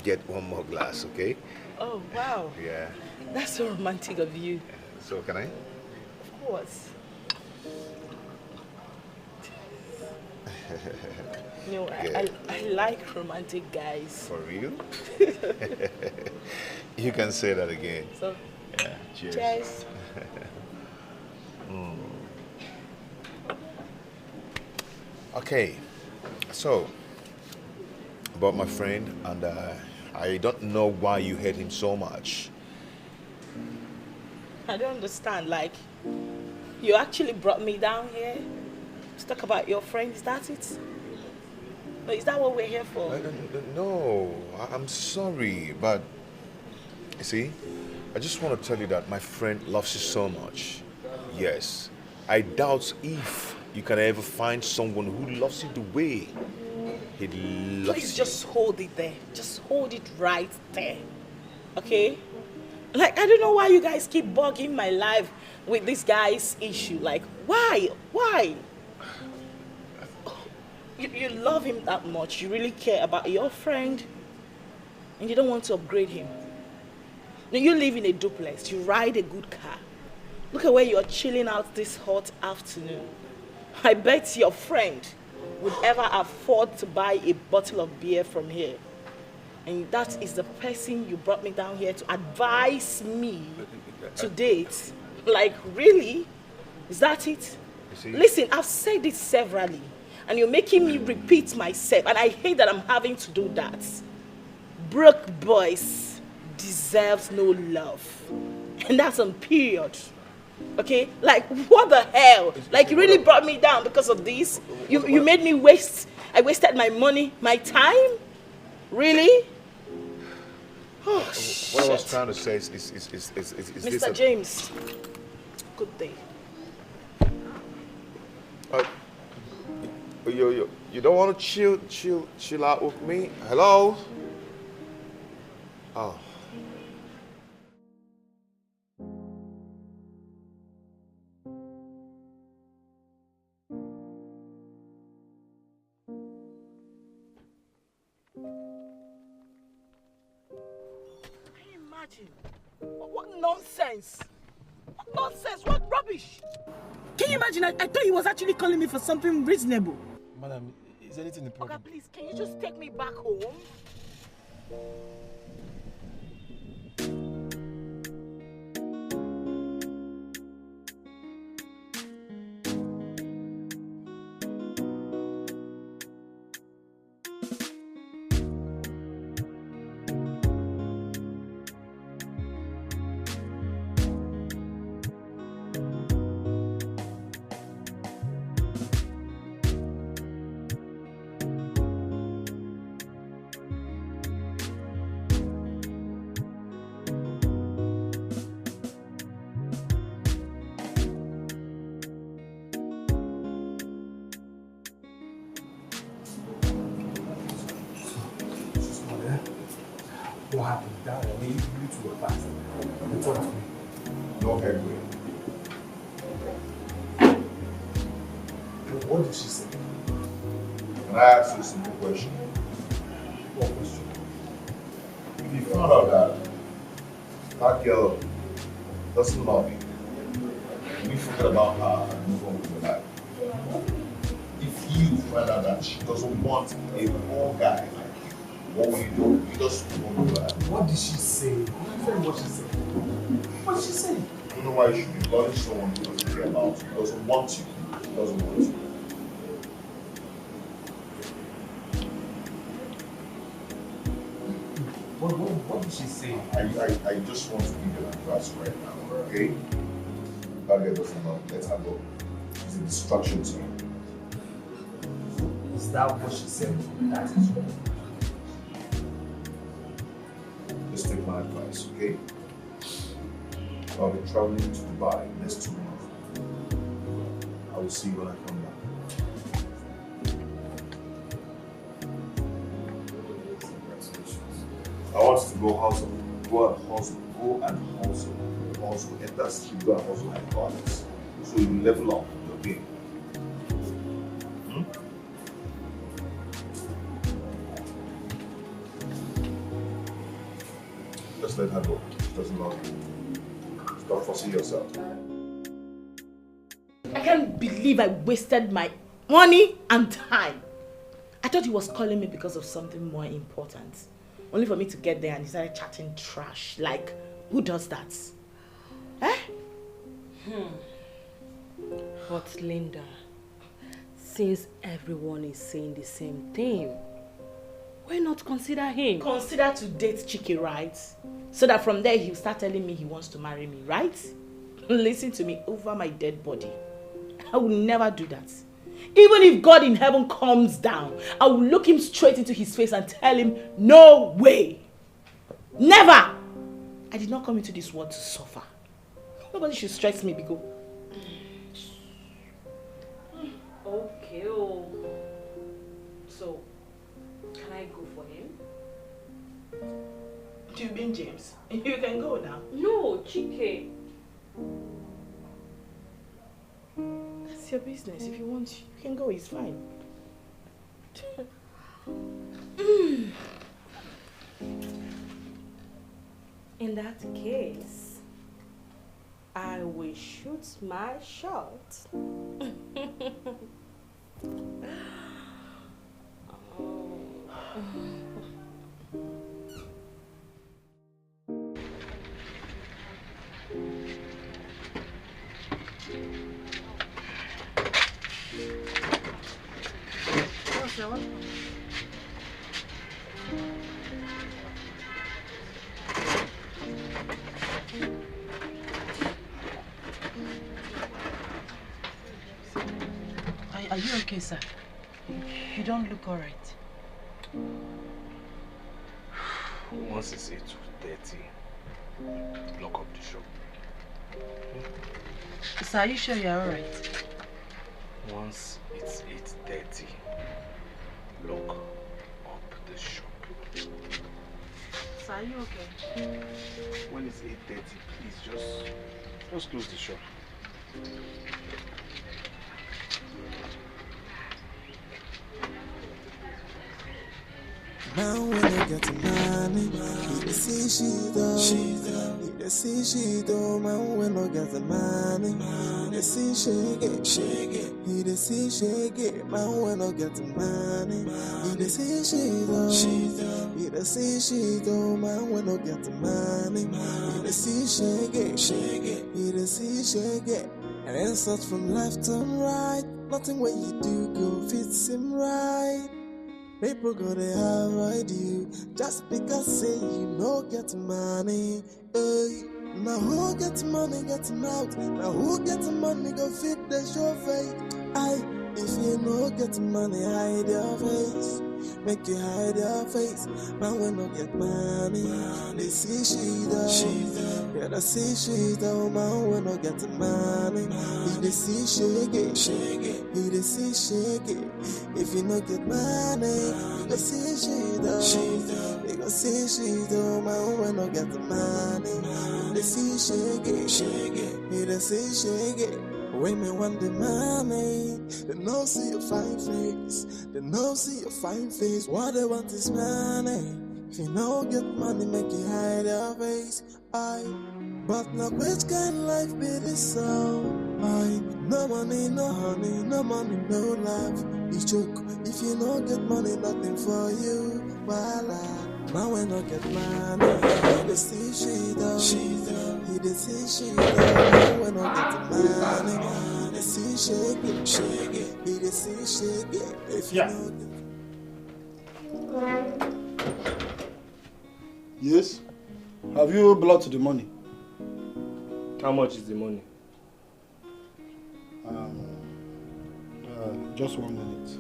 get one more glass, okay? Oh, wow. Yeah. That's so romantic of you. So, can I? Of course. No, Yeah. I like romantic guys. For real? You can say that again. So, yeah, cheers. Cheers. Okay, so about my friend, and I don't know why you hate him so much. I don't understand. Like, you actually brought me down here to talk about your friend. Is that it? No, is that what we're here for? No, I'm sorry, but you see, I just want to tell you that my friend loves you so much. Yes, I doubt if you can ever find someone who loves you the way He loves Please just hold it there. Just hold it right there. Okay? Like, I don't know why you guys keep bugging my life with this guy's issue. Like, why? Why? You love him that much. You really care about your friend. And you don't want to upgrade him. Now, you live in a duplex. You ride a good car. Look at where you're chilling out this hot afternoon. I bet your friend would ever afford to buy a bottle of beer from here. And that is the person you brought me down here to advise me to date. Like, really? Is that it? Listen, I've said it severally. And you're making me repeat myself. And I hate that I'm having to do that. Broke boys deserves no love. And that's on period. Okay? Like, what the hell? Like, you really brought me down because of this? You made me waste. I wasted my money, my time? Really? Oh, what I was trying to say is this. Mr. James, good day. You don't want to chill out with me? Hello? Oh. What nonsense! What nonsense! What rubbish! Can you imagine? I thought he was actually calling me for something reasonable. Madam, is anything the problem? Okay, please, can you just take me back home? What happened? That I mean, you two were fast. You talk to me. No headway. What did she say? Can I ask you a simple question? What question? If you found out that girl doesn't love you, we forget about her and move on with your life. If you find out that she doesn't want a poor guy like you, what will you do? You just move on with your life. What did she say? Tell me what she said. What did she say? I don't know why you should be loving someone who doesn't care about you, doesn't want you, doesn't want you. What did she say? I just want to give you an advice right now, okay? That girl doesn't love you. Let her go. She's a distraction to you. Is that what she said? That is what. Just take my advice, okay? I'll be traveling to Dubai next 2 months. I will see you when I come back. I want you to go hustle, go and hustle, and that's you go and hustle like goddess. So you level up your game. Just let her go. She doesn't love you. Stop forcing yourself. I can't believe I wasted my money and time. I thought he was calling me because of something more important. Only for me to get there and he started chatting trash. Like, who does that? Eh? But Linda, since everyone is saying the same thing, why not consider him? Consider to date Chike, right? So that from there he'll start telling me he wants to marry me, right? Listen to me, over my dead body. I will never do that. Even if God in heaven comes down, I will look him straight into his face and tell him, no way. Never. I did not come into this world to suffer. Nobody should stress me because... Okay. So, Do you mean James? You can go now. No, Chike. That's your business. If you want, you can go. It's fine. In that case, I will shoot my shot. Are you okay, sir? You don't look alright. Once it's 8:30, lock up the shop. Sir, are you sure you're alright? Once it's 8:30, lock up the shop. Sir, are you okay? When it's 8:30, please just close the shop. Now when I get to money, he dey see she do. He dey see she do. Man when I get the money, he dey see shake it. He dey see shake it. Man when I get the money, he dey see she do. He dey see she do. Man when I get the money, he dey see shake it. He dey see shake it. And insults from left and right. Nothing what you do go fits him right. People gonna avoid you just because say you no get money. Hey, now who get money getting out? Now who get money go fit the show face? Aye, if you no get money, hide your face. Make you hide your face. Man, we no get money. They see she down. Yeah, they see she down. Man, we no get money. He they see shake it. He they see shake it. If you no get money, they see she down. They go see she down. Man, we no get money. They see shake it. He they see shake it. Women want the money, they no see your fine face, they no see your fine face. What they want is money. If you no get money, make you hide your face. Aye, but now which kind of life be this so? Aye, no money, no honey, no money, no life. You joke. If you no get money, nothing for you. Voila. Now when I get money, they see she down. He they see she down. When I get the money, they see shake it. He they see shake it. If you know Yes? Have you blocked the money? How much is the money? Just 1 minute.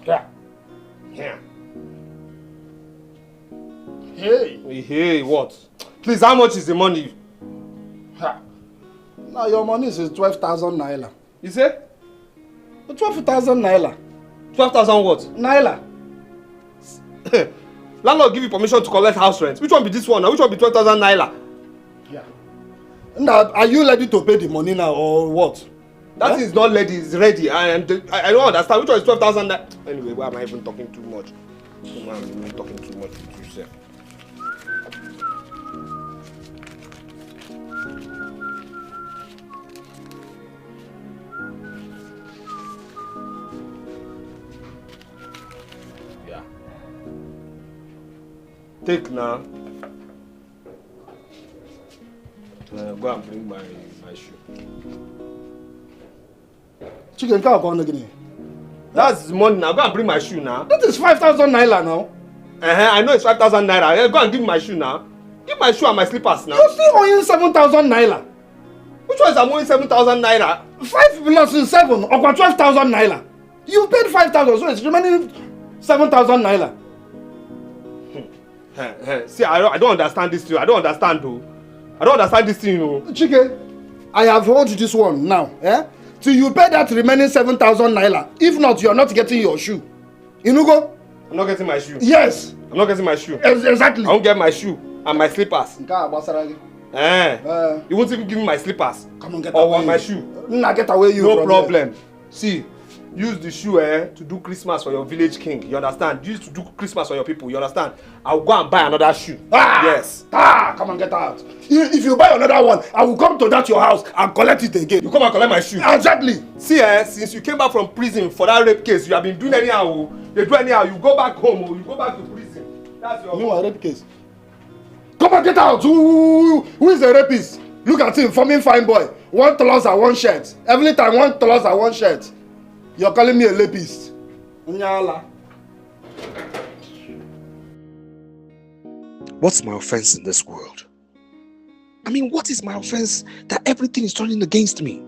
Yeah. Hey, what? Please, how much is the money? Now your money is 12,000 naira. You say? 12,000 naira. 12,000 what? Naira. Landlord give you permission to collect house rent. Which one be this one now? Which one be 12,000 naira? Yeah. Now, are you ready to pay the money now or what? That is not ready, it's ready. I don't understand. Which one is 12,000 naira? Anyway, why am I even talking too much? Why am I even talking too much with you, sir? Yeah. Take now. Go and bring my shoe. Chicken cow gone again. That's the money now. Go and bring my shoe now. That is 5,000 naira now. I know it's 5,000 naira. Go and give me my shoe now. Give my shoe and my slippers now. You still owing 7,000 naira. Which one is I'm owing 7,000 naira? 5 plus 7 or 12,000 naira. You paid 5,000, so it's remaining 7,000 naira. See, I don't understand this thing. I don't understand though. I don't understand this thing, you know. Chike, I have hold this one now. Till you pay that remaining 7,000 naira. If not, you are not getting your shoe. Inugo? I'm not getting my shoe. Yes. I'm not getting my shoe. Exactly. I won't get my shoe and my slippers. You won't even give me my slippers. Come on, get or away. my shoe. Nah, get away you. No problem. See, use the shoe to do Christmas for your village king. You understand? Use to do Christmas for your people. You understand? I'll go and buy another shoe. Yes. Come on, get out. If you buy another one, I will come to that your house and collect it again. You come and collect my shoe. Exactly. See, since you came back from prison for that rape case, you have been doing anyhow. You do anyhow. You go back home or you go back to prison. That's your. No, a rape case. Come on, get out. Who is the rapist? Look at him, forming fine boy. 1 trouser, 1 shirt. Every time 1 trouser, 1 shirt. You're calling me a rapist. Onyiialex. What's my offense in this world? I mean, what is my offense that everything is turning against me?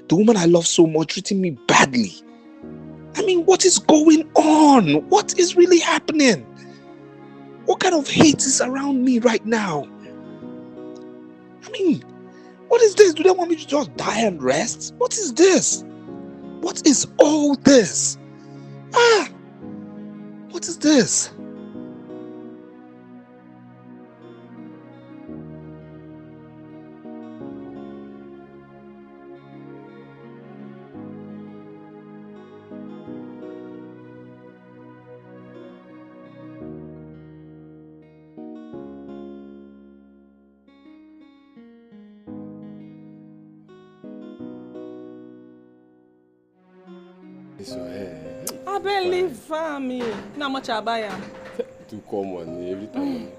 The woman I love so much treating me badly. I mean, what is going on? What is really happening? What kind of hate is around me right now? I mean, what is this? Do they want me to just die and rest? What is this? What is all this? What is this? I barely farm me. How much I buy am? To come on every time.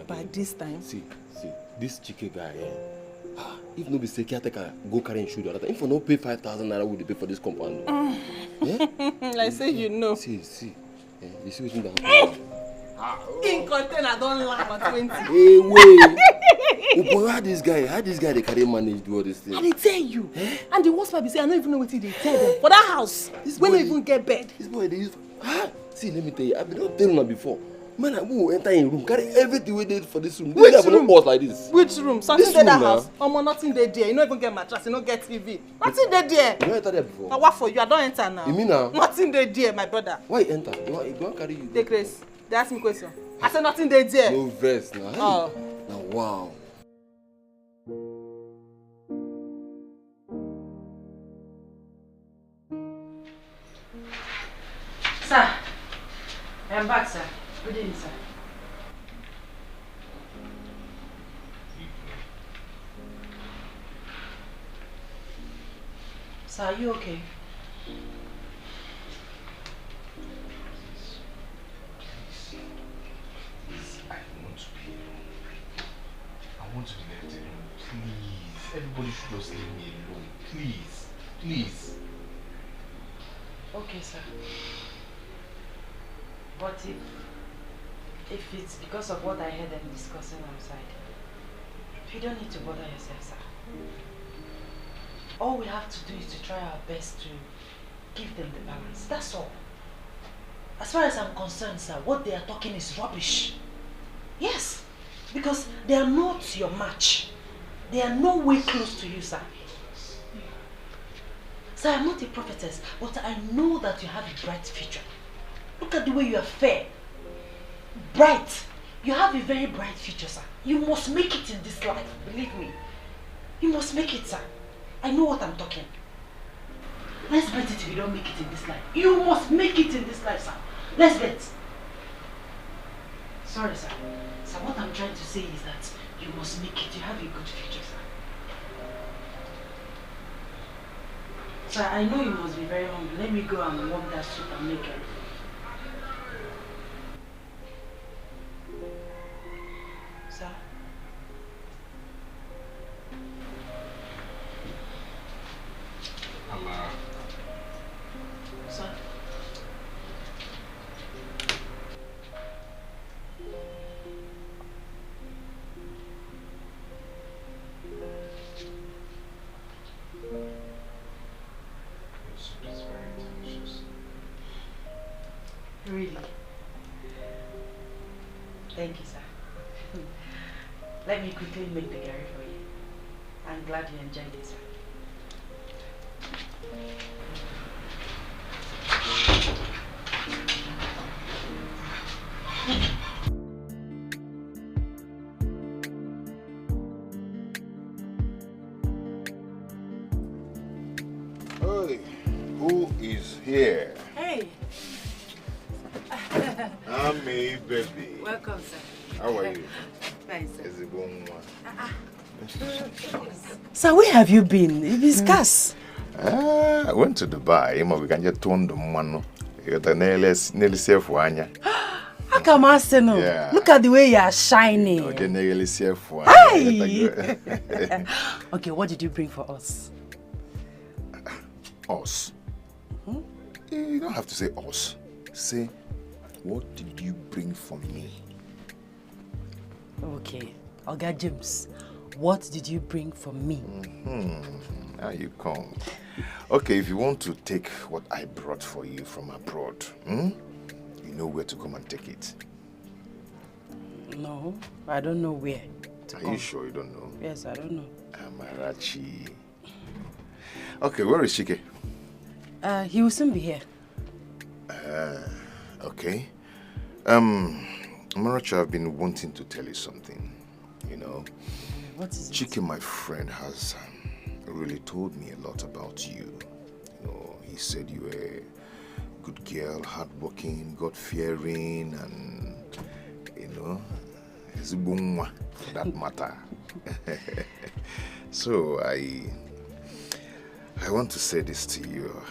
By this time. See, this Chike guy, if no be say caretaker go carry him shoe the other time, if I no pay 5,000 naira, would they pay for this compound? Like say you know. See, you see what that happen? In container don't laugh at 20. Hey, wait. Oh boy, how this guy they carry manage do all this thing? I dey tell you. And the worst part be say I don't even know what they tell them. For that house, we don't even get bed. This boy they use. See, let me tell you, I've been not telling you before. Man, I will enter in room, carry everything we did for this room. Which room? Like this. Which room? Something there that house. Nothing there. You don't even get mattress. You don't get TV. Nothing there. You don't enter there before. Now what for you? I don't enter now. You mean now? Nothing there, my brother. Why you enter? You want carry you? Take grace. They ask me question. I said nothing there. No verse now. Hey. Oh. Now wow. Sir, I am back, sir. Good evening, sir. Sir, are you okay? I want to be left alone, please. Everybody should just leave me alone, please. Okay, sir. But if it's because of what I heard them discussing outside, you don't need to bother yourself, sir. All we have to do is to try our best to give them the balance. That's all. As far as I'm concerned, sir, what they are talking is rubbish. Yes, because they are not your match. They are no way close to you, sir. Sir, I'm not a prophetess, but I know that you have a bright future. Look at the way you are fair. Bright. You have a very bright future, sir. You must make it in this life, believe me. You must make it, sir. I know what I'm talking. Let's bet it if you don't make it in this life. You must make it in this life, sir. Let's bet. Sorry, sir. Sir, what I'm trying to say is that you must make it. You have a good future, sir. Sir, I know you must be very hungry. Let me go and warm that soup and make it. Sir? Mama. Sir? Your soup is very delicious. Thank you, sir. Let me quickly make the curry for you. I'm glad you enjoyed it, sir. Hey, who is here? Hey. Ami, baby. Welcome, sir. How are you? Fine, sir. Is it going Sir, where have you been? You've been scarce. I went to Dubai. We can just turn the money. You got nearly safe one. How come I say no? Yeah. Look at the way you are shining. Okay, nearly safe one. Hey! Okay, what did you bring for us? Us. You don't have to say us. Say, what did you bring for me? Okay, Oga James, what did you bring for me? Now you come. Okay, if you want to take what I brought for you from abroad, you know where to come and take it. No, I don't know where to Are come. you sure you don't know? Yes, I don't know. Amarachi. Okay, where is Chike? He will soon be here. Okay. Amarachi, I've been wanting to tell you something. You know, what is Chike, my friend, has really told me a lot about you. You know, he said you were a good girl, hardworking, God-fearing, and, you know, Zibungwa, for that matter. So I want to say this to you.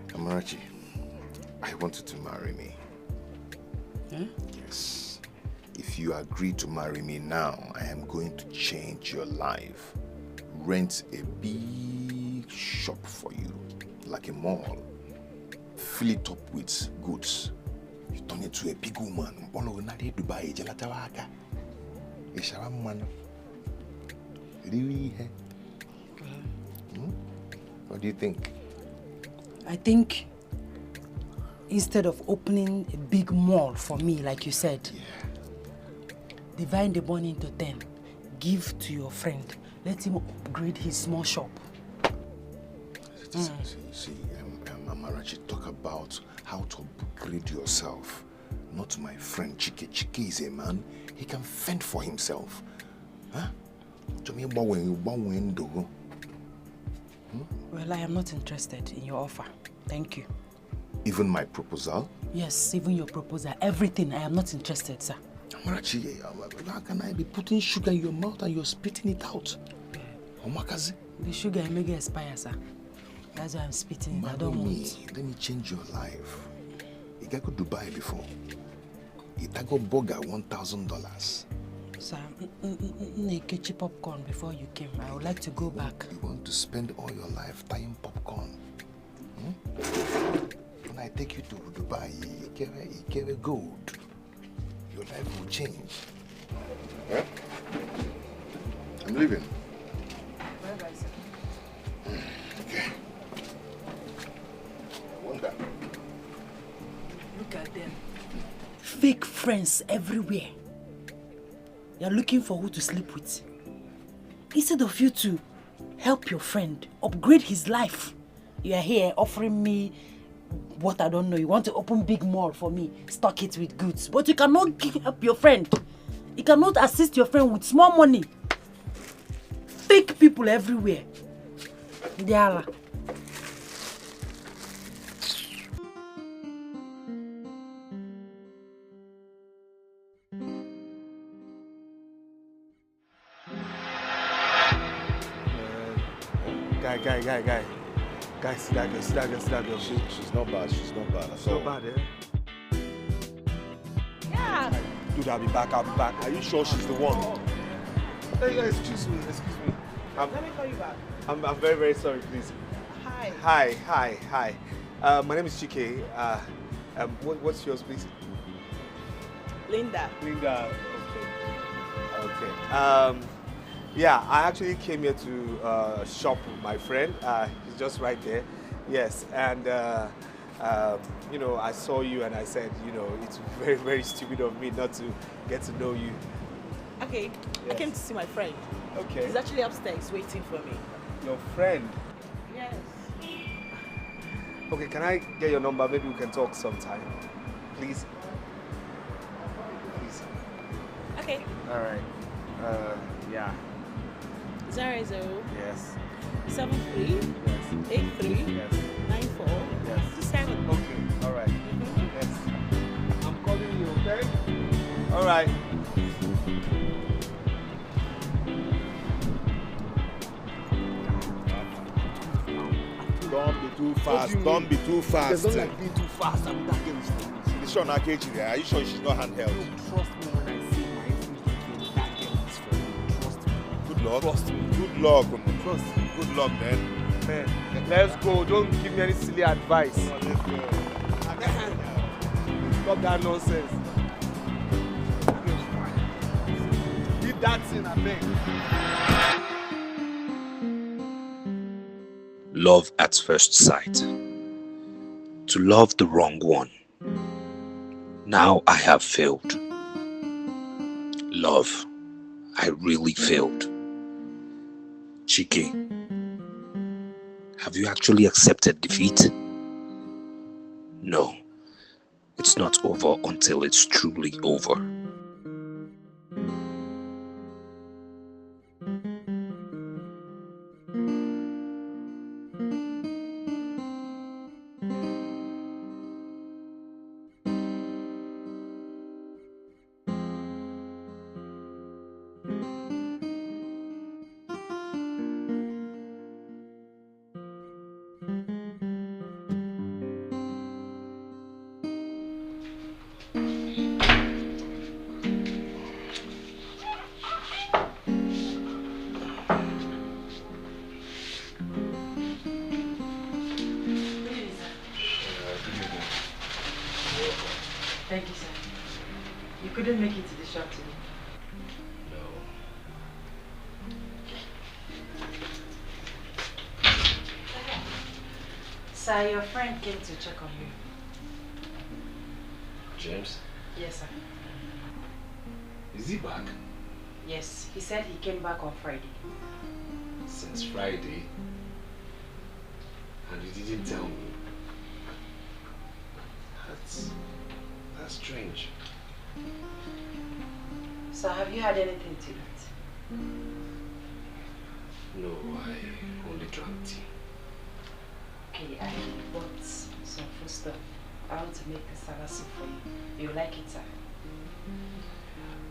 Amarachi, I want you to marry me. Huh? Yes. If you agree to marry me now, I am going to change your life. Rent a big shop for you, like a mall. Fill it up with goods. You turn it to a big woman. Dubai, What do you think? I think instead of opening a big mall for me, like you said, divide the money into 10, give to your friend, let him upgrade his small shop. See, Amarachi, talk about how to upgrade yourself. Not my friend Chike. Chike is a man, he can fend for himself. Huh? Well, I am not interested in your offer. Thank you. Even my proposal? Yes, even your proposal. Everything. I am not interested, sir. Amarachi, how can I be putting sugar in your mouth and you're spitting it out? The sugar may expire, sir. That's why I'm spitting. I don't want. Let me change your life. You got to Dubai before. You got burger $1,000. Sir, ketchup popcorn before you came. I would like to go back. You want to spend all your life tying popcorn? When I take you to Dubai, you get gold. Your life will change. Huh? I'm leaving. Bye-bye, sir. Okay. I wonder. Look at them. Fake friends everywhere. You're looking for who to sleep with. Instead of you to help your friend, upgrade his life, you are here offering me what I don't know. You want to open big mall for me, stock it with goods. But you cannot help your friend. You cannot assist your friend with small money. Fake people everywhere. Diala. Guy. Guy, see that girl. She's not bad. She's not bad at all. Not bad, eh? Yeah. Dude, I'll be back. Are you sure she's the one? Hey, excuse me. Let me call you back. I'm very, very sorry, please. Hi. My name is Chike. What's yours, please? Linda. Okay. Yeah, I actually came here to shop with my friend. He's just right there. Yes, and You know, I saw you and I said, you know, it's very, very stupid of me not to get to know you. Okay, I came to see my friend. Okay. He's actually upstairs waiting for me. Your friend? Yes. Okay, can I get your number? Maybe we can talk sometime. Please? Please. Okay. All right. Yeah. 00 Yes. 73 83 94 27. Okay, all right. Yes. I'm calling you, okay? All right. Don't be too fast. Don't be too fast. It's not like being too fast. I'm that girl is It's Sean Akechi. Are you sure she's not handheld? Trust me when I say my instinct that girl is for you. Trust me. Good luck. Trust me. Good luck. Trust me. Good luck, man. Man, let's go. Don't give me any silly advice. Let's go. Stop that nonsense. Leave that thing, I beg. Love at first sight. To love the wrong one. Now I have failed. Love, I really failed. Chike, have you actually accepted defeat? No, it's not over until it's truly over. Thank you, sir. You couldn't make it to the shop today? No. Sir, your friend came to check on you. James? Yes, sir. Is he back? Yes, he said he came back on Friday. Since Friday? And you didn't tell me? That's strange. So have you had anything to eat? No, I only drank tea. Okay, I bought some food stuff. I want to make a salad soup for you. You like it, sir?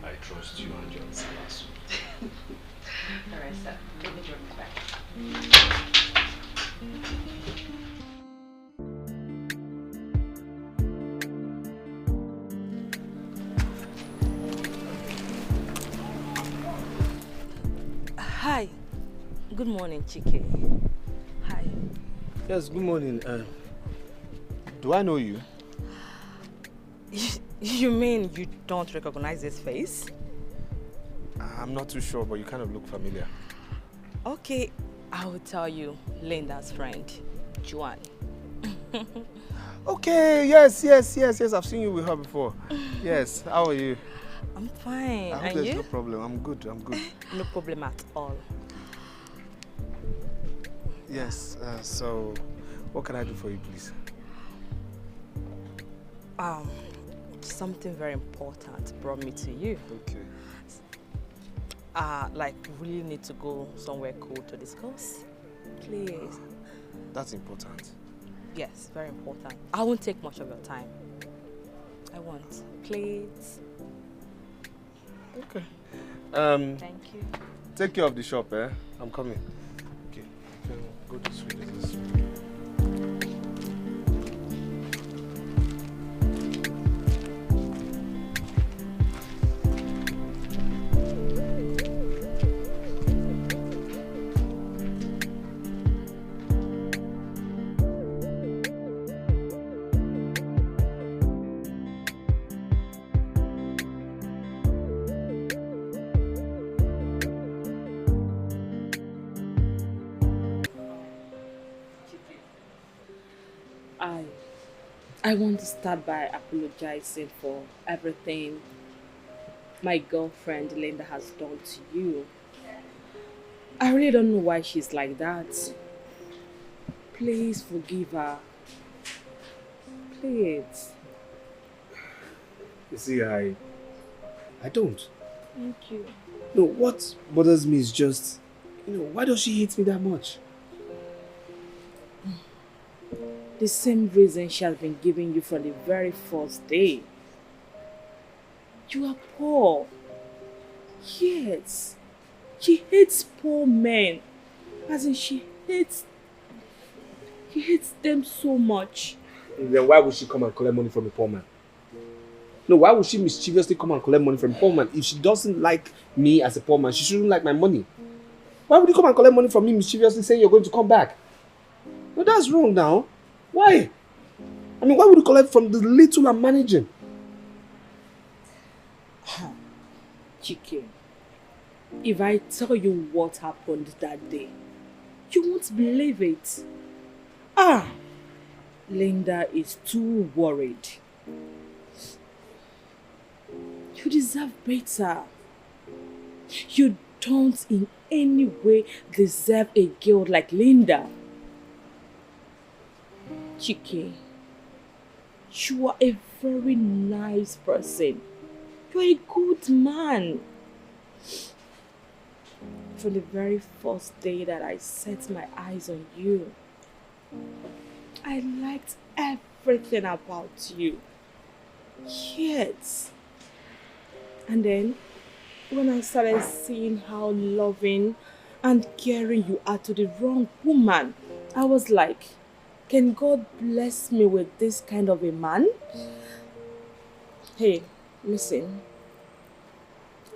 I trust you and your salad soup. Alright, sir. Let me drop it back. Hi. Good morning, Chike. Hi. Yes, good morning. Do I know you? You mean you don't recognize this face? I'm not too sure, but you kind of look familiar. Okay, I will tell you. Linda's friend, Joanne. Okay, yes. I've seen you with her before. Yes, how are you? I'm fine. I hope And there's you? no problem. I'm good. No problem at all. Yes, so what can I do for you, please? Something very important brought me to you. Okay. Like, we really need to go somewhere cool to discuss. Please. That's important. Yes, very important. I won't take much of your time. I won't. Please. Okay. Thank you. Take care of the shop, eh? I'm coming. Okay. Go this way. This way. I want to start by apologizing for everything my girlfriend Linda has done to you. I really don't know why she's like that. Please forgive her. Please. You see, I don't. Thank you. No, what bothers me is just, why does she hate me that much? The same reason she has been giving you from the very first day. You are poor. Yes. She hates poor men. As in, she hates them so much. Then why would she come and collect money from a poor man? No, why would she mischievously come and collect money from a poor man? If she doesn't like me as a poor man, she shouldn't like my money. Why would you come and collect money from me mischievously saying you're going to come back? No, that's wrong now. Why? I mean, why would you collect from the little I'm managing? Chike, if I tell you what happened that day, you won't believe it. Linda is too worried. You deserve better. You don't in any way deserve a girl like Linda. Chike, you are a very nice person. You're a good man. From the very first day that I set my eyes on you, I liked everything about you. Yes. And then, when I started seeing how loving and caring you are to the wrong woman, I was like, can God bless me with this kind of a man? Hey, listen.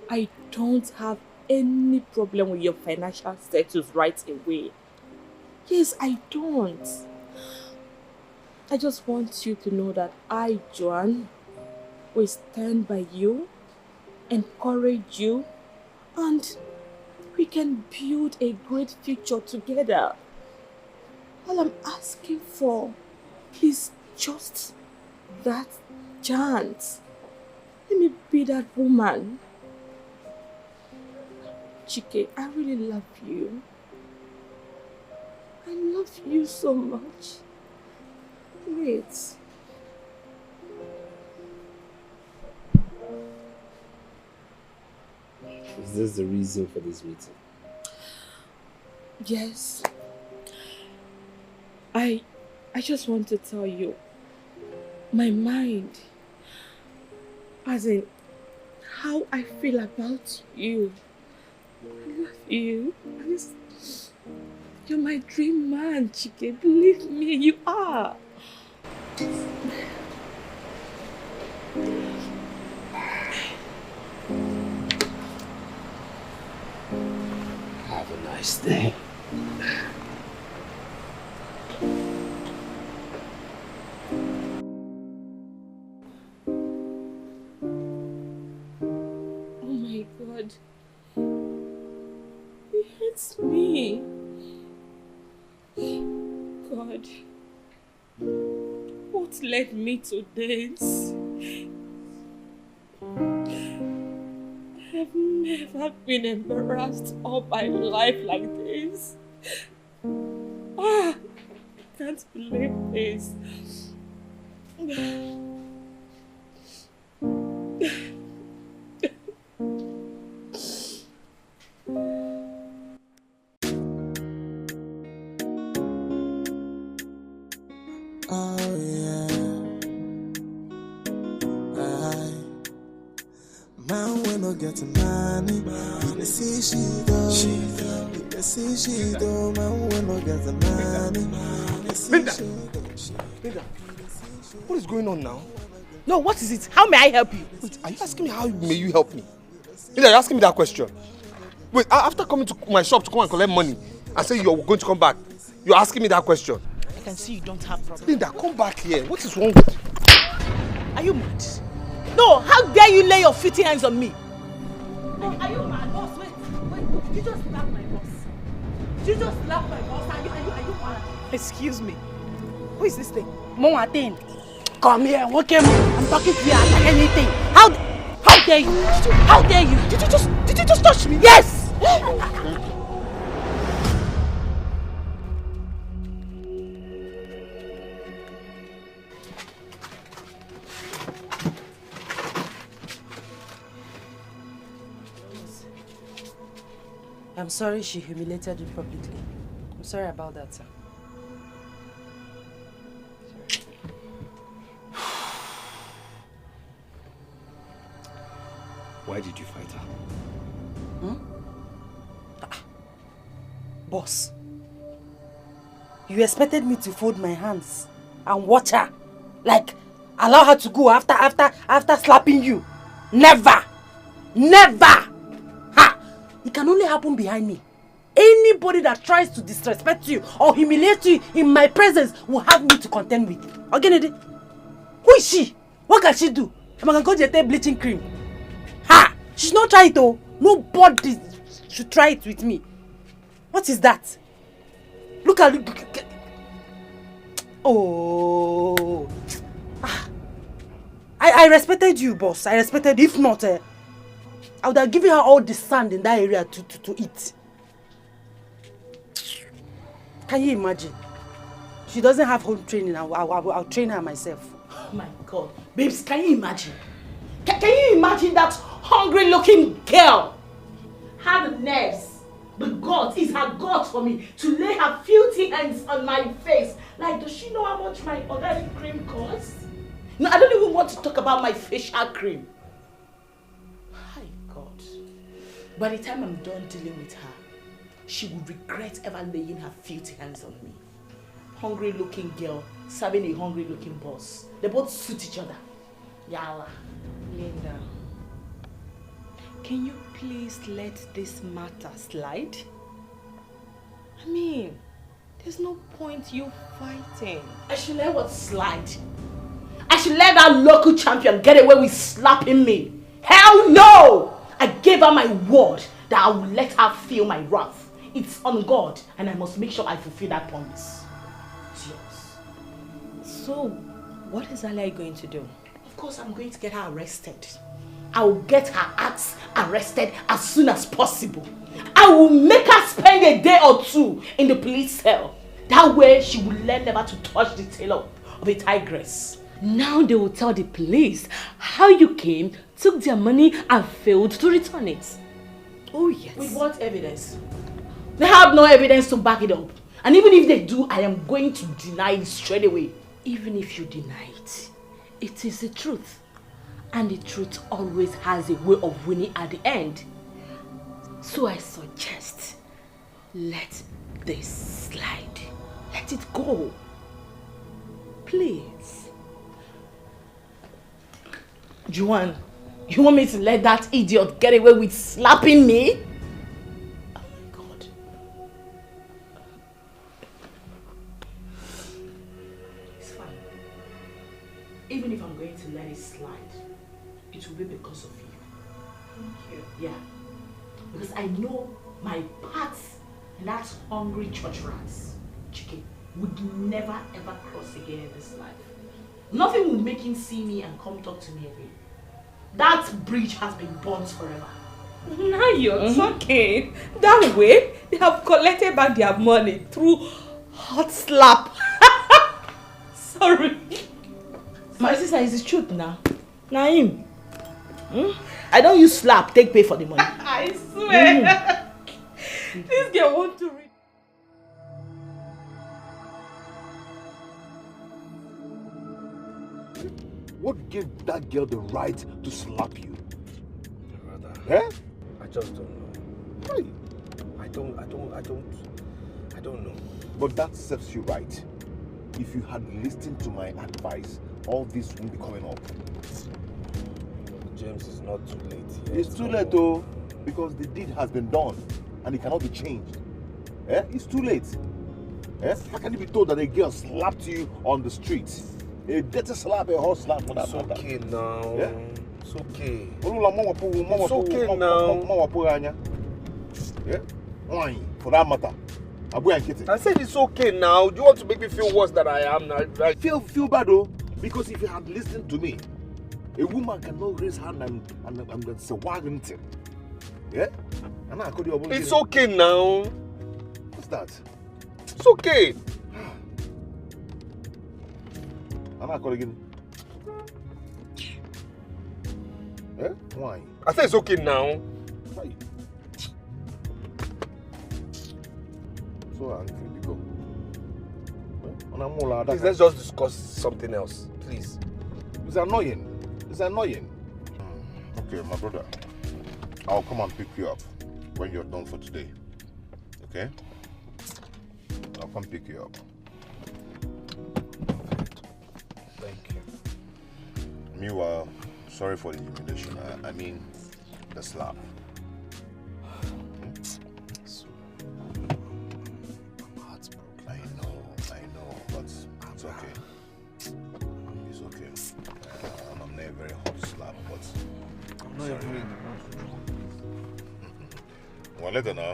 I don't have any problem with your financial status right away. Yes, I don't. I just want you to know that I, Joan, will stand by you, encourage you, and we can build a great future together. All I'm asking for is just that chance. Let me be that woman. Chike, I really love you. I love you so much. Wait. Is this the reason for this meeting? Yes. I just want to tell you, my mind, as in how I feel about you. I love you. You're my dream man, Chike. Believe me, you are. Have a nice day. Oh my God. He hates me. God. What led me to this? I have never been embarrassed all my life like this. I can't believe this. Oh yeah. Man when no get money, you see she go. You see she go. Man when no get money, Linda, what is going on now? No, what is it? How may I help you? Wait, are you asking me how may you help me? Linda, you're asking me that question. Wait, after coming to my shop to come and collect money and say you're going to come back, you're asking me that question? I can see you don't have problem. Linda, come back here. What is wrong with you? Are you mad? No, how dare you lay your filthy hands on me? No, are you mad? Boss, wait. Did you just slap my boss? Did you just slap my boss? Are you mad? Excuse me. Who is this thing? Moaten. come here, okay? I'm talking to you like anything. How dare you? How dare you? Did you just touch me? Yes! I'm sorry she humiliated you publicly. I'm sorry about that, sir. Why did you fight her? Boss, you expected me to fold my hands and watch her? Like, allow her to go after slapping you? Never! Never! Ha! It can only happen behind me. Anybody that tries to disrespect you or humiliate you in my presence will have me to contend with. Ogenede, who is she? What can she do? Am I going to go get bleaching cream? Ha! She's not trying it though. Nobody should try it with me. What is that? Look at oh. I respected you, boss. I respected you. If not, I would have given her all the sand in that area to eat. Can you imagine? She doesn't have home training. I'll train her myself. Oh my God. Babes, can you imagine? Can you imagine that hungry looking girl had the nerves, the guts, is her guts for me to lay her filthy hands on my face? Like, does she know how much my organic cream costs? No, I don't even want to talk about my facial cream. My God. By the time I'm done dealing with her, she will regret ever laying her filthy hands on me. Hungry looking girl serving a hungry looking boss. They both suit each other. Yalla. Linda, can you please let this matter slide? I mean, there's no point you fighting. I should let what slide? I should let that local champion get away with slapping me? Hell no! I gave her my word that I will let her feel my wrath. It's on God, and I must make sure I fulfill that promise. It's yours. So, what is Ali going to do? Of course, I'm going to get her arrested. I will get her ass arrested as soon as possible. I will make her spend a day or two in the police cell. That way, she will learn never to touch the tail of a tigress. Now they will tell the police how you came, took their money, and failed to return it. Oh yes. With what evidence? They have no evidence to back it up. And even if they do, I am going to deny it straight away. Even if you deny it, it is the truth. And the truth always has a way of winning at the end. So I suggest, let this slide. Let it go. Please. Juan, you want me to let that idiot get away with slapping me? Oh my God. It's fine. Even if I'm going to let it slide, it will be because of you. Thank you. Yeah. Because I know my paths and that hungry church rats, Chicken, would never ever cross again in this life. Nothing would make him see me and come talk to me again. That bridge has been burnt forever. Now you're talking. That way, they have collected back their money through hot slap. Sorry. My sister, is the truth now. Naim. I don't use slap, take pay for the money. I swear. This girl wants to read. What gave that girl the right to slap you? Brother, Eh? I just don't know. Hey. I don't know. But that serves you right. If you had listened to my advice, all this wouldn't be coming up. James, it's not too late yet. It's too late though, because the deed has been done and it cannot be changed. Eh? It's too late. Eh? How can you be told that a girl slapped you on the street? A dirty slap, a hot slap for that matter. It's okay now. Yeah? It's okay. It's okay now. Yeah? For that matter. I said it's okay now. Do you want to make me feel worse than I am now? Right? Feel bad though. Because if you had listened to me, a woman cannot raise hand and say one thing. Yeah? And I could do It's okay now. What's that? It's okay. I'm not calling. Eh? Why? I said it's okay now. Why? So angry, because. Please, let's just discuss something else, please. It's annoying. It's annoying. Okay, my brother. I'll come and pick you up when you're done for today. Okay? I'll come pick you up. Thank you. Meanwhile, sorry for the humiliation. I mean, the slap. I know, but it's okay. It's okay. I'm not a very hot slap, but I'm not even in the mood. Well, later now.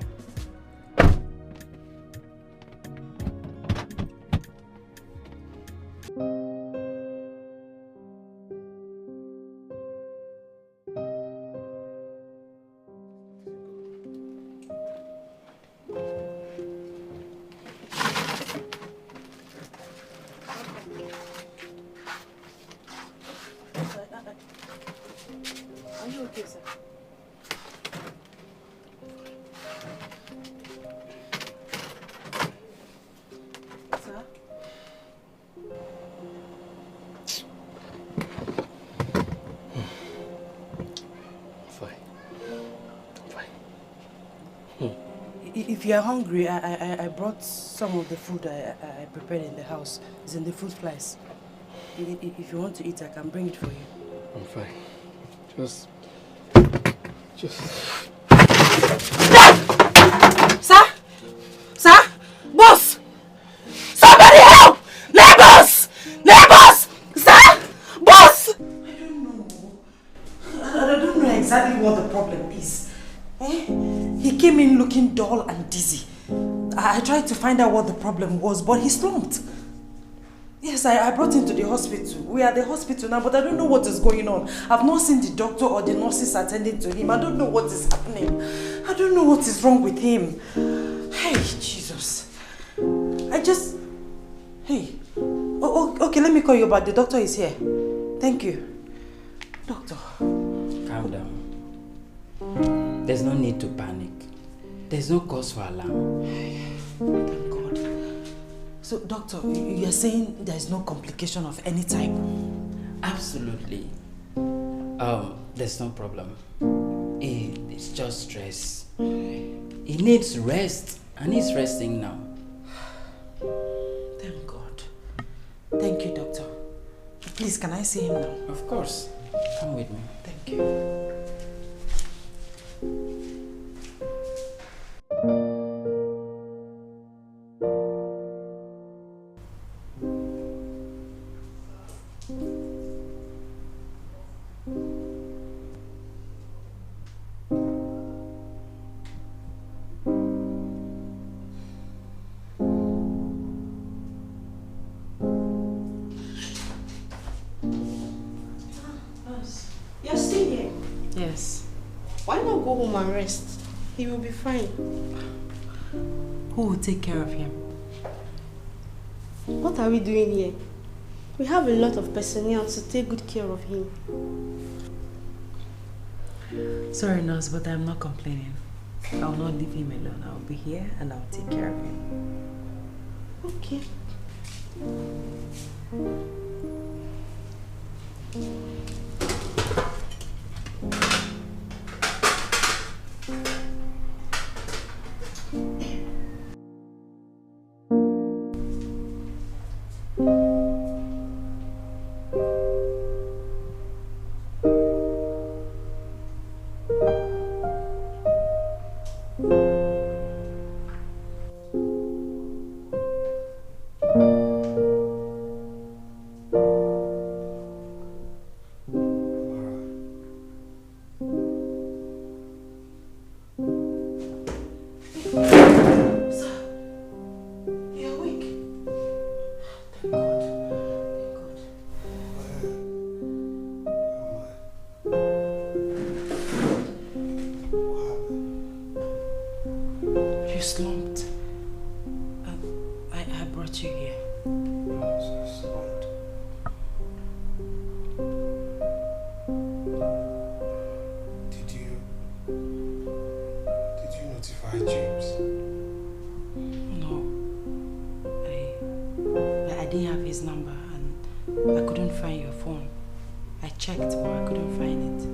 Are you okay, sir? Sir? If you are hungry, I brought some of the food I prepared in the house. It's in the food place. If you want to eat, I can bring it for you. I'm fine. Just... Sir? Sir? Boss! Somebody help! Neighbors! Neighbors! Sir? Boss! I don't know exactly what the problem is. He came in looking dull and dizzy. I tried to find out what the problem was, but he slumped. Yes, I brought him to the hospital. We are at the hospital now, but I don't know what is going on. I've not seen the doctor or the nurses attending to him. I don't know what is happening. I don't know what is wrong with him. Hey, Jesus. Hey. Okay, let me call you back. The doctor is here. Thank you. Doctor. Calm down. There's no need to panic. There's no cause for alarm. Thank God. So, doctor, you are saying there is no complication of any type? Absolutely. There's no problem. It's just stress. He needs rest, and he's resting now. Thank God. Thank you, doctor. Please, can I see him now? Of course. Come with me. Thank you. You're still here? Yes. Why not go home and rest? He will be fine. Who will take care of him? What are we doing here? We have a lot of personnel to take good care of him. Sorry, nurse, but I'm not complaining. I will not leave him alone. I will be here and I will take care of him. Okay. his number and I couldn't find your phone. I checked, but I couldn't find it.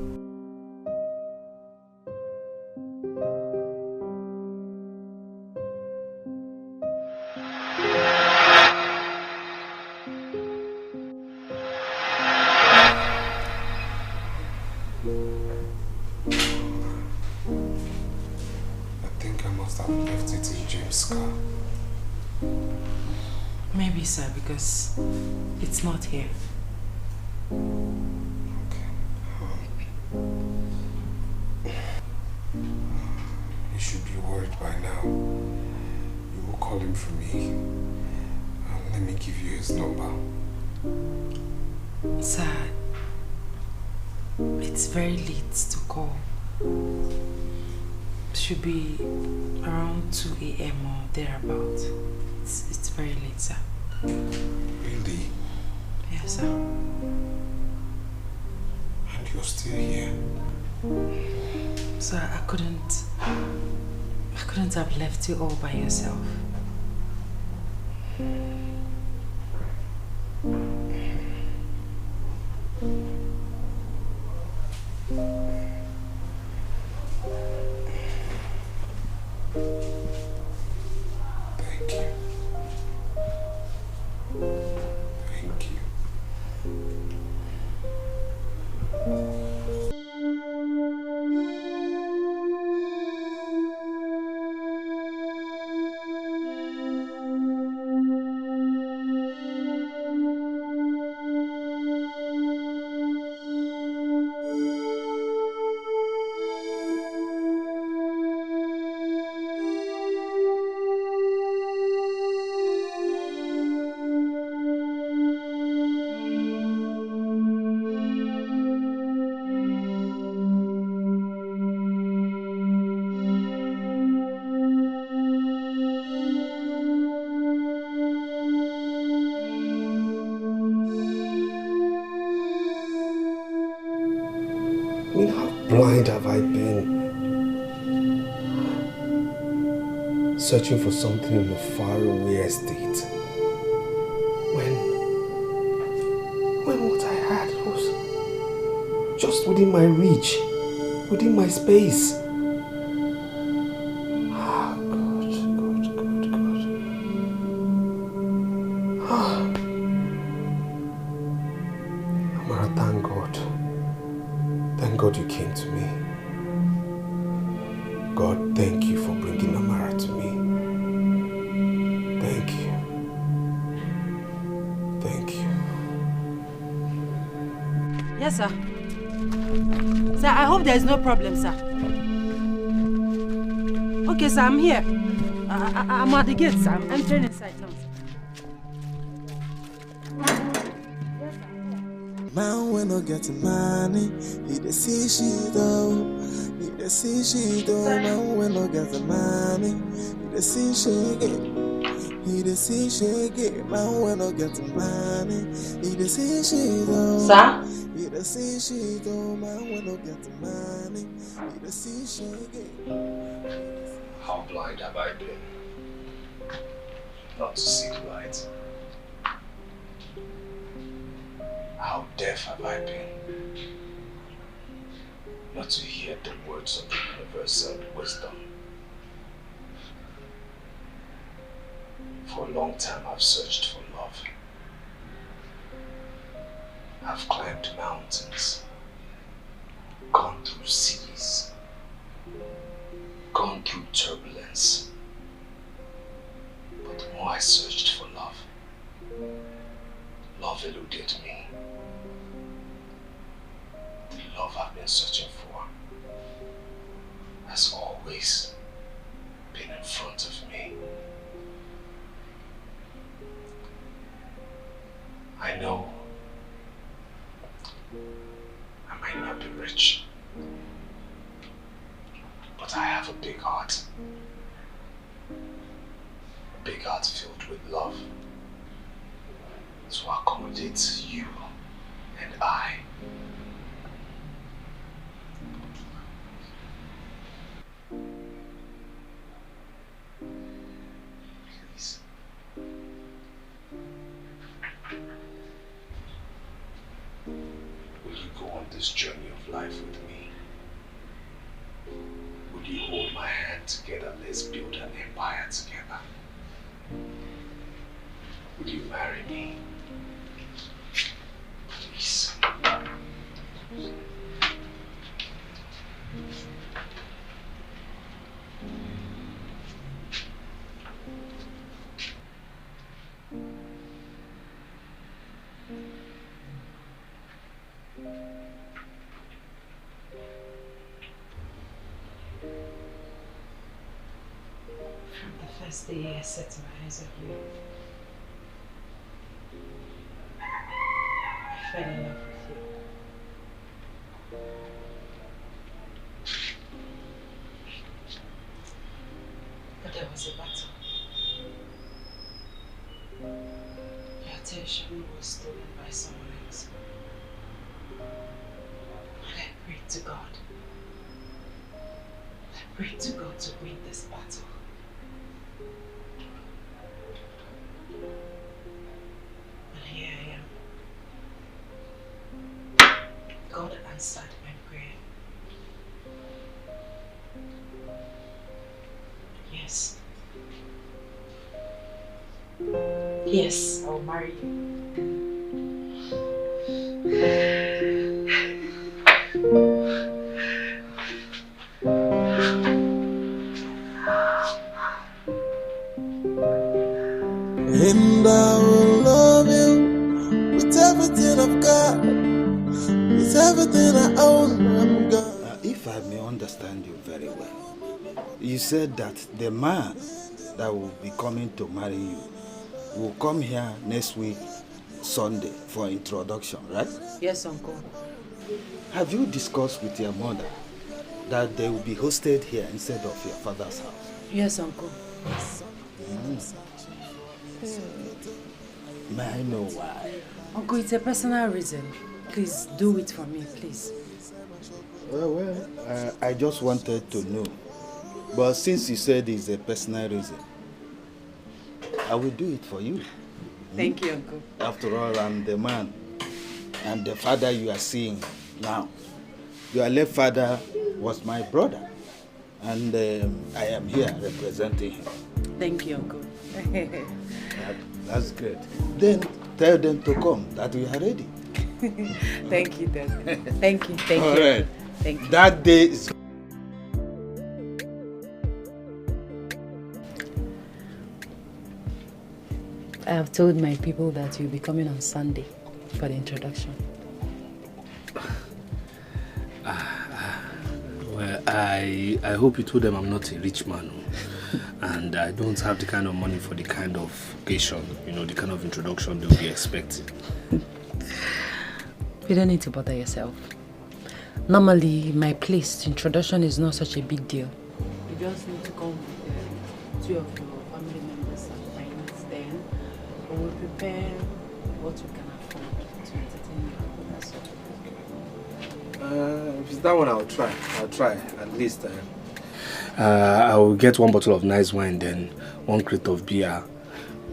Maybe, sir, because it's not here. You should be worried by now. You will call him for me. Let me give you his number. Sir, it's very late to call. It should be around 2 a.m. or thereabout. It's very late, sir. Really? Yes, sir. And you're still here? Sir, I couldn't have left you all by yourself. Thank you. Thank you. Blind have I been, searching for something in a faraway estate, when what I had was just within my reach, within my space. Amara, thank God. Thank God you came to me. God, thank you for bringing Amara to me. Thank you. Thank you. Yes, sir. Sir, I hope there is no problem, sir. Okay, sir, I'm here. I'm at the gate, sir. I'm entering inside now, sir. Man, when I get money, he dey see shit though. He dey see shit though. Man, when I get money, he dey see shit. He dey see shit. Man, when I get money, he dey see shit though. Sir? He dey see shit though. Man, when I get money, he dey see shit. How blind have I been not to see the light? How deaf have I been not to hear the words of the universal wisdom? For a long time I've searched for love. I've climbed mountains, gone through seas, gone through turbulence. But the more I searched for love, love eluded me. The love I've been searching for has always been in front of me. I know I might not be rich, but I have a big heart. A big heart filled with love to accommodate you and I. Please. go on this journey of life with me? Would you hold my hand together? Let's build an empire together. Would you marry me? Please. From the first day I set my eyes on you, I fell in love with you. But there was a battle. Your attention was stolen by someone else. And I prayed to God. I prayed to God to win this battle. And here I am. God answered my prayer. Yes. Yes, I'll marry you. And I will love you with everything I've got, with everything I own. I'm God. If I may understand you very well, you said that the man that will be coming to marry you will come here next week, Sunday, for introduction, right? Yes, Uncle. Have you discussed with your mother that they will be hosted here instead of your father's house? Yes, Uncle. May I know why? Uncle, it's a personal reason. Please do it for me, please. Well, I just wanted to know. But since you said it's a personal reason, I will do it for you. Thank you, Uncle. After all, I'm the man and the father you are seeing now. Your late father was my brother, and I am here representing him. Thank you, Uncle. That's great. Then tell them to come, that we are ready. Thank you, Dad. Thank you, thank All you. right. Thank you. That day is... I have told my people that you'll be coming on Sunday for the introduction. Well, I hope you told them I'm not a rich man. And I don't have the kind of money for the kind of occasion, the kind of introduction they'll be expecting. You don't need to bother yourself. Normally, my place, introduction is not such a big deal. You just need to come with two of your family members and friends, then we will prepare what we can afford to entertain you. That's all. If it's that one, I'll try. At least. I will get one bottle of nice wine, then one crate of beer,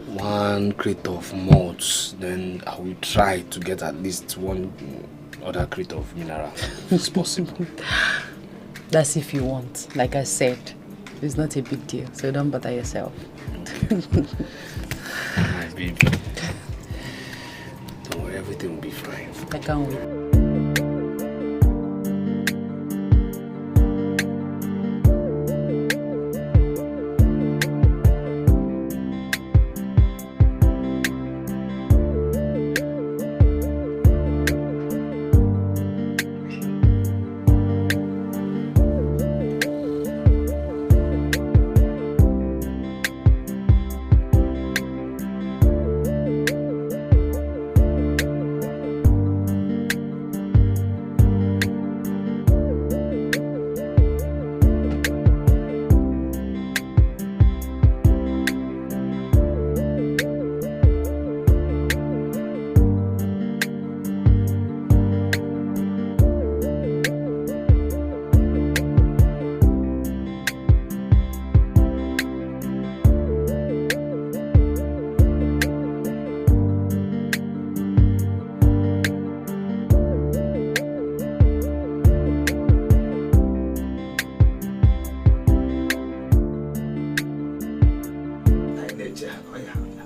one crate of malts. Then I will try to get at least one other crate of mineral, if it's possible. That's if you want. Like I said, it's not a big deal, so don't bother yourself. My baby. Don't worry, everything will be fine. I can't wait.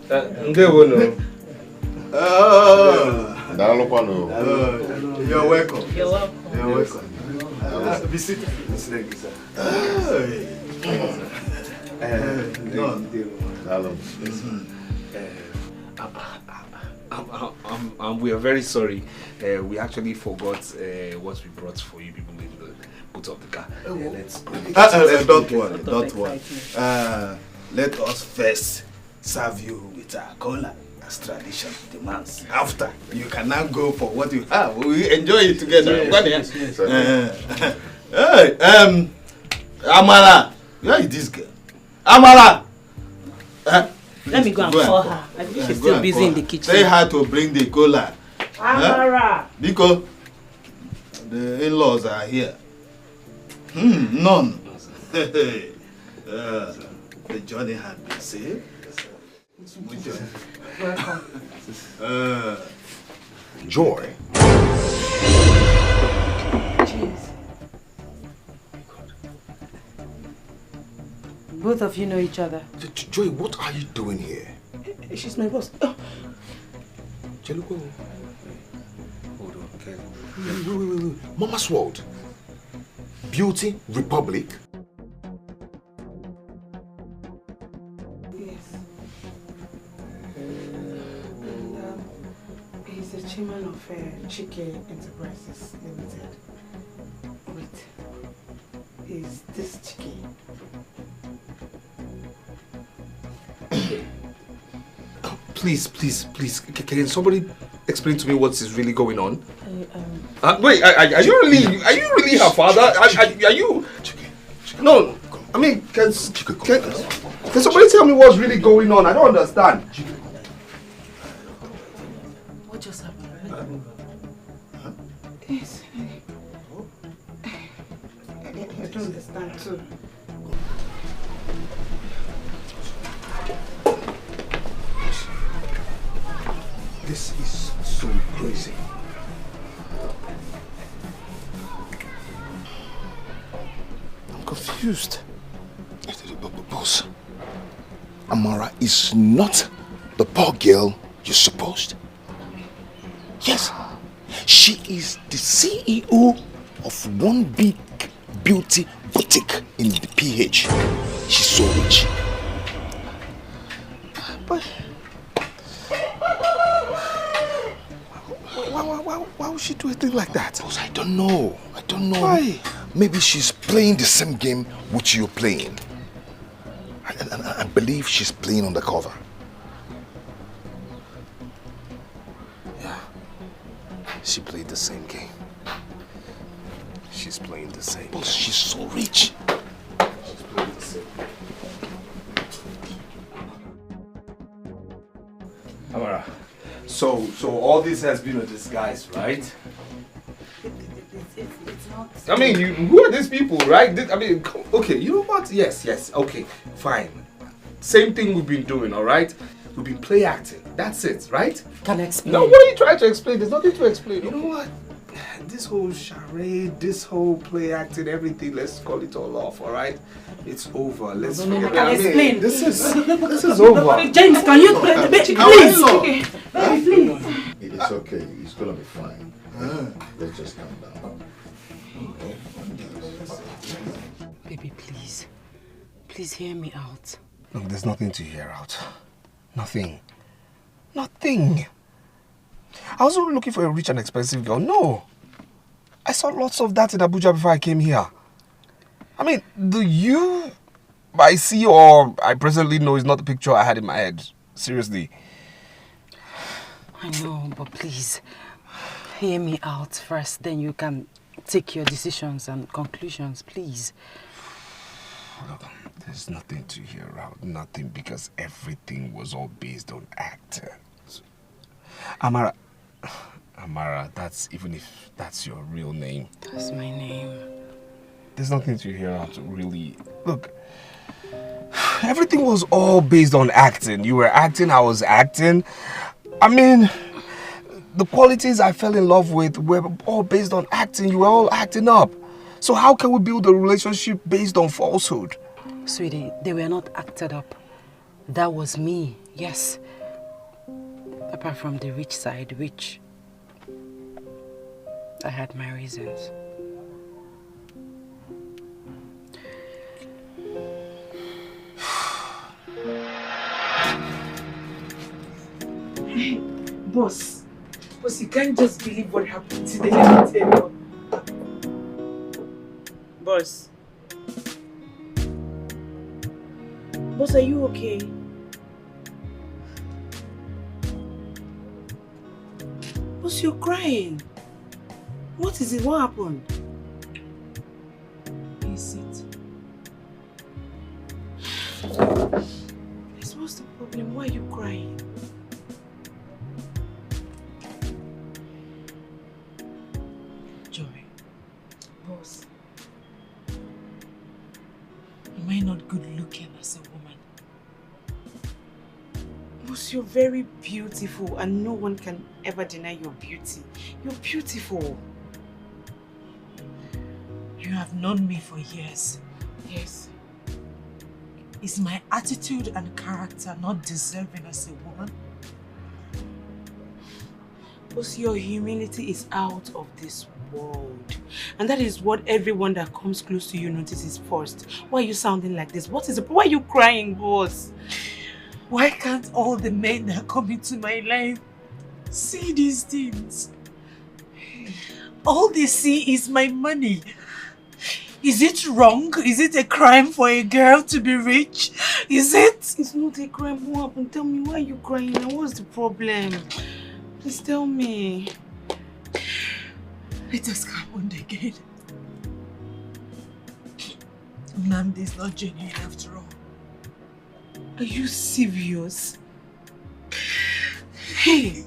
Ndewo no. You're welcome. You're welcome. You're welcome. Be seated. Thank you, sir. We are very sorry. We actually forgot what we brought for you people in the boot of the car. Let's don't worry. Let us first serve you with our cola as tradition demands. After, you can now go for what you have. We enjoy it together. Yes. Hey, Amara, where is this girl? Amara! Let me go and call her. I think she's still busy in the kitchen. Say her to bring the cola. Amara! Because the in-laws are here. None. The journey had been saved. Welcome. Joy. Jeez. Both of you know each other. Joy, what are you doing here? She's my boss. Cheluko. Hold on, okay. Wait. Mama's World. Beauty Republic. Yes. And he's the chairman of Chike Enterprises Limited. Wait, is this Chike? Please. Can somebody explain to me what is really going on? Wait, are you really her father? Are you? No, I mean, can somebody tell me what's really going on? I don't understand. What just happened? Yes. I don't understand too. This is so crazy. I'm confused. Boss, Amara is not the poor girl you supposed. Yes, she is the CEO of one big beauty boutique in the PH. She's so rich. But why would she do a thing like that? Boss, I don't know. Why? Maybe she's playing the same game which you're playing. I believe she's playing undercover. Yeah. She played the same game. She's playing the same. Boss, she's so rich. She's playing the same. Amara, so all this has been a disguise, right? It's not. I mean, who are these people, right? Okay, you know what? Yes, okay, fine. Same thing we've been doing, all right? We've been play acting. That's it, right? Can I explain? No, what are you trying to explain? There's nothing to explain. You know what? This whole charade, this whole play acting, everything, let's call it all off, all right? It's over. Let's forget I can explain. This is over. James, can you please? Okay. Baby, please. It's okay. It's gonna be fine. Let's just calm down. Baby, please. Please hear me out. Look, there's nothing to hear out. Nothing. I was only looking for a rich and expensive girl. No. I saw lots of that in Abuja before I came here. I mean, the you I see or I presently know is not the picture I had in my head. Seriously. I know, but please, hear me out first. Then you can take your decisions and conclusions, please. Look, there's nothing to hear out. Nothing, because everything was all based on acting. Amara, even if that's your real name. That's my name. There's nothing to hear out, really. Look, everything was all based on acting. You were acting, I was acting. I mean, the qualities I fell in love with were all based on acting. You were all acting up. So how can we build a relationship based on falsehood? Sweetie, they were not acted up. That was me, yes. Apart from the rich side, which I had my reasons. Boss, you can't just believe what happened today. Let me tell you. Boss, are you okay? Boss, you're crying. What is it? What happened? Is it? Yes, what's the problem? Why are you crying? Boss, am I not good looking as a woman? Boss, you're very beautiful and no one can ever deny your beauty. You're beautiful. You have known me for years. Yes. Is my attitude and character not deserving as a woman? Boss, your humility is out of this world. And that is what everyone that comes close to you notices first. Why are you sounding like this? What is it? Why are you crying, boss? Why can't all the men that come into my life see these things? All they see is my money. Is it wrong? Is it a crime for a girl to be rich? Is it? It's not a crime. What happened? Tell me, why are you crying now? What's the problem? Please tell me. It has happened again. Nnamdi is not genuine after all. Are you serious? Hey!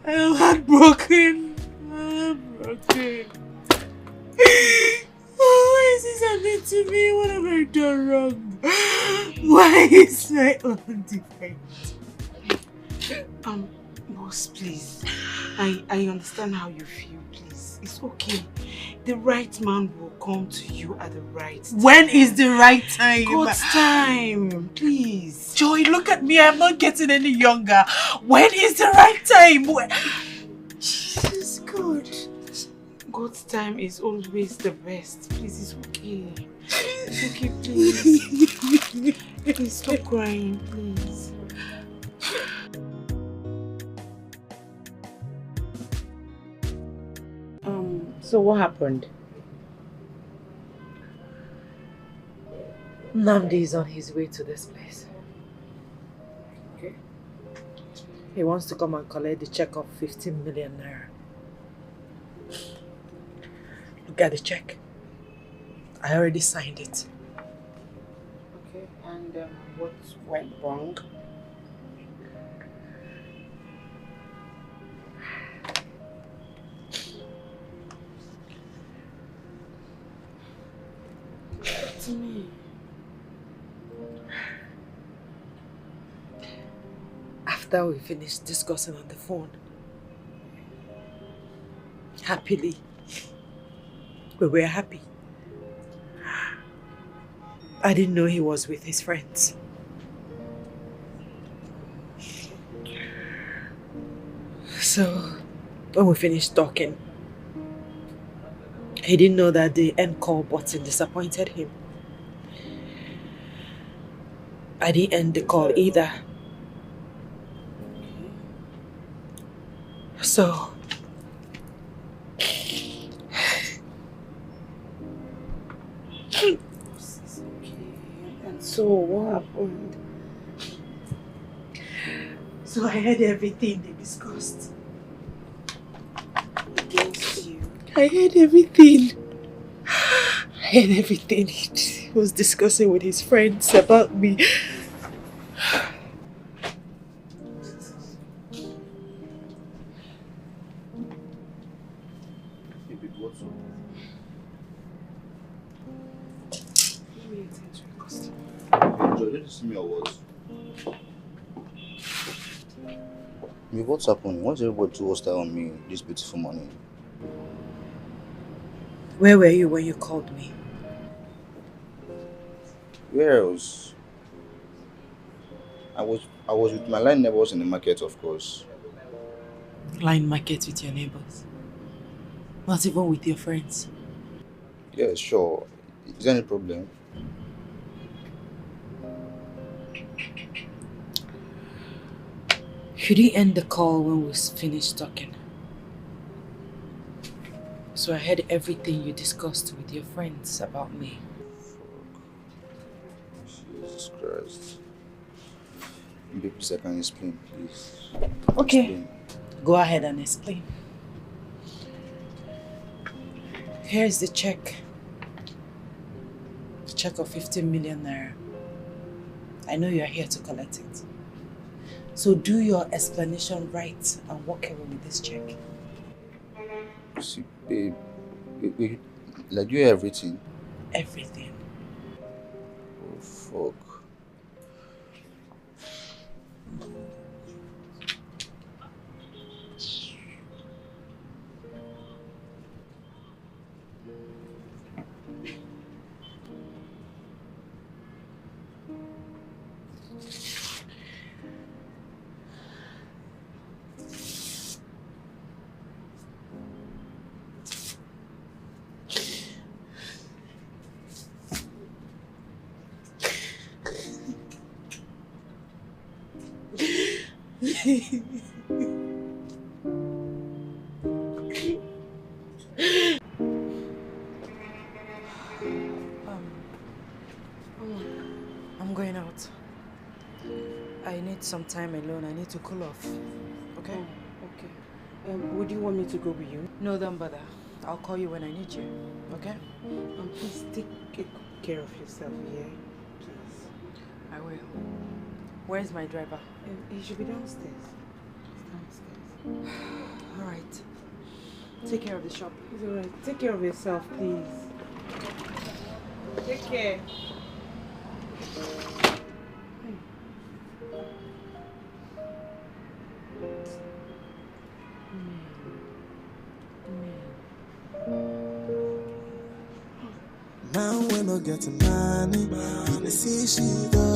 I'm heartbroken. I'm broken. Why is this happening to me? What have I done wrong? Why is my own different? Boss, please. I understand how you feel, please. It's okay. The right man will come to you at the right time. When is the right time? God's time, please. Joy, look at me. I'm not getting any younger. When is the right time? Jesus God. God's time is always the best. Please, it's okay. It's okay, please. Please stop crying, please. So what happened? Nnamdi is on his way to this place. Okay. He wants to come and collect the check of 15 million naira. Look at the check. I already signed it. Okay, and what went wrong? To me. After we finished discussing on the phone, happily, we were happy. I didn't know he was with his friends. So, when we finished talking, he didn't know that the end call button disappointed him. I didn't end the call either. So, And so what happened? So I heard everything they discussed. Against you? I heard everything. I heard everything he was discussing with his friends about me. What's happening? Why is everybody too hostile on me this beautiful morning? Where were you when you called me? Where else? I was with my line neighbors in the market, of course. Line market with your neighbors? Not even with your friends? Yeah, sure. Is there any problem? Should he end the call when we finish talking? So I heard everything you discussed with your friends about me. Jesus Christ. Baby, please, I can explain, please. Okay. Explain. Go ahead and explain. Here's the check. The check of 15 million naira. I know you're here to collect it. So do your explanation right and walk away with this check. See, babe, like you everything. Everything. Oh, fuck. I'm going out. I need some time alone. I need to cool off. Okay? Oh, okay. Would you want me to go with you? No, don't bother. I'll call you when I need you. Okay? Please take care of yourself, yeah? Please. I will. Where's my driver? He should be downstairs. Downstairs. Alright. Take care of the shop. It's alright. Take care of yourself, please. Take care. Now we no get money. He dey see she do.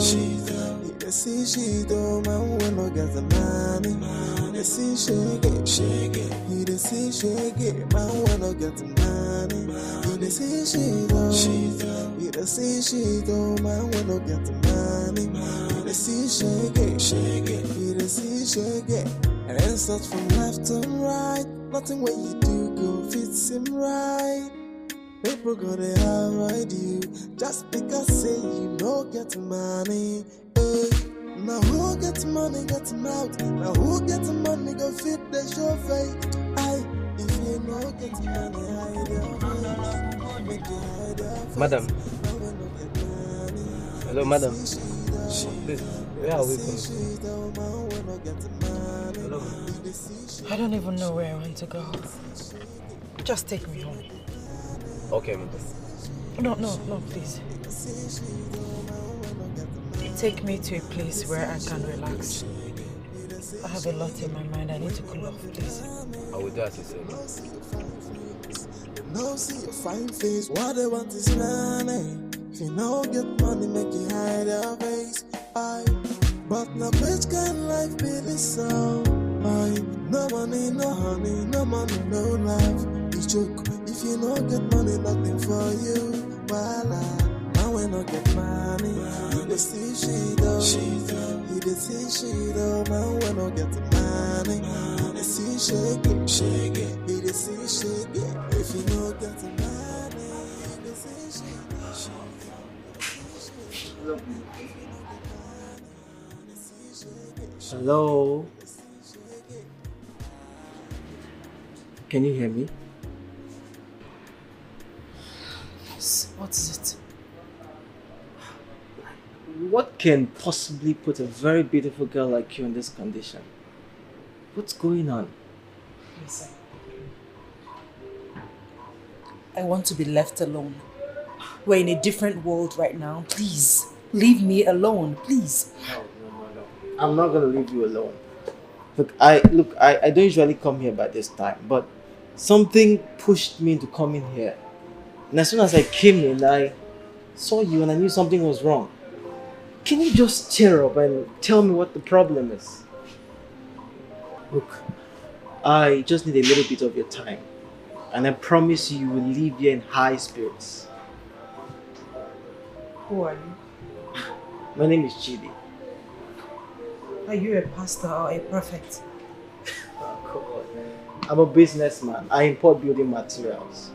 He dey see she do. Man we no get the money. He dey see she get. He dey see she get. Man we no get the money. He dey see she do. He dey see she do. Man we no get the money. He dey see she get. He dey see she get. And search from left to right. Nothing what you do go fit seem right. People gonna avoid you just because say you no get money. Hey, now who get money get mouth? Now who get money go fit the show face? Aye, if you no get money hide your face. Make you hide your face. Madam. Hello, madam. Please, where are we going? Hello. I don't even know where I want to go. Just take me home. Okay, madam. No, please. Take me to a place where I can relax. I have a lot in my mind. I need to cool off, please. I will do as you say. No see your fine face. What they want is money. If you no get money, make you hide your face. But now which kind of life be this so? No money, no honey, no money, no life. You joke. If you no get money, nothing for you. Now we no get money. You dey see she do. You dey see she do. Now we no get money. You dey see shake it. You dey see shake it. If you no get money, you dey see shake it. Hello? Can you hear me? What is it? What can possibly put a very beautiful girl like you in this condition? What's going on? Listen. I want to be left alone. We're in a different world right now. Please, leave me alone, please. No. I'm not gonna leave you alone. I don't usually come here by this time, but something pushed me into coming here. And as soon as I came in, I saw you and I knew something was wrong. Can you just cheer up and tell me what the problem is? Look, I just need a little bit of your time. And I promise you will leave here in high spirits. Who are you? My name is Chidi. Are you a pastor or a prophet? Oh, come on. I'm a businessman. I import building materials.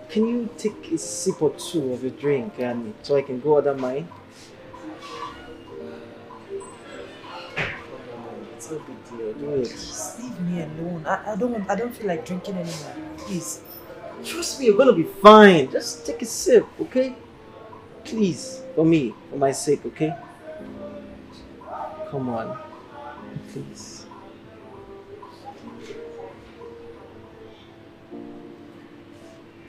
Can you take a sip or two of your drink and so I can go order mine? It's no big deal. Do it. Just leave me alone. I don't feel like drinking anymore. Please. Trust me, you're gonna be fine. Just take a sip, okay? Please, for me, for my sake, okay? Come on, please.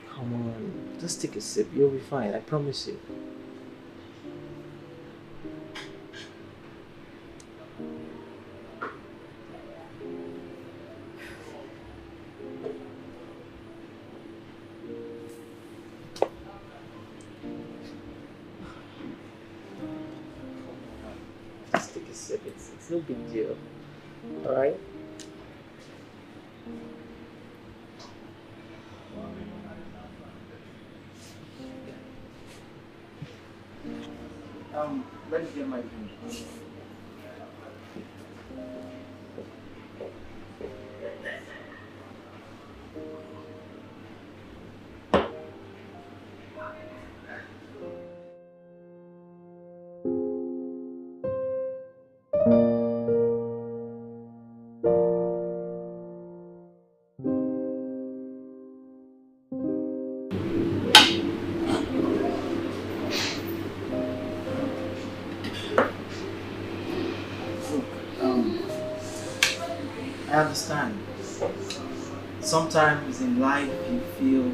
Come on, just take a sip. You'll be fine. I promise you. Just take a sip. It's no big deal. All right. Let me get my drink. I understand. Sometimes in life you feel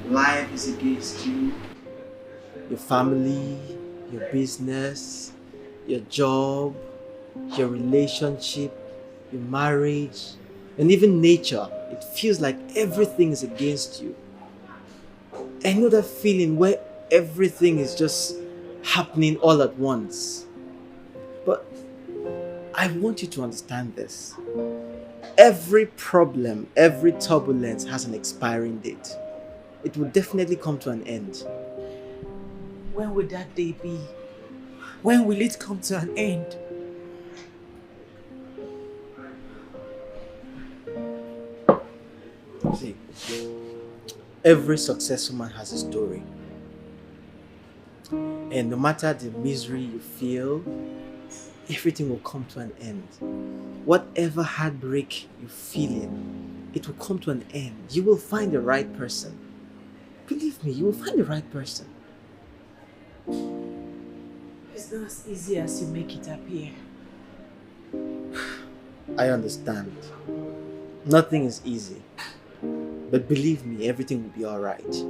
life is against you, your family, your business, your job, your relationship, your marriage, and even nature. It feels like everything is against you. I know that feeling where everything is just happening all at once. But I want you to understand this. Every problem, every turbulence has an expiring date. It will definitely come to an end. When will that day be? When will it come to an end? See, every successful man has a story. And no matter the misery you feel, everything will come to an end. Whatever heartbreak you're feeling, it will come to an end. You will find the right person. Believe me, you will find the right person. It's not as easy as you make it appear. I understand. Nothing is easy. But believe me, everything will be alright.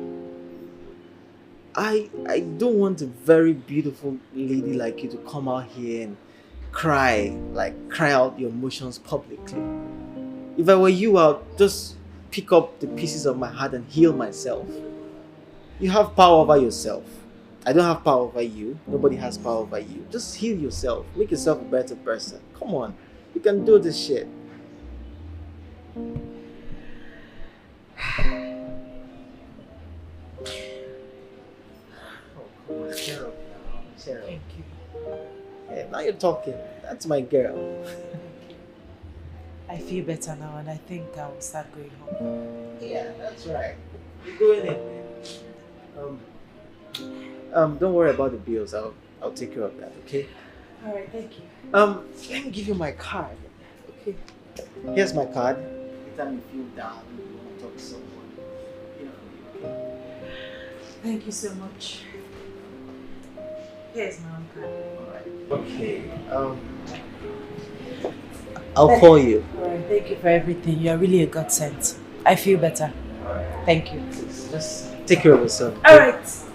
I don't want a very beautiful lady like you to come out here and cry out your emotions publicly. If I were you, I'll just pick up the pieces of my heart and heal myself. You have power over yourself. I don't have power over you. Nobody has power over you. Just heal yourself. Make yourself a better person. Come on. You can do this shit. Cheer up now. Cheer up. Thank you. Hey, now you're talking. That's my girl. I feel better now and I think I'll start going home. Yeah, that's right. You're going in. Don't worry about the bills. I'll take care of that, okay? Alright, thank you. Let me give you my card. Okay. Here's my card. Anytime you feel down, you want to talk to someone. Okay? Thank you so much. Here's my own card. Okay. I'll call you. Alright, thank you for everything. You are really a godsend. I feel better. Thank you. Just take care of yourself. Okay? Alright.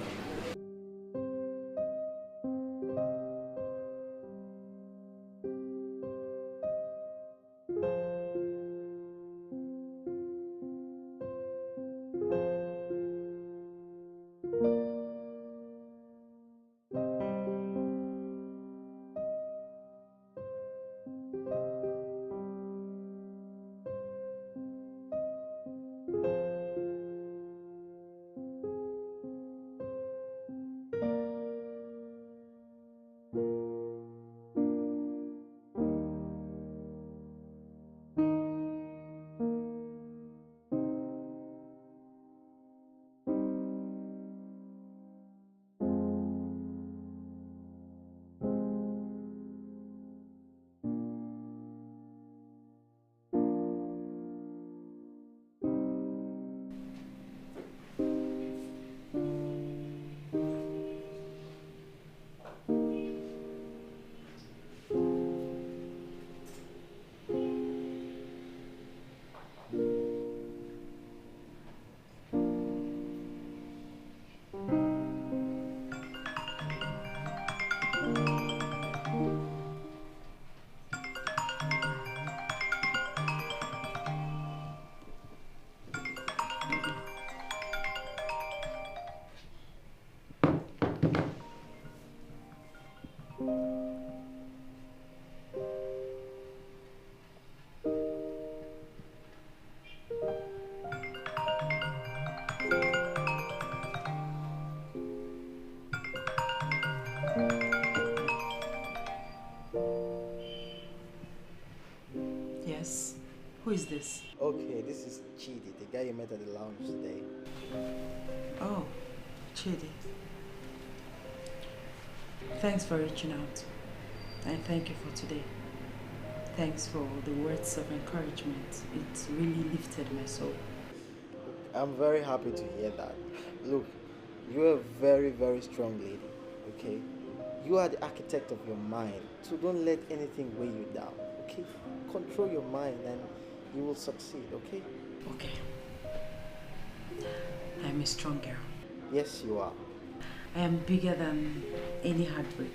Yes. Who is this? Okay, this is Chidi, the guy you met at the lounge today. Oh, Chidi. Thanks for reaching out. And thank you for today. Thanks for the words of encouragement. It really lifted my soul. I'm very happy to hear that. Look, you're a very, very strong lady, okay? You are the architect of your mind, so don't let anything weigh you down, okay? Control your mind and you will succeed, okay? Okay. I'm a strong girl. Yes, you are. I am bigger than any heartbreak.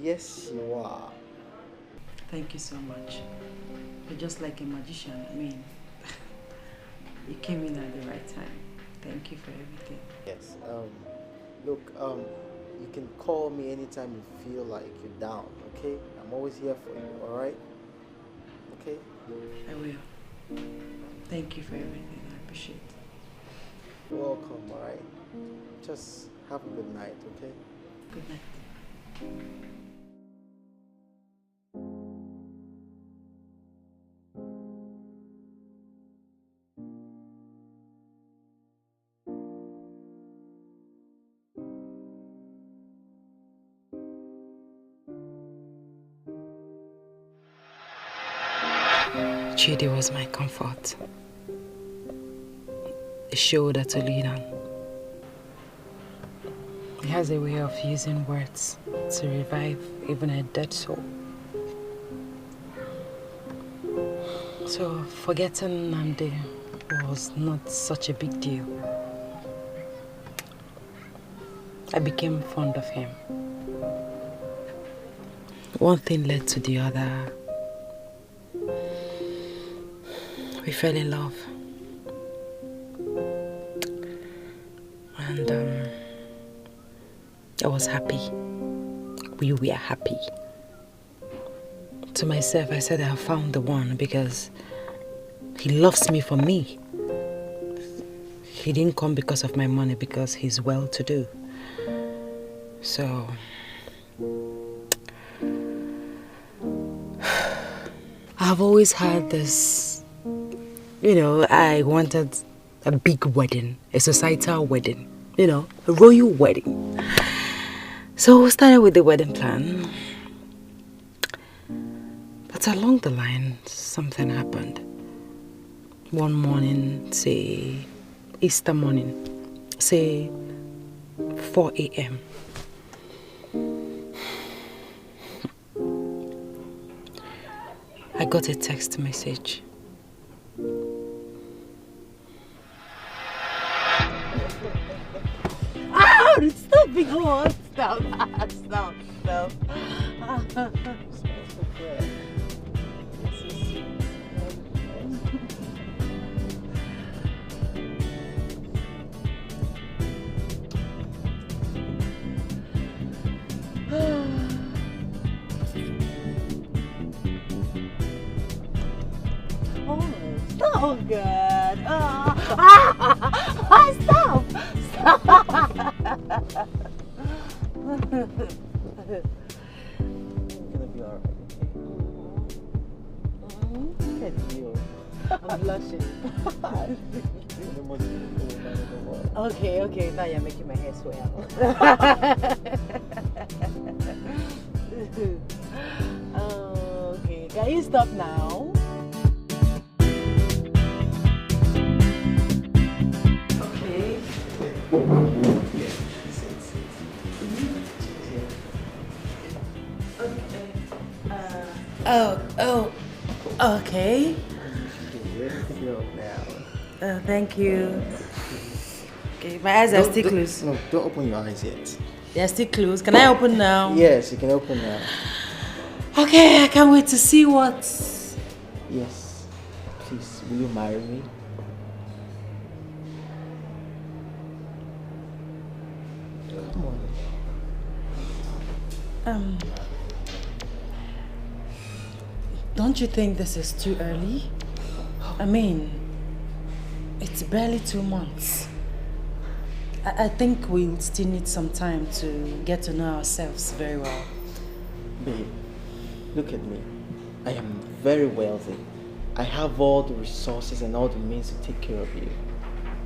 Yes, you are. Thank you so much. You're just like a magician. I mean, you came in at the right time. Thank you for everything. Yes. Look, you can call me anytime you feel like you're down, okay? I'm always here for you, alright? Okay? I will. Thank you for everything. I appreciate it. You're welcome, alright? Just have a good night, okay? Good night. Chidi was my comfort, a shoulder to lean on. He has a way of using words to revive even a dead soul. So forgetting Nandi was not such a big deal. I became fond of him. One thing led to the other. We fell in love. And I was happy. We were happy. To myself, I said I have found the one because he loves me for me. He didn't come because of my money, because he's well-to-do. So I've always had this, I wanted a big wedding, a societal wedding, a royal wedding. So we started with the wedding plan. But along the line, something happened. One morning, say Easter morning, say 4 a.m. I got a text message. Stop being hot. Stop. Stop. Oh, good. Stop. Stop. Gonna be alright, okay? Look at you. I'm blushing. Okay, now you're making my hair swell. Okay, can you stop now? Okay. Okay. Thank you. Okay, my eyes are still closed. No, don't open your eyes yet. They are still closed. Can I open now? Yes, you can open now. Okay, I can't wait to see what. Yes. Please, will you marry me? Come Don't you think this is too early? I mean, it's barely 2 months. I think we still need some time to get to know ourselves very well. Babe, look at me. I am very wealthy. I have all the resources and all the means to take care of you.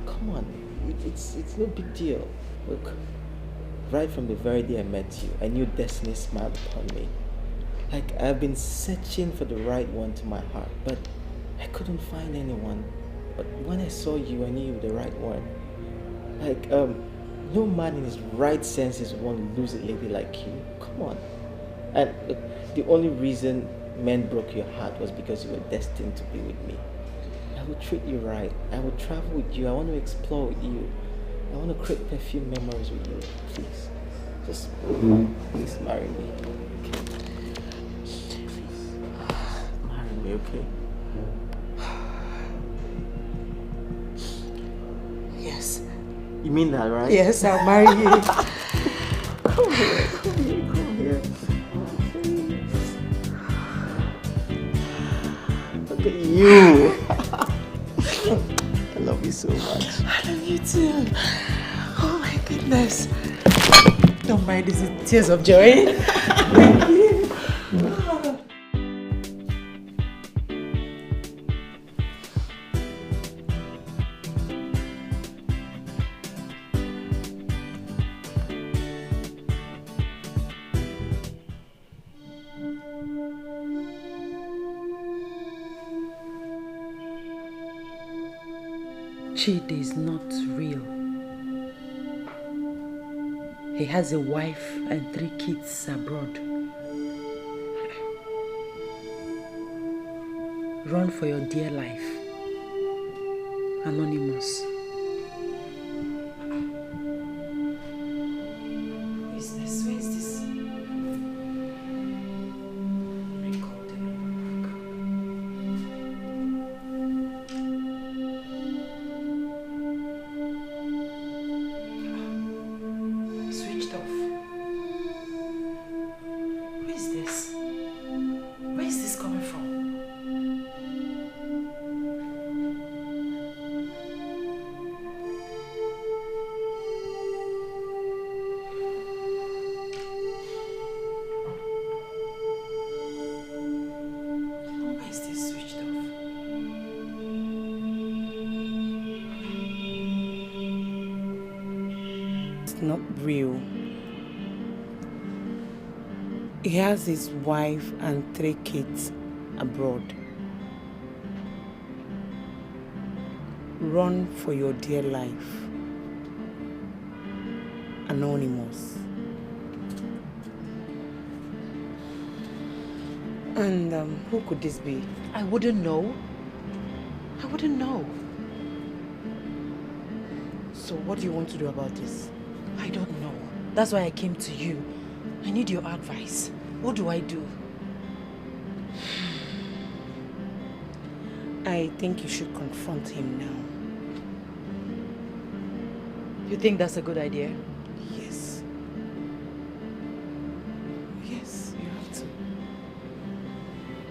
Come on, it's no big deal. Look, right from the very day I met you, I knew destiny smiled upon me. Like, I've been searching for the right one to my heart, but I couldn't find anyone. But when I saw you, I knew you were the right one. Like, no man in his right senses would want to lose a lady like you. Come on. And the only reason men broke your heart was because you were destined to be with me. I will treat you right. I will travel with you. I want to explore with you. I want to create perfume memories with you. Please. Just please marry me. Okay? Please. Marry me, okay? Yes. You mean that, right? Yes, I'll marry you. Come here, come here, come here. Look at you. I love you so much. I love you too. Oh my goodness. Don't mind these tears of joy. Thank you. Chidi is not real. He has a wife and 3 kids abroad. Run for your dear life. Anonymous. Who is this? Who is this? Switched off. Who is this? Where is this coming from? Why is this switched off? It's not real. He has his wife and 3 kids abroad. Run for your dear life. Anonymous. And who could this be? I wouldn't know. I wouldn't know. So what do you want to do about this? I don't know. That's why I came to you. I need your advice. What do I do? I think you should confront him now. You think that's a good idea? Yes. Yes, you have to.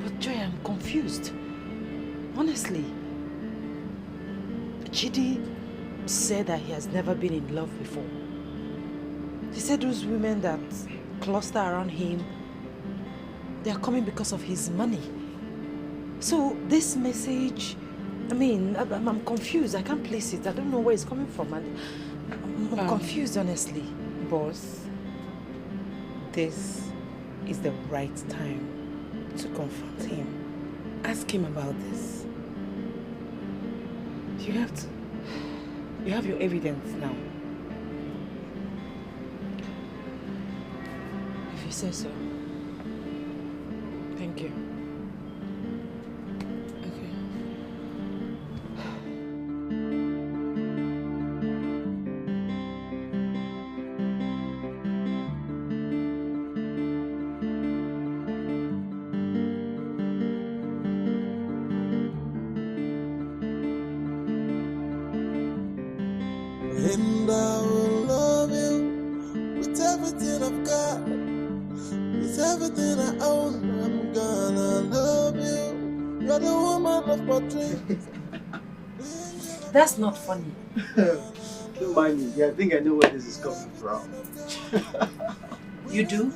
But Joy, I'm confused. Honestly. Chidi said that he has never been in love before. He said those women that cluster around him, they are coming because of his money. So this message, I mean, I'm confused. I can't place it. I don't know where it's coming from. And I'm confused, honestly. Boss, this is the right time to confront him. Ask him about this. You have to. You have your evidence now. If you say so. Thank you. And I will love you with everything I've got. everything I own. I'm gonna love you. You're the woman of my dreams. That's not funny. Don't mind me. Yeah, I think I know where this is coming from. You do?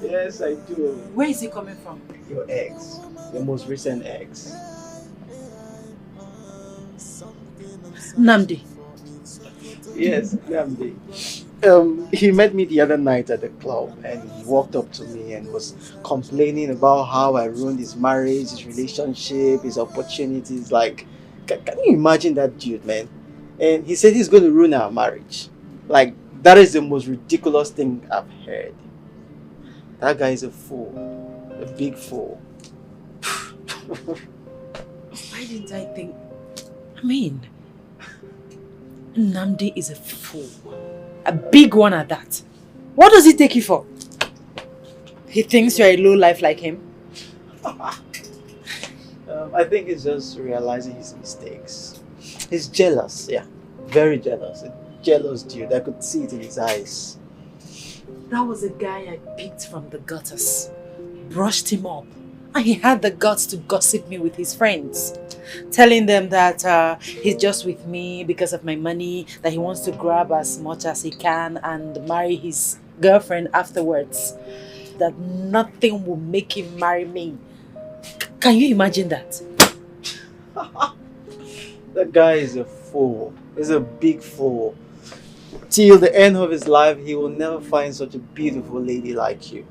Yes, I do. Where is it coming from? Your ex. Your most recent ex. Namdi. Yes, Namdi. He met me the other night at the club and he walked up to me and was complaining about how I ruined his marriage, his relationship, his opportunities. Like, can you imagine that dude, man? And he said he's going to ruin our marriage. Like, that is the most ridiculous thing I've heard. That guy is a fool. A big fool. Why didn't I think? I mean, Namdi is a fool. A big one at that. What does he take you for? He thinks you're a low life like him? I think he's just realizing his mistakes. He's jealous, yeah. Very jealous. A jealous dude. I could see it in his eyes. That was a guy I picked from the gutters. Brushed him up. And he had the guts to gossip me with his friends. Telling them that he's just with me because of my money, that he wants to grab as much as he can and marry his girlfriend afterwards. That nothing will make him marry me. Can you imagine that? That guy is a fool. He's a big fool. Till the end of his life, he will never find such a beautiful lady like you.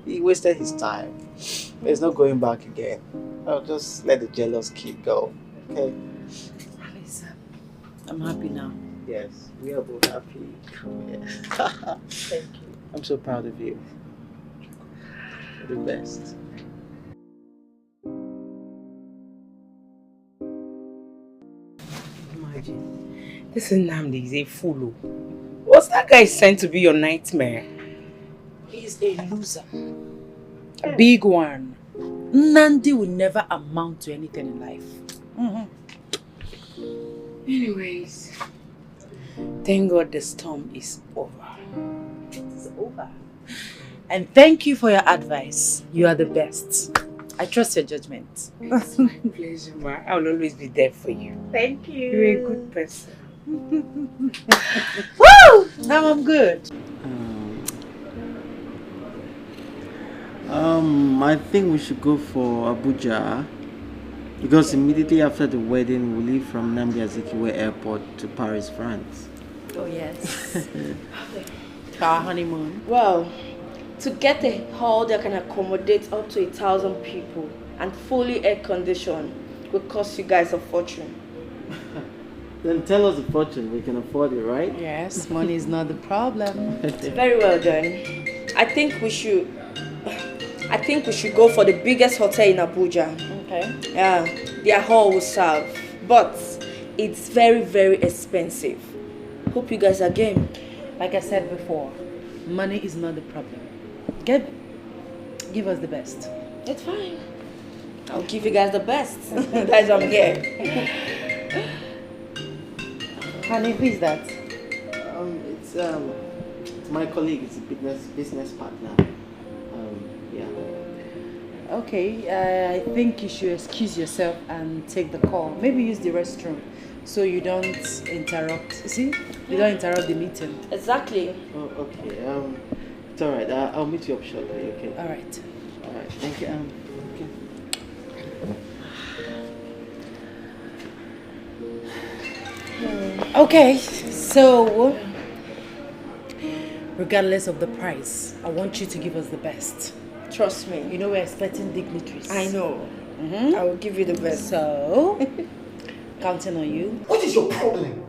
He wasted his time. There's no going back again. I'll just let the jealous kid go. Okay? Listen, I'm happy now. Yes, we are both happy. Thank you. I'm so proud of you. You're the best. Imagine. This Nnamdi is a fool. What's that guy sent to be your nightmare? He's a loser. A big one. Nandi will never amount to anything in life. Anyways, thank God the storm is over. It's over. And thank you for your advice. You are the best. I trust your judgment. It's my pleasure, Ma. I will always be there for you. Thank you. You're a good person. Woo! Now I'm good. I think we should go for Abuja because immediately after the wedding we leave from Nnamdi Azikiwe Airport to Paris, France. Oh yes. To our honeymoon. Well, to get a hall that can accommodate up to 1,000 people and fully air conditioned will cost you guys a fortune. Then tell us the fortune, we can afford it, right? Yes, money is not the problem. Very well done. I think we should go for the biggest hotel in Abuja. Okay. Yeah, their hall will serve, but it's very, very expensive. Hope you guys are game. Like I said before, money is not the problem. Give us the best. It's fine. I'll give you guys the best. That's why I'm here. Honey, who is that? It's my colleague. It's a business partner. Yeah. Okay, I think you should excuse yourself and take the call. Maybe use the restroom so you don't interrupt. See? You don't interrupt the meeting. Exactly. Oh, okay. It's alright. I'll meet you up shortly, okay? Alright. Alright, thank you. Okay, so regardless of the price, I want you to give us the best. Trust me. You know we're expecting dignitaries. I know. I will give you the best. So, counting on you. What is your problem?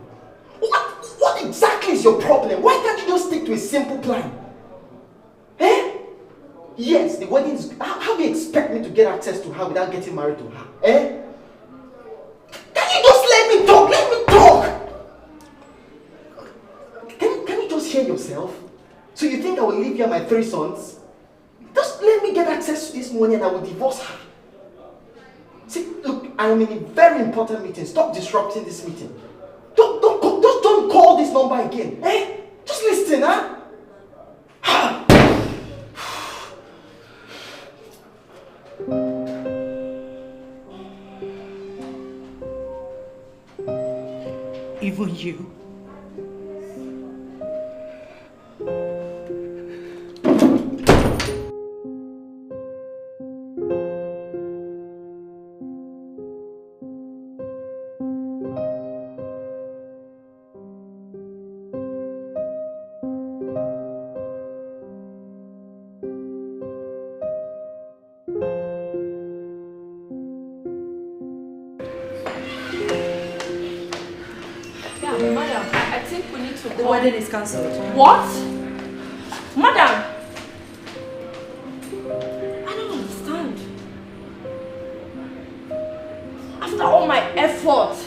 What exactly is your problem? Why can't you just stick to a simple plan? Eh? Yes, the wedding is... How do you expect me to get access to her without getting married to her? Eh? Can you just let me talk? Let me talk! Can you just hear yourself? So you think I will leave here my 3 sons? Just let me get access to this money and I will divorce her. See, look, I am in a very important meeting. Stop disrupting this meeting. Don't call this number again. Eh? Just listen, huh? even you. Madam, I think we need to The wedding is cancelled. What? Madam! I don't understand. After all my effort.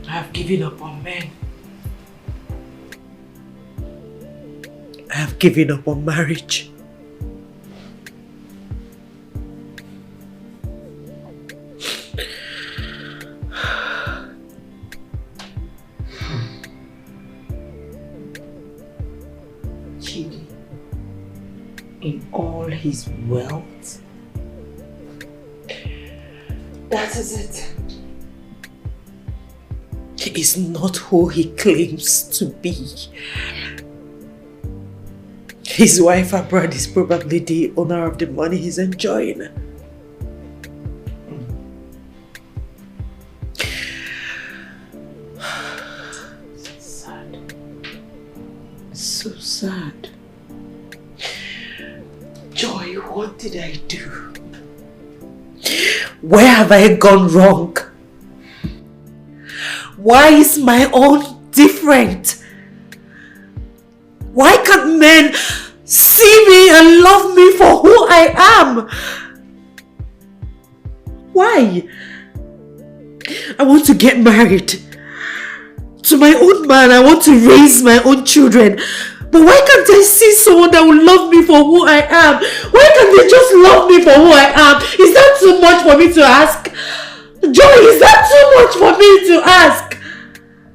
I have given up on men. I have given up on marriage. Chidi, in all his wealth, that is it. He is not who he claims to be. His wife abroad is probably the owner of the money he's enjoying. So sad. So sad. Joy, what did I do? Where have I gone wrong? Why is my own different? Why can't men see me and love me for who I am? Why? I want to get married to my own man. I want to raise my own children. But why can't I see someone that will love me for who I am? Why can't they just love me for who I am? Is that too much for me to ask? Joy, is that too much for me to ask?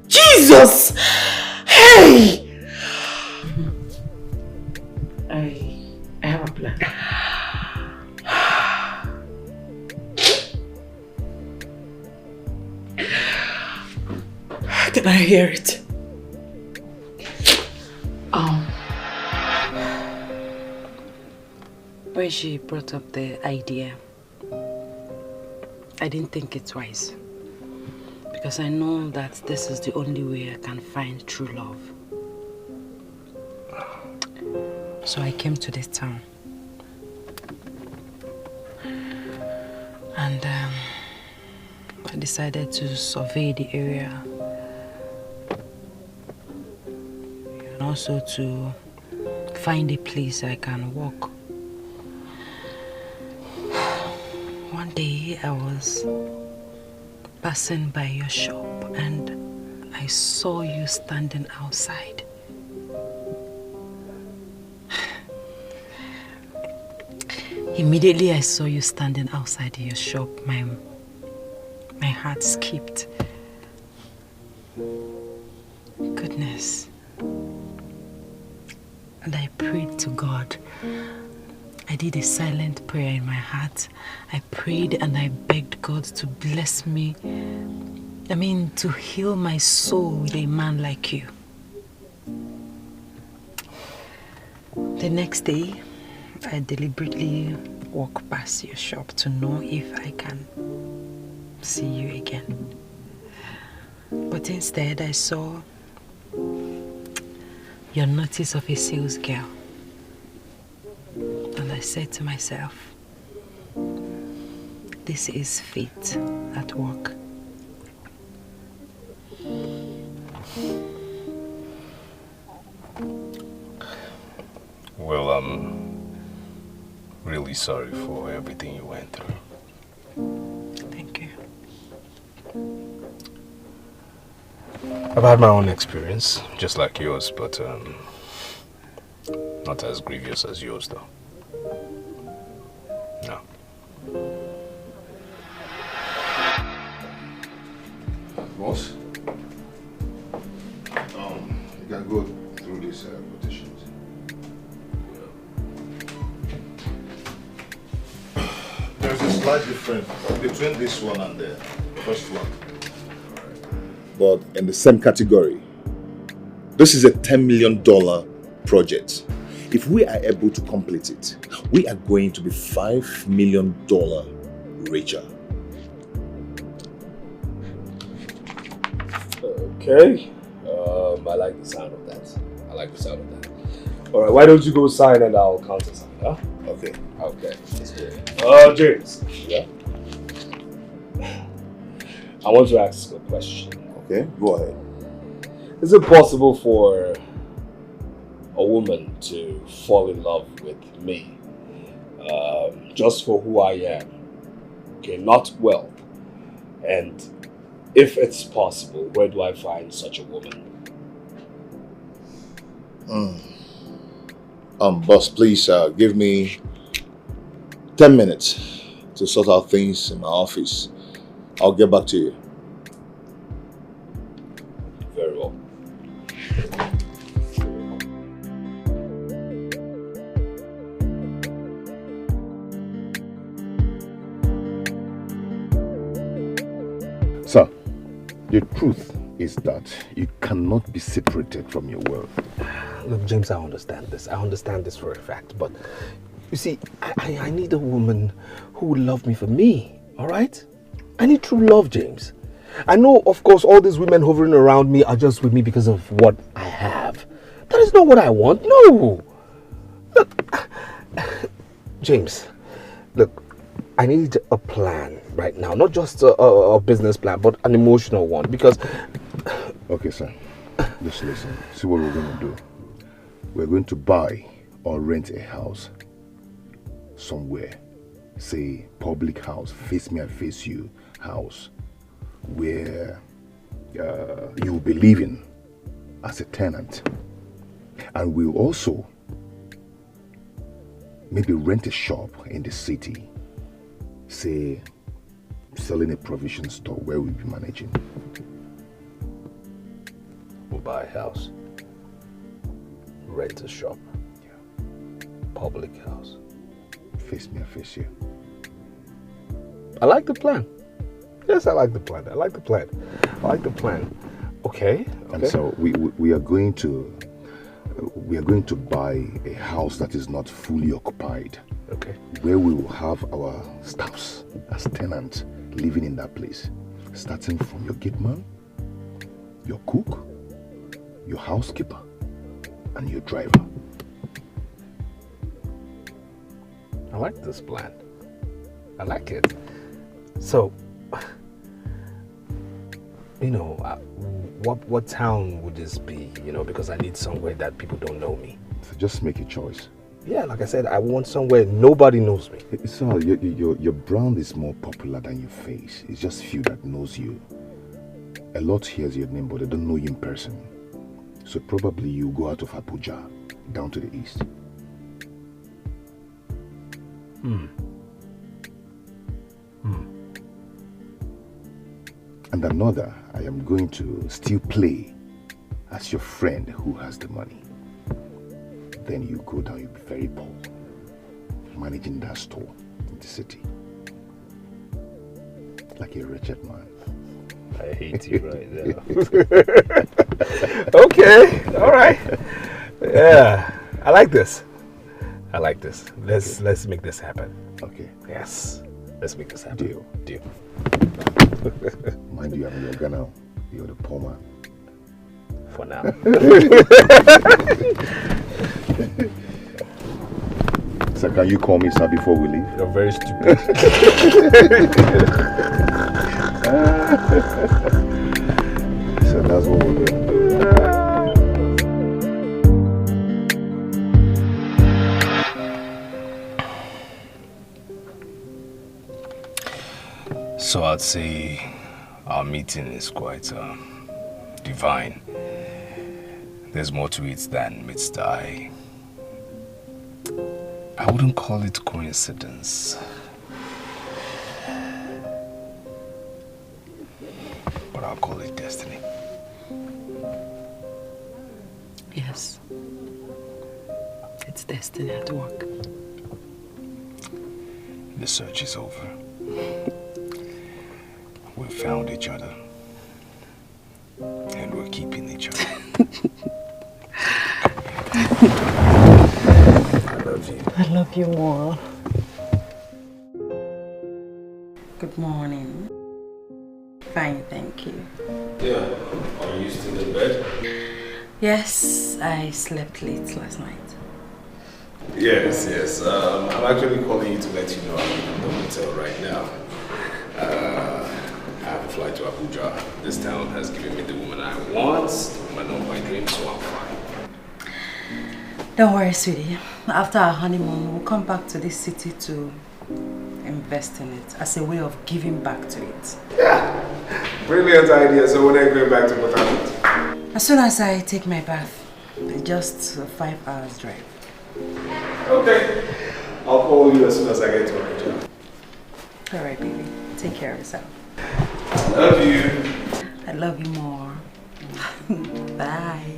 Jesus! Hey! I have a plan. Can I hear it? When she brought up the idea, I didn't think it wise. Because I know that this is the only way I can find true love. So I came to this town. And I decided to survey the area. And also to find a place I can walk. One day I was passing by your shop and I saw you standing outside. Immediately I saw you standing outside your shop, my heart skipped. Goodness. And I prayed to God. I did a silent prayer in my heart. I prayed and I begged God to bless me. To heal my soul with a man like you. The next day, I deliberately walked past your shop to know if I can see you again. But instead, I saw your notice of a sales girl. And I said to myself, this is fate at work. Well, I'm really sorry for everything you went through. Thank you. I've had my own experience, just like yours, but not as grievous as yours, though. No. Boss? You can go through this slight difference between this one and the first one. But in the same category. This is a $10 million project. If we are able to complete it, we are going to be $5 million richer. Okay. I like the sound of that. All right, why don't you go sign and I'll countersign, huh? Okay. Okay. James. Yeah? I want to ask a question. Okay, go ahead. Is it possible for a woman to fall in love with me just for who I am? Okay, not wealth. And if it's possible, where do I find such a woman? Boss, please give me 10 minutes to sort out things in my office. I'll get back to you. Very well. Sir, the truth is that you cannot be separated from your wealth. Look, James, I understand this. I understand this for a fact. But you see, I need a woman who will love me for me, all right? I need true love, James. I know, of course, all these women hovering around me are just with me because of what I have. That is not what I want. No. Look, James, look, I need a plan right now. Not just a business plan, but an emotional one. Because... Okay, sir. Just listen. See what we're going to do. We're going to buy or rent a house somewhere. Say, public house, face me and face you house, where you will be living as a tenant. And we'll also maybe rent a shop in the city, say, selling a provision store where we'll be managing. We'll buy a house, rent a shop, public house. Face me and face you. I like the plan. Yes, I like the plan. I like the plan. Okay. And so we are going to buy a house that is not fully occupied. Okay. Where we will have our staffs as tenants living in that place, starting from your gate man, your cook, your housekeeper, and your driver. I like this plan. I like it. So, you know, what town would this be? You know, because I need somewhere that people don't know me. So just make a choice. Yeah, like I said, I want somewhere nobody knows me. It's all, your brand is more popular than your face. It's just few that knows you. A lot hears your name, but they don't know you in person. So probably you go out of Abuja down to the east. And another, I am going to still play as your friend who has the money. Then you go down, you'll be very poor, managing that store in the city. Like a wretched man. I hate you right now. Okay, all right. Yeah, I like this. Let's make this happen. Okay. Yes, let's make this happen. Deal. Mind you, I'm your gunner. You're the poor man. For now. So can you call me sir before we leave? You're very stupid. So that's what we're going to do. So I'd say our meeting is quite divine. There's more to it than meets the eye. I wouldn't call it coincidence, but I'll call it destiny. Yes. It's destiny at work. The search is over. We found each other. And we're keeping each other. I love you. I love you more. Good morning. Fine, thank you. Yeah. Are you still in bed? Yes, I slept late last night. Yes. I'm actually calling you to let you know I'm in the hotel right now. I have a flight to Abuja. This town has given me the woman I want, the woman of my dreams, so I'm fine. Don't worry, sweetie. After our honeymoon, we'll come back to this city to invest in it as a way of giving back to it. Yeah, brilliant idea. So when are you going back to Port Harcourt? As soon as I take my bath, it's just a 5 hours drive. Okay, I'll call you as soon as I get to Abuja. All right, baby. Take care of yourself. I love you. I love you more. Bye.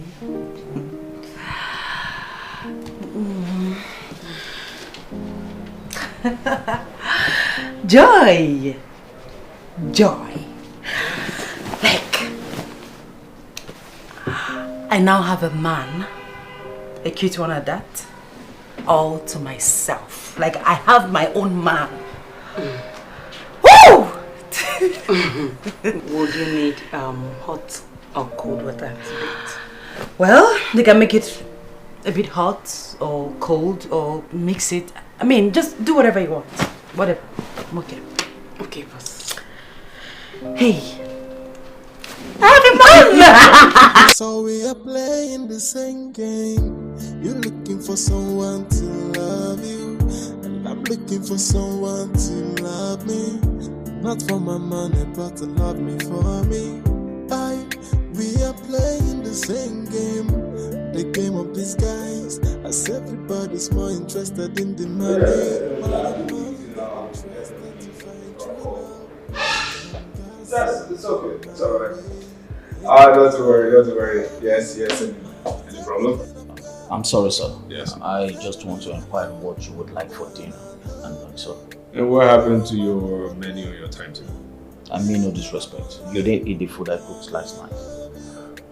Joy. Like, I now have a man, a cute one at that, all to myself. Like, I have my own man. Woo! Would you need hot or cold water to bathe? Well, they can make it a bit hot or cold or mix it. I mean, just do whatever you want. Whatever. Okay. Okay, boss. Hey. I have a man! So we are playing the same game. You're looking for someone to love you, and I'm looking for someone to love me. Not for my money, but to love me for me. We are playing the same game, the game of disguise. As everybody's more interested in the money. It's okay. It's alright. Don't worry. Yes. Any problem? I'm sorry, sir. Yes. I just want to inquire what you would like for dinner. And so. And what happened to your menu or your timetable? I mean no disrespect. You didn't eat the food I cooked last night.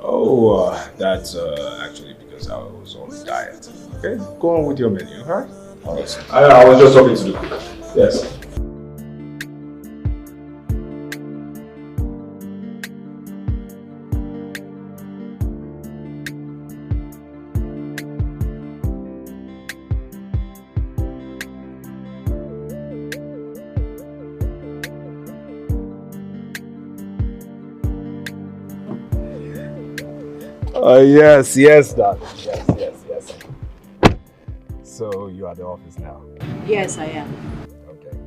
Oh, that's actually because I was on diet. Okay, go on with your menu, alright? Alright, sir. I was just talking to the cook. Yes. Yes, darling. Yes. So you are at the office now? Yes, I am. Okay.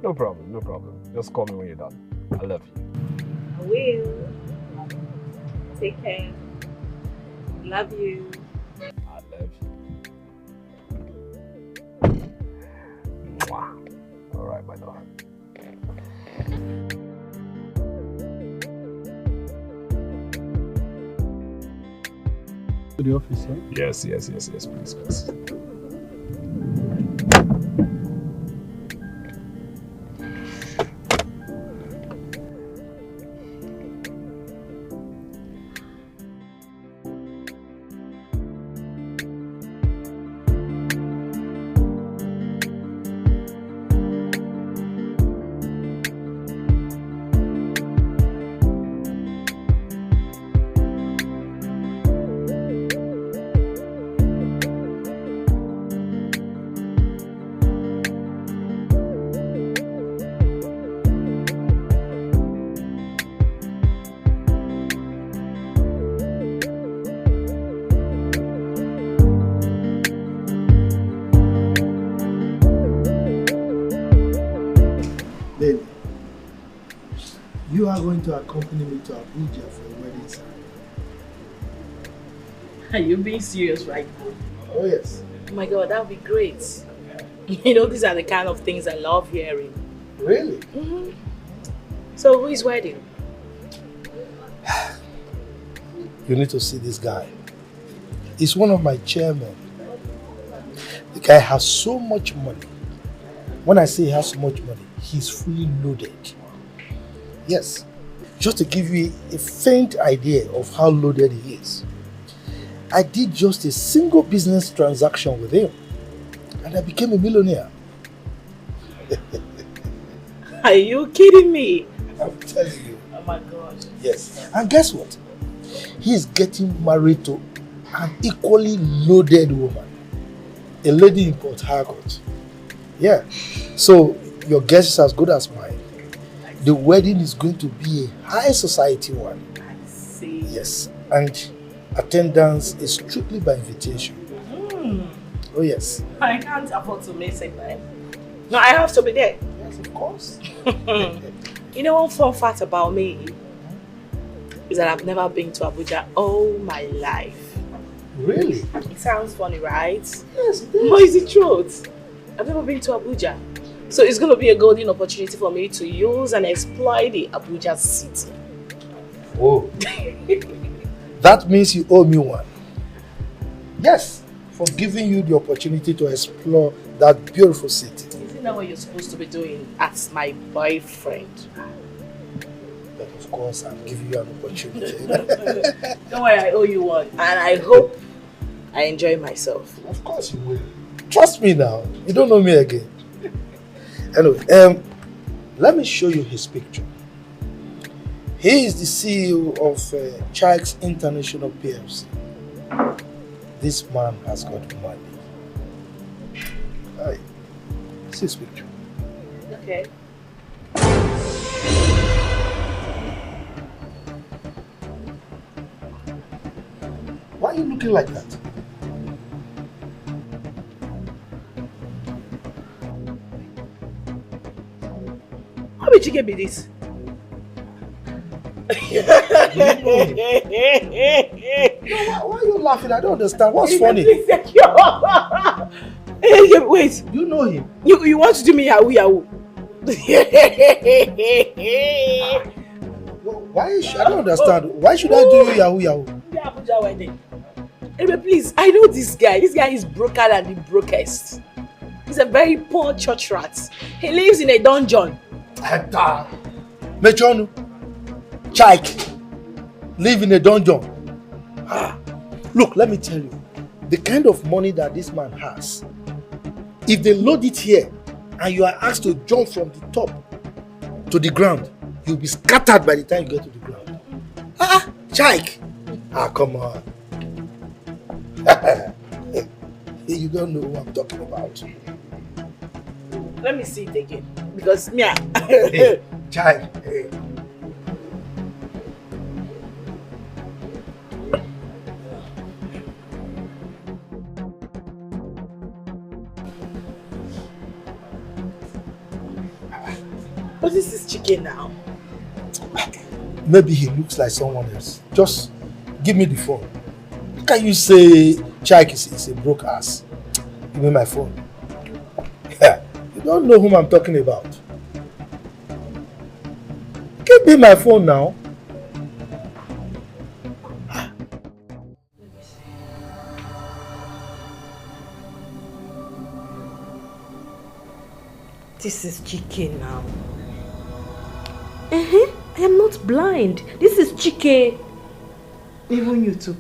No problem. Just call me when you're done. I love you. I will. Take care. Love you. I love you. Mwah. All right, my darling. To the office, huh? Yes, please. Baby, you are going to accompany me to Abuja for a wedding ceremony. Are you being serious right now? Oh yes. Oh my God, that would be great. You know, these are the kind of things I love hearing. Really? Mm-hmm. So who is wedding? You need to see this guy. He's one of my chairmen. The guy has so much money. When I say he has so much money, he's fully loaded. Yes. Just to give you a faint idea of how loaded he is, I did just a single business transaction with him and I became a millionaire. Are you kidding me? I'm telling you. Oh my God. Yes. And guess what? He is getting married to an equally loaded woman. A lady in Port Harcourt. Yeah. So your guess is as good as mine. The wedding is going to be a high society one. I see. Yes. And attendance is strictly by invitation. Oh yes. I can't afford to miss it, man. No, I have to be there. Yes, of course. You know one fun fact about me is that I've never been to Abuja all my life. Really? It sounds funny, right? Yes, it is. But it's the truth. I've never been to Abuja. So it's going to be a golden opportunity for me to use and exploit the Abuja city. Oh. That means you owe me one. Yes, for giving you the opportunity to explore that beautiful city. Isn't that what you're supposed to be doing as my boyfriend? But of course, I'm giving you an opportunity. Don't worry, I owe you one. And I hope I enjoy myself. Of course you will. Trust me now. You don't know me again. Anyway, let me show you his picture. He is the CEO of Chikes International PLC. This man has got money. Hi. See his picture. Okay. Why are you looking like that? How did you get me this? No, why are you laughing? I don't understand. What's funny? Hey, wait. You know him? You want to do me yahoo yahoo? Why? I don't understand. Why should I do you yahoo yahoo? The Abuja wedding. Hey, please, I know this guy. This guy is broker than the brokest. He's a very poor church rat. He lives in a dungeon. Mechonu, Chike, live in a dungeon. Look, let me tell you, the kind of money that this man has, if they load it here and you are asked to jump from the top to the ground, you'll be scattered by the time you get to the ground. Chike! Come on. You don't know who I'm talking about. Let me see it again. Because me, hey, Chike, hey. But this is chicken now. Maybe he looks like someone else. Just give me the phone. How can you say Chike is a broke ass? Give me my phone. Yeah, you don't know whom I'm talking about. Give me my phone now. This is chicken now. I am not blind. This is Chike. Even you too.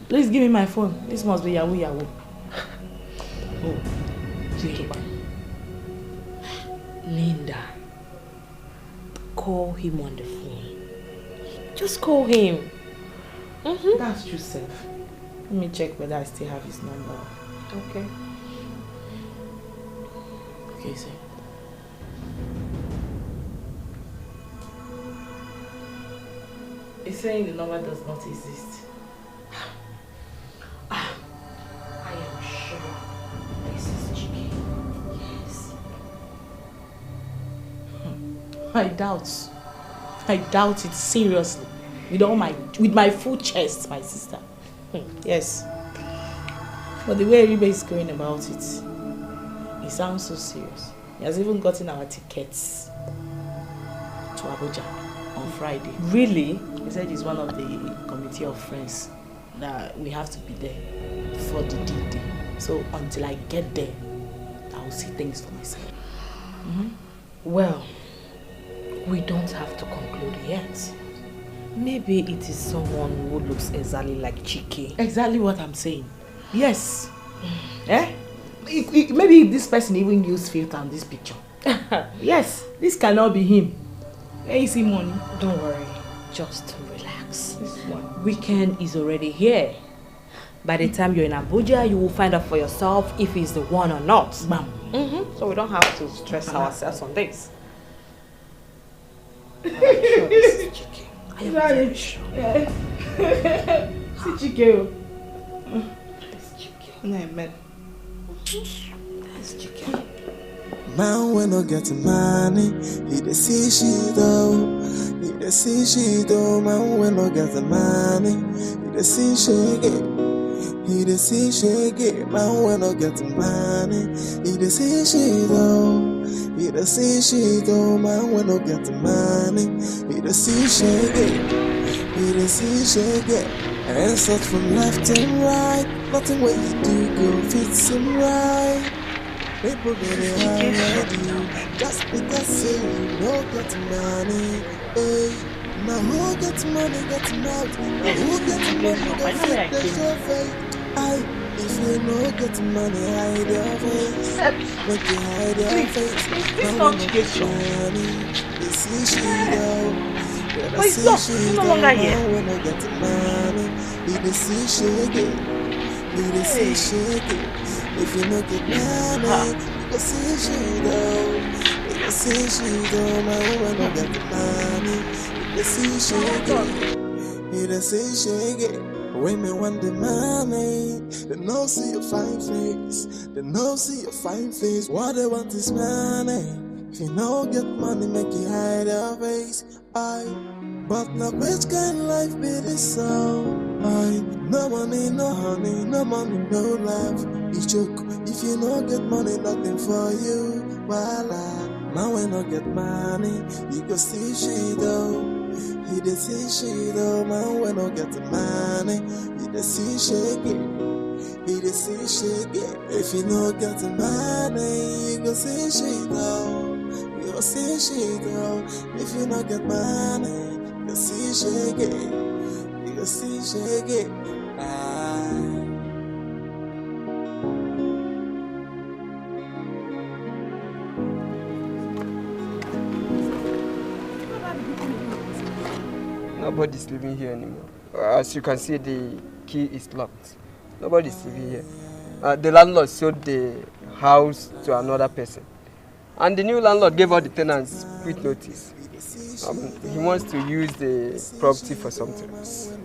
Please give me my phone. This must be yahoo yahoo. Oh, Chike. Linda, call him on the phone. Just call him. That's true, Seth. Let me check whether I still have his number. Okay. Okay, sir. It's saying the number does not exist. I am sure this is Chike. Yes. I doubt it seriously. With my full chest, my sister. Yes. But the way Ribe is going about it sounds so serious. He has even gotten our tickets to Abuja on Friday. Really? He said he's one of the committee of friends that we have to be there for the D-Day. So until I get there, I will see things for myself. Well, we don't have to conclude yet. Maybe it is someone who looks exactly like Chike. Exactly what I'm saying. Yes. Maybe this person even used filter on this picture. Yes, this cannot be him. Where is he, money? Don't worry, just relax. Weekend is already here. By the time you're in Abuja, you will find out for yourself if he's the one or not. Bam. So we don't have to stress ourselves on this. I am very sure. See Chike. Amen. That's Chike. Man when I get money, he dey see shit though. He dey see shit though. Man when I get money, he dey see shit. He dey see shit. Man when I get money, he dey see shit though. He dey see shit though. Man when I get money, he dey see shit. He dey see shit. And such from left and right, nothing what you do go fits him right. People get hard you just because say you don't get money. Hey, now who gets money gets mad. Now who gets money gets fit the show face. If you don't get money, hide your face. Make you hide your face. Now when you get money, they see shit out. But it's no longer here. When I get money, they see shit. They see shit. If you look at money, you can see shit though. You can see shit though. My woman don't get the money. You can see shit. You can see shit. Women want the money. They no see your fine face. They no see your fine face. What they want is money. If you no get money, make you hide your face. But now which kind of life be this so? No money, no honey, no money, no love. You joke, if you no get money, nothing for you. Voila. Now when I get money, you go see shit though. He dey see shit though. Man when I get the money, he dey see shit. He dey see shit. If you no get the money, you go see shit though. You go see shit though. If you no get money, you go see shit. You go see shit. Nobody's living here anymore. As you can see, the key is locked. Nobody's living here. The landlord sold the house to another person. And the new landlord gave all the tenants quit notice. He wants to use the property for something else.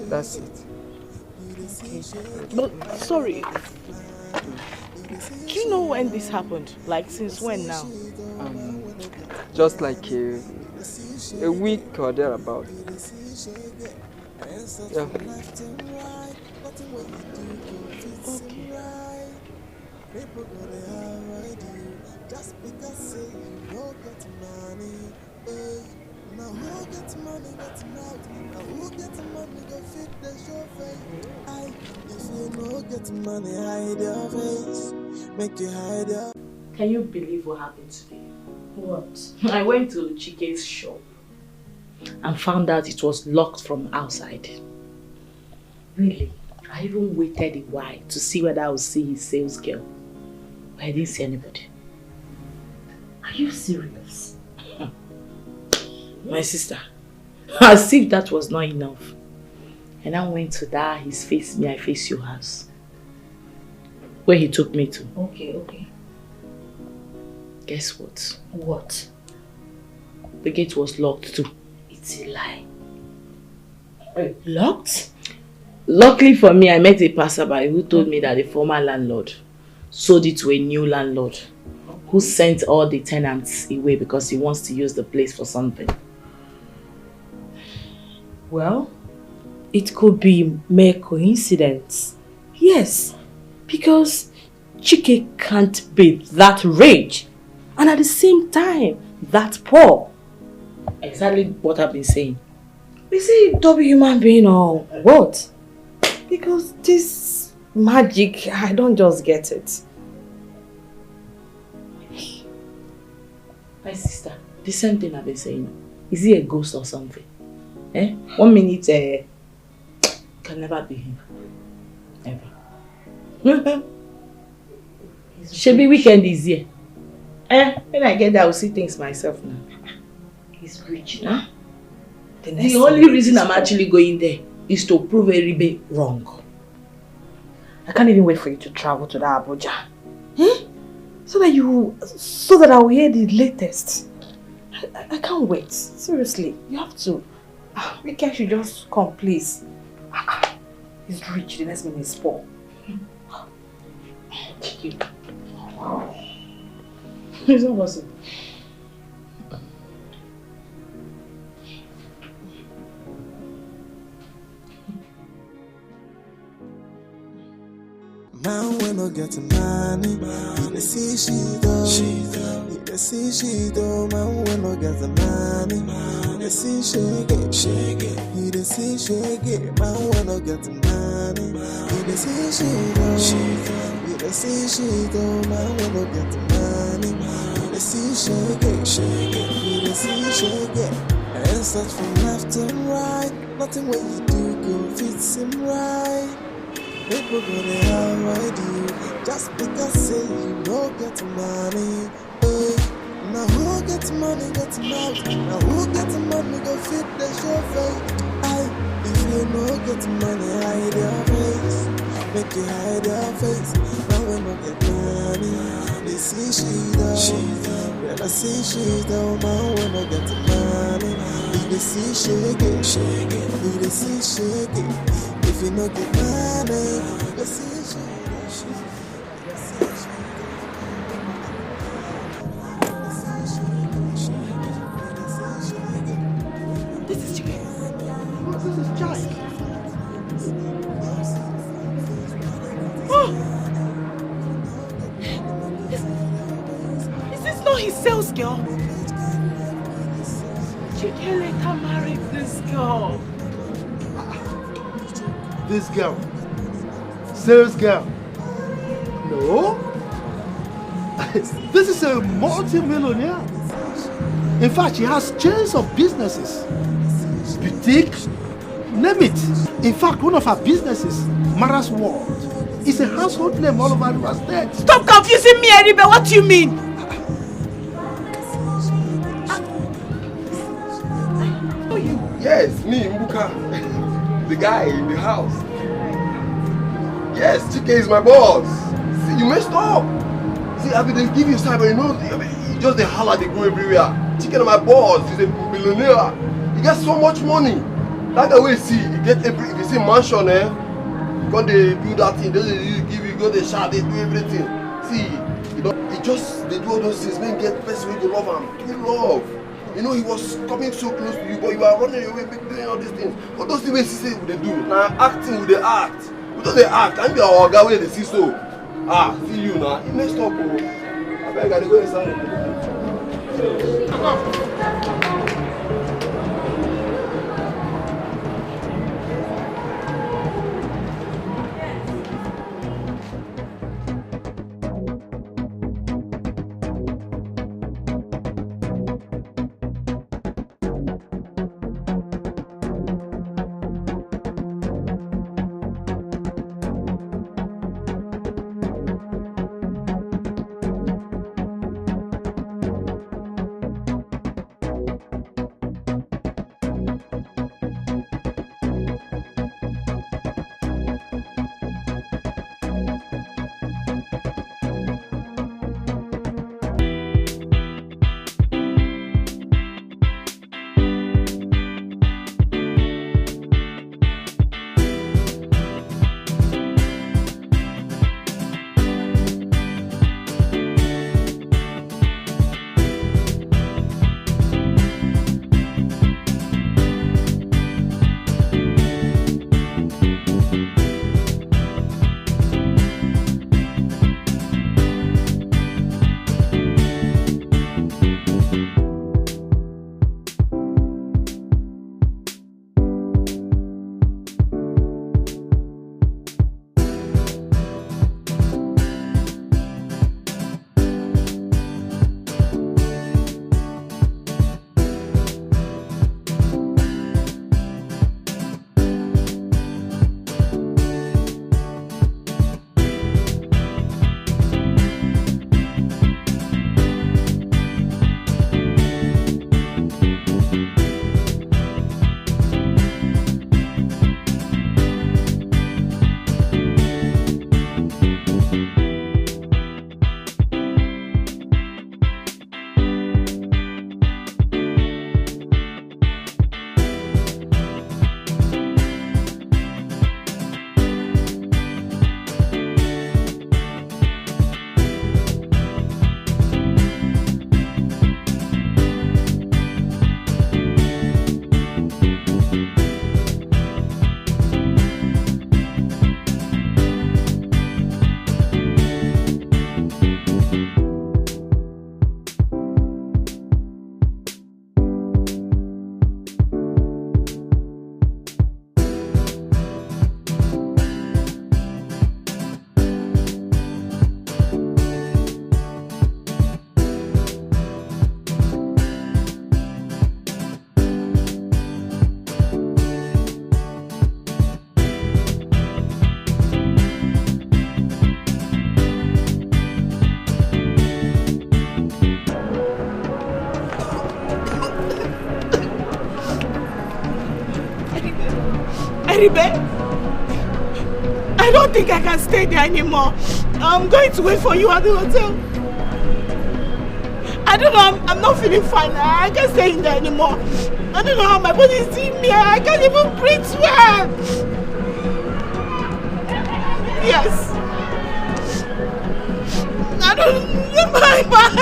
That's it. Okay. But sorry, do you know when this happened? Like since when now? Just like a week or thereabout. Yeah. Can you believe what happened today? What? I went to Chike's shop and found out it was locked from outside. Really? I even waited a while to see whether I would see his sales girl. But I didn't see anybody. Are you serious? My sister, as if that was not enough. And I went to that his face me, I face your house. Where he took me to. Okay. Guess what? What? The gate was locked too. It's a lie. Locked? Luckily for me, I met a passerby who told me that the former landlord sold it to a new landlord who sent all the tenants away because he wants to use the place for something. Well, it could be mere coincidence. Yes, because Chike can't be that rich and at the same time that poor. Exactly what I've been saying. Is he a double human being or what? Because this magic, I don't just get it. My sister, the same thing I've been saying. Is he a ghost or something? 1 minute, can never be him. Ever. Shebi weekend is here. When I get there, I'll see things myself now. He's rich. Huh? The only reason I'm actually going there is to prove Eribe wrong. I can't even wait for you to travel to that Abuja. So that I'll hear the latest. I can't wait. Seriously, you have to. Weekend should just come, please. He's rich, the next minute is poor. It's not possible. Man, when I get money, he dey see she do. He dey see she do. Man, when I get the money, he dey see shake it. He dey see shake it. Man, when I get the money, he dey see she do. He dey see she do. Man, when I get the money, he dey see shake it. He dey see shake it. And such from left and right, nothing what you do go fits him right. People gonna avoid you just because say you don't get money. Now who gets money gets mouth. Now who gets money go fit the chauffeur. If you no get money, hide your face. Make you hide your face. Now when you get money, they see she down. When I see she down, man when I get money, they see shake it. They see shake it. If you no get money, they see shake it. This is Chicken. This is Jack. Oh! Is this not his sales girl? Chike later married this girl. This girl. Sales girl. No. This is a multi-millionaire. In fact, she has chains of businesses. Boutique, name it. In fact, one of her businesses, Mara's World, is a household name all over the state. Stop confusing me, Eribe. What do you mean? Yes, me, Mbuka. The guy in the house. Yes, Chike is my boss. See, you messed up. See, I mean, they give you time, but you know, you just the holler, they go everywhere. Chike is my boss. He's a billionaire. He gets so much money. Like the way you see, you get every, if you see mansion, because they do that thing, they give you, go the shot, they do everything. See, you know, they do all those things, men get the person way to love him. You love. You know, he was coming so close to you, but you are running away, doing all these things. But those things he say they do. Now acting with the act. We don't they act. I'm your guy where they see so. See you now. It messed up. I beg I go inside. Eribe, I don't think I can stay there anymore. I'm going to wait for you at the hotel. I don't know, I'm not feeling fine. I can't stay in there anymore. I don't know how my body is doing me. I can't even breathe well. Yes. I don't... Bye.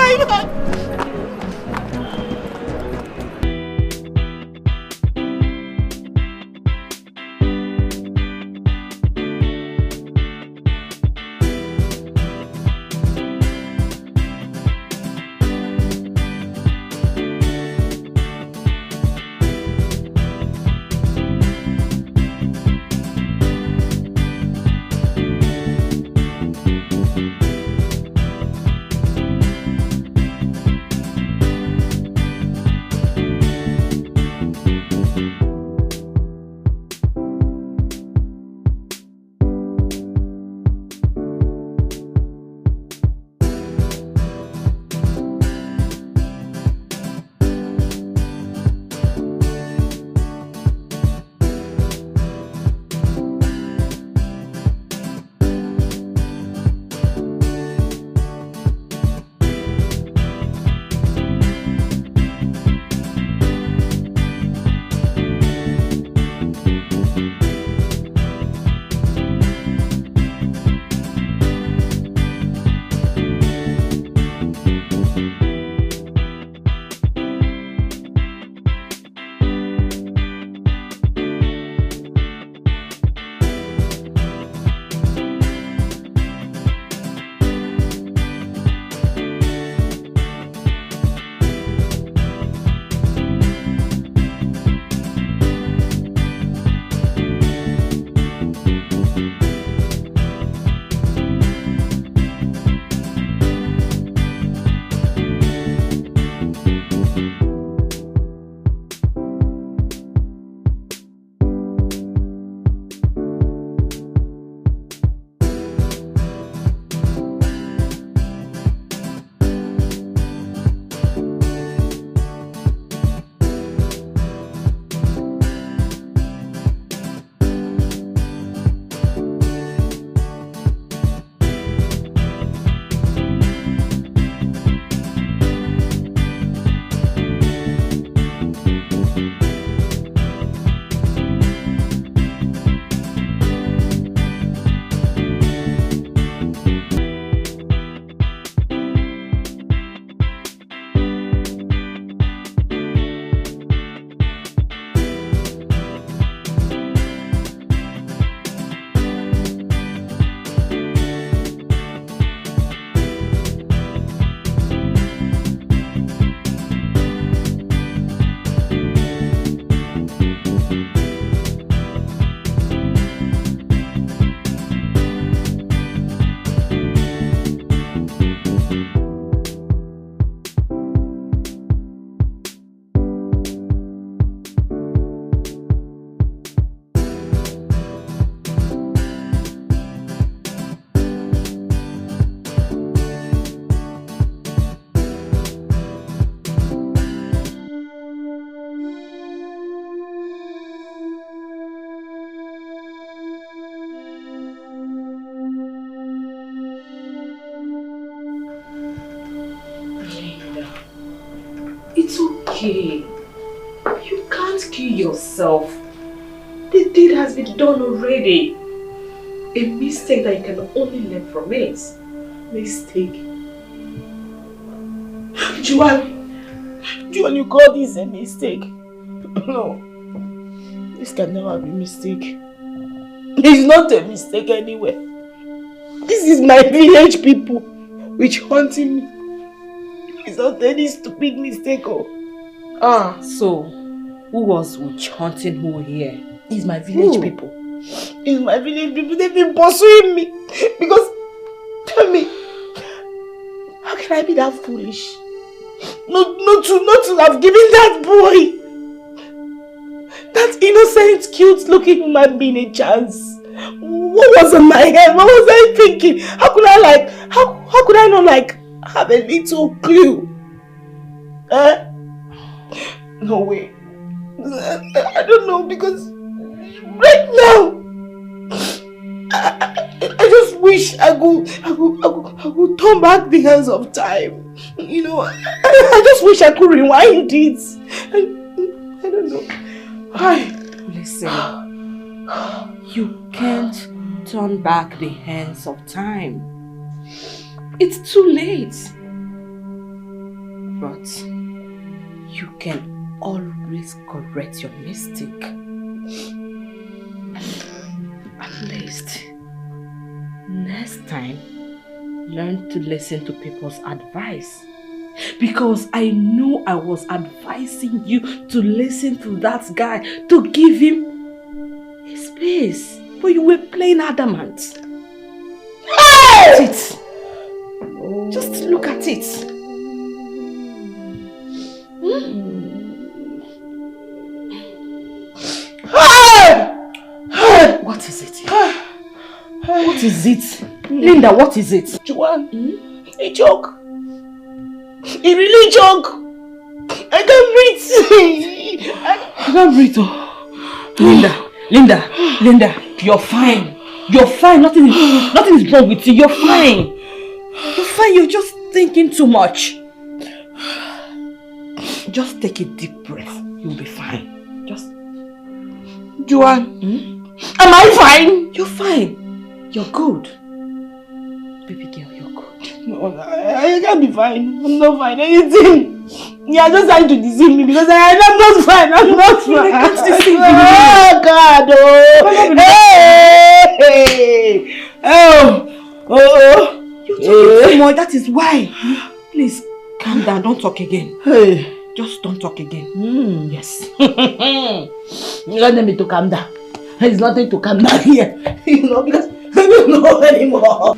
It's okay. You can't kill yourself. The deed has been done already. A mistake that you can only learn from it. Mistake? Joel, you call this a mistake? No. This can never be a mistake. It's not a mistake anywhere. This is my village people which hunting me. It's not any stupid mistake. Oh. So who was witch hunting who here? It's my village people. It's my village people. They've been pursuing me. Because, tell me, how can I be that foolish? Not to have given that boy, that innocent, cute looking human being a chance. What was in my head? What was I thinking? How could I not have a little clue? No way. I don't know, because Right now. I just wish I could turn back the hands of time. You know, I just wish I could rewind it. I don't know. Listen, you can't turn back the hands of time. It's too late. But you can always correct your mistake. At least, next time, learn to listen to people's advice. Because I know I was advising you to listen to that guy, to give him his space. But you were playing adamant. Hey! Look at it. Just look at it. What is it? What is it? Linda, what is it? Joanne, a joke. A really joke. I can't breathe. You can't breathe. Oh. Linda, you're fine. You're fine. Nothing is wrong with you. You're fine. You're fine. You're just thinking too much. Just take a deep breath. You'll be fine. Just. Joanne, am I fine? You're fine. You're good. Baby girl, you're good. No, I can't be fine. I'm not fine. Anything. You're just trying to deceive me because I'm not fine. I'm not fine. I can't deceive you. Oh, God. You're talking too much. That is why. Please, calm down. Don't talk again. Just don't talk again. Yes. You don't need me to calm down. There's nothing to calm down here. You know, because I don't know anymore.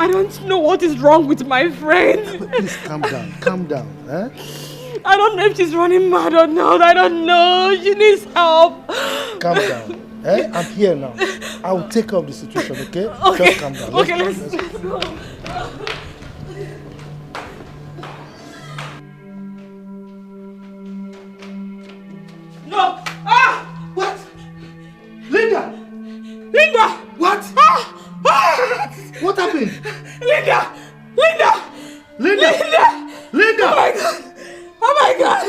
I don't know what is wrong with my friend. Please calm down, eh? I don't know if she's running mad or not. I don't know. She needs help. Calm down, eh? I'm here now. I will take care of the situation, okay? Okay. Just calm down. Let's go. No! What? Linda! What? What happened? Linda! Oh my god!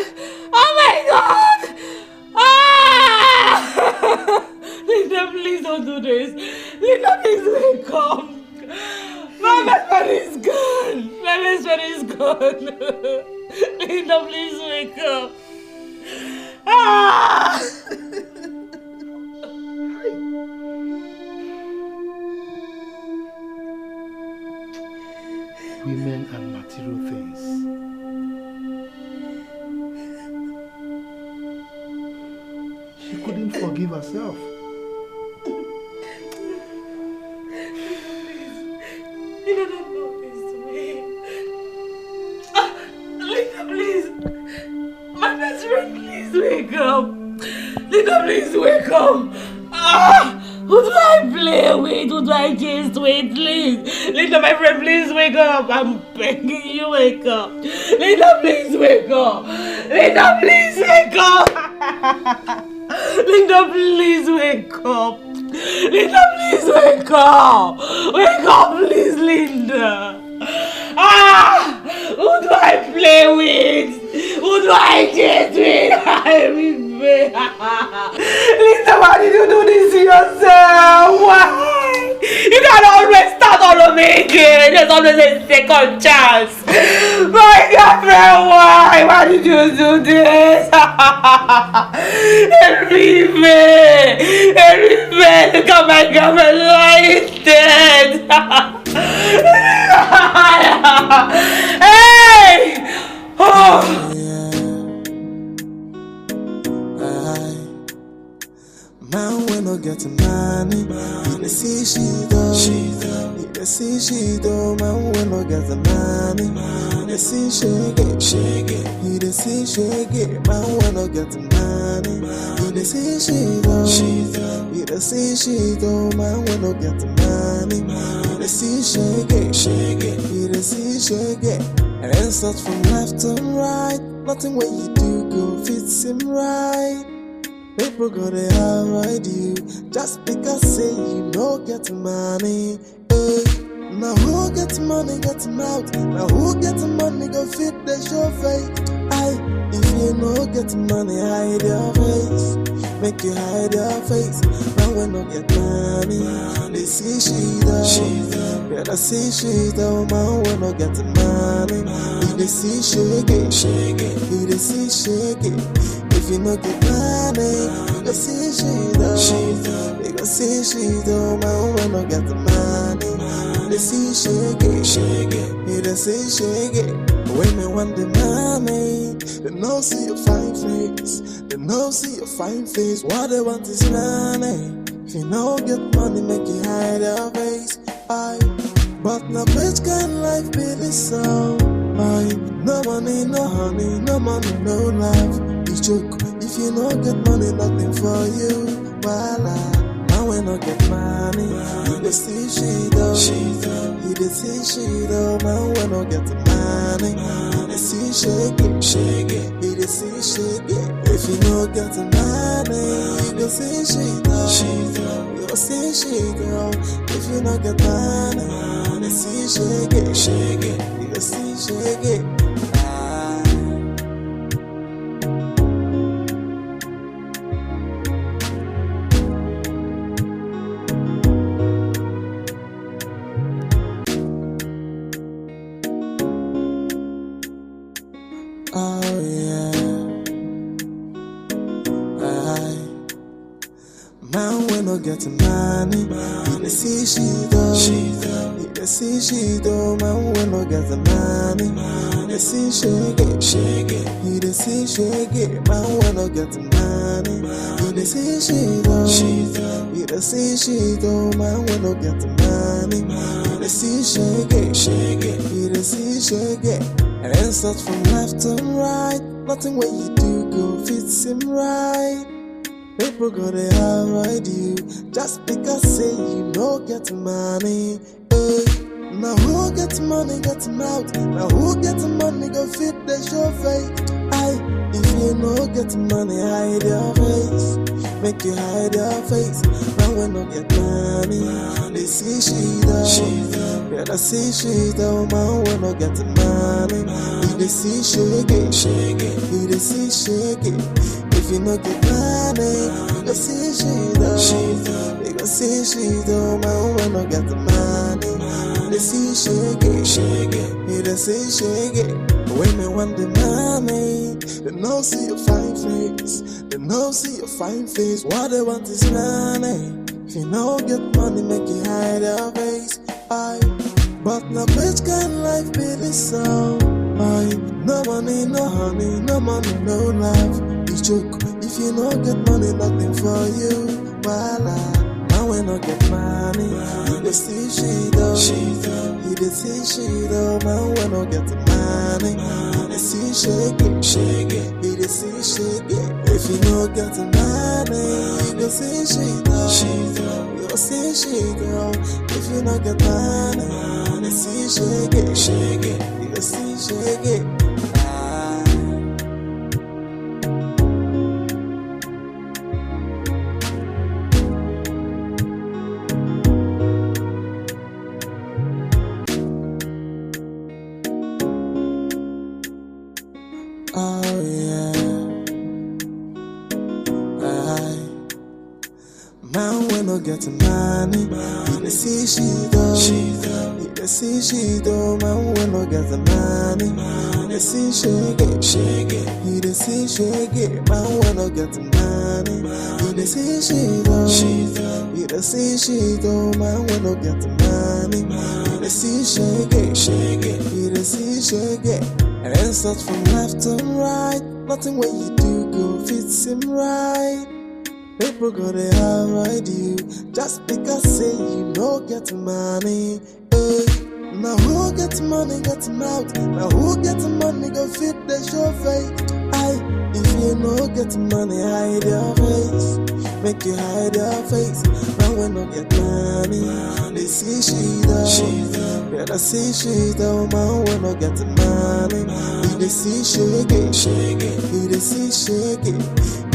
Linda, please don't do this. Linda, please wake up. My best friend is gone. Linda, please wake up. Women and material things. She couldn't forgive herself. Linda, don't do this to me. Linda, please. My best friend, please wake up. Linda, please wake up. Who do I play with? Who do I kiss with? Please. Linda, my friend, please wake up. I'm begging you, wake up. Linda, please wake up. Linda, please wake up. Linda, please wake up. Linda, please wake up. Wake up, please, Linda. Who do I play with? Who do I kiss with? Linda, why did you do this to yourself? Why? You can always start all over again. There's always a second chance. My girlfriend, why? Why did you do this? Enrique, look at my girlfriend lying dead. Hey! Oh! Man, we no get money. They see she do. They see she do. Man, we no get money. They see shaggy. He dey see shaggy. Man when I get money. He dey see shit oh. He dey see shit oh. Man when I get money. He dey see shaggy. He dey see shaggy. And then start from left to right. Nothing what you do go fits him right. People gonna avoid you just because say you no get money. Now who get money get mouth? Now who get money go fit the show face? If you no get money hide your face. Make you hide your face. Now when no get money, they see shit oh. Yeah, they see shit oh. Man when no get money, they see shaggy. He they see shaggy. If you no get money, you go see shit oh. They go see shit oh. Man when no get money, they see shaggy. He they see shaggy. When me want the money, they no see your fine face. They no see your fine face. What they want is money. If you no get money, make you hide your face. But now which kind of life be this so? No money, no honey, no money, no life. It's joke. If you no get money, nothing for you. Voila. Now when I get money, you dey see shit oh. You dey see shit oh. Man when I get money, you dey see shaggy. You dey see shaggy. If you no get money, you go see shit oh. You go see shit oh. If you no get money, you dey see shaggy. You go see shaggy. Oh yeah, man when I get money, he dey see shit oh. He dey see shit oh. Man when I get money, he dey see shaggy. He dey see shaggy. Man when I get money, he dey see shit oh. He dey see shit oh. Man when I get money, he dey see shaggy. He dey see shaggy. And then start from left to right. Nothing what you do go fits him right. People gonna avoid you just because say you no get money. Now who get money get mouth? Now who get money go fit the show face? If you no get money hide your face. Make you hide your face. Now when no get money, they see shit oh. Yeah, they see shit oh. Man when no get money, they see shaggy. He they see shaggy. If you no get money, you go see shit oh. They go see shit oh. Man when no get money, they see shaggy. He they see shaggy. When me want the money, they no see your fine face. They no see your fine face. What they want is money. If you no get money, make you hide your face. But now which kind of life be this so? No money, no honey, no money, no life. It's joke. If you no get money, nothing for you. Voila. Now when I get money, you dey see shit oh. You dey see shit oh. Man when I get money, you dey see shaggy. You dey see shaggy. If you no get money, you go see shit oh. You go see shit oh. If you no get money, you dey see shaggy. You go see shaggy. Oh yeah, man when I get money, he dey see shit oh. He dey see shit oh. Man when I get money, he dey see shaggy. He dey see shaggy. Man when I get money, he dey see shit oh. He dey see shit oh. Man when I get money, he dey see shaggy. He dey see shaggy. And then start from left to right. Nothing what you do go fits him right. People gonna avoid you just because say you no get money. Now who gets money gets mouth. Now who gets money go fit the show face. If you no get money, hide your face. Make you hide your face. Now when no get money, they see she though. Yeah, they see she though. Man when no get money, they see shake it. They see shake it.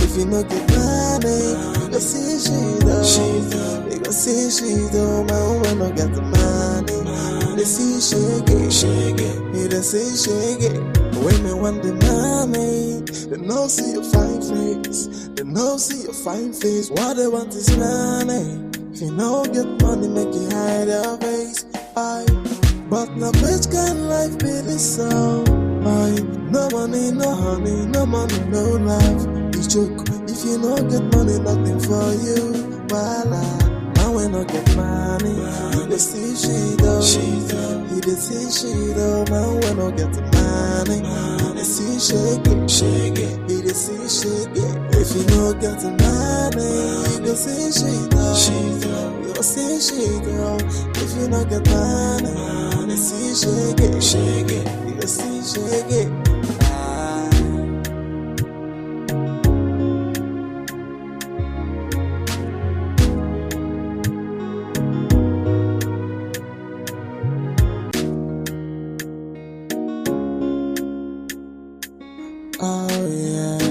If you no get money, they see she though. They go see she though. Man when no get money, they see shake it. They see shake it. Women want the money, they no see your fine face. They no see your fine face. What they want is money. If you no get money, make you hide your face. But now which kind of life be this so? No money, no honey, no money, no life. You joke. If you no get money, nothing for you. Voila. Now when no get money, you dey see she though. You dey see she though. Man when no get money, you dey see shake it. You dey see shake it. If you no get money, you dey see she though. You dey see she though. If you no get money, you dey see shake it. You dey see shake it. Oh yeah.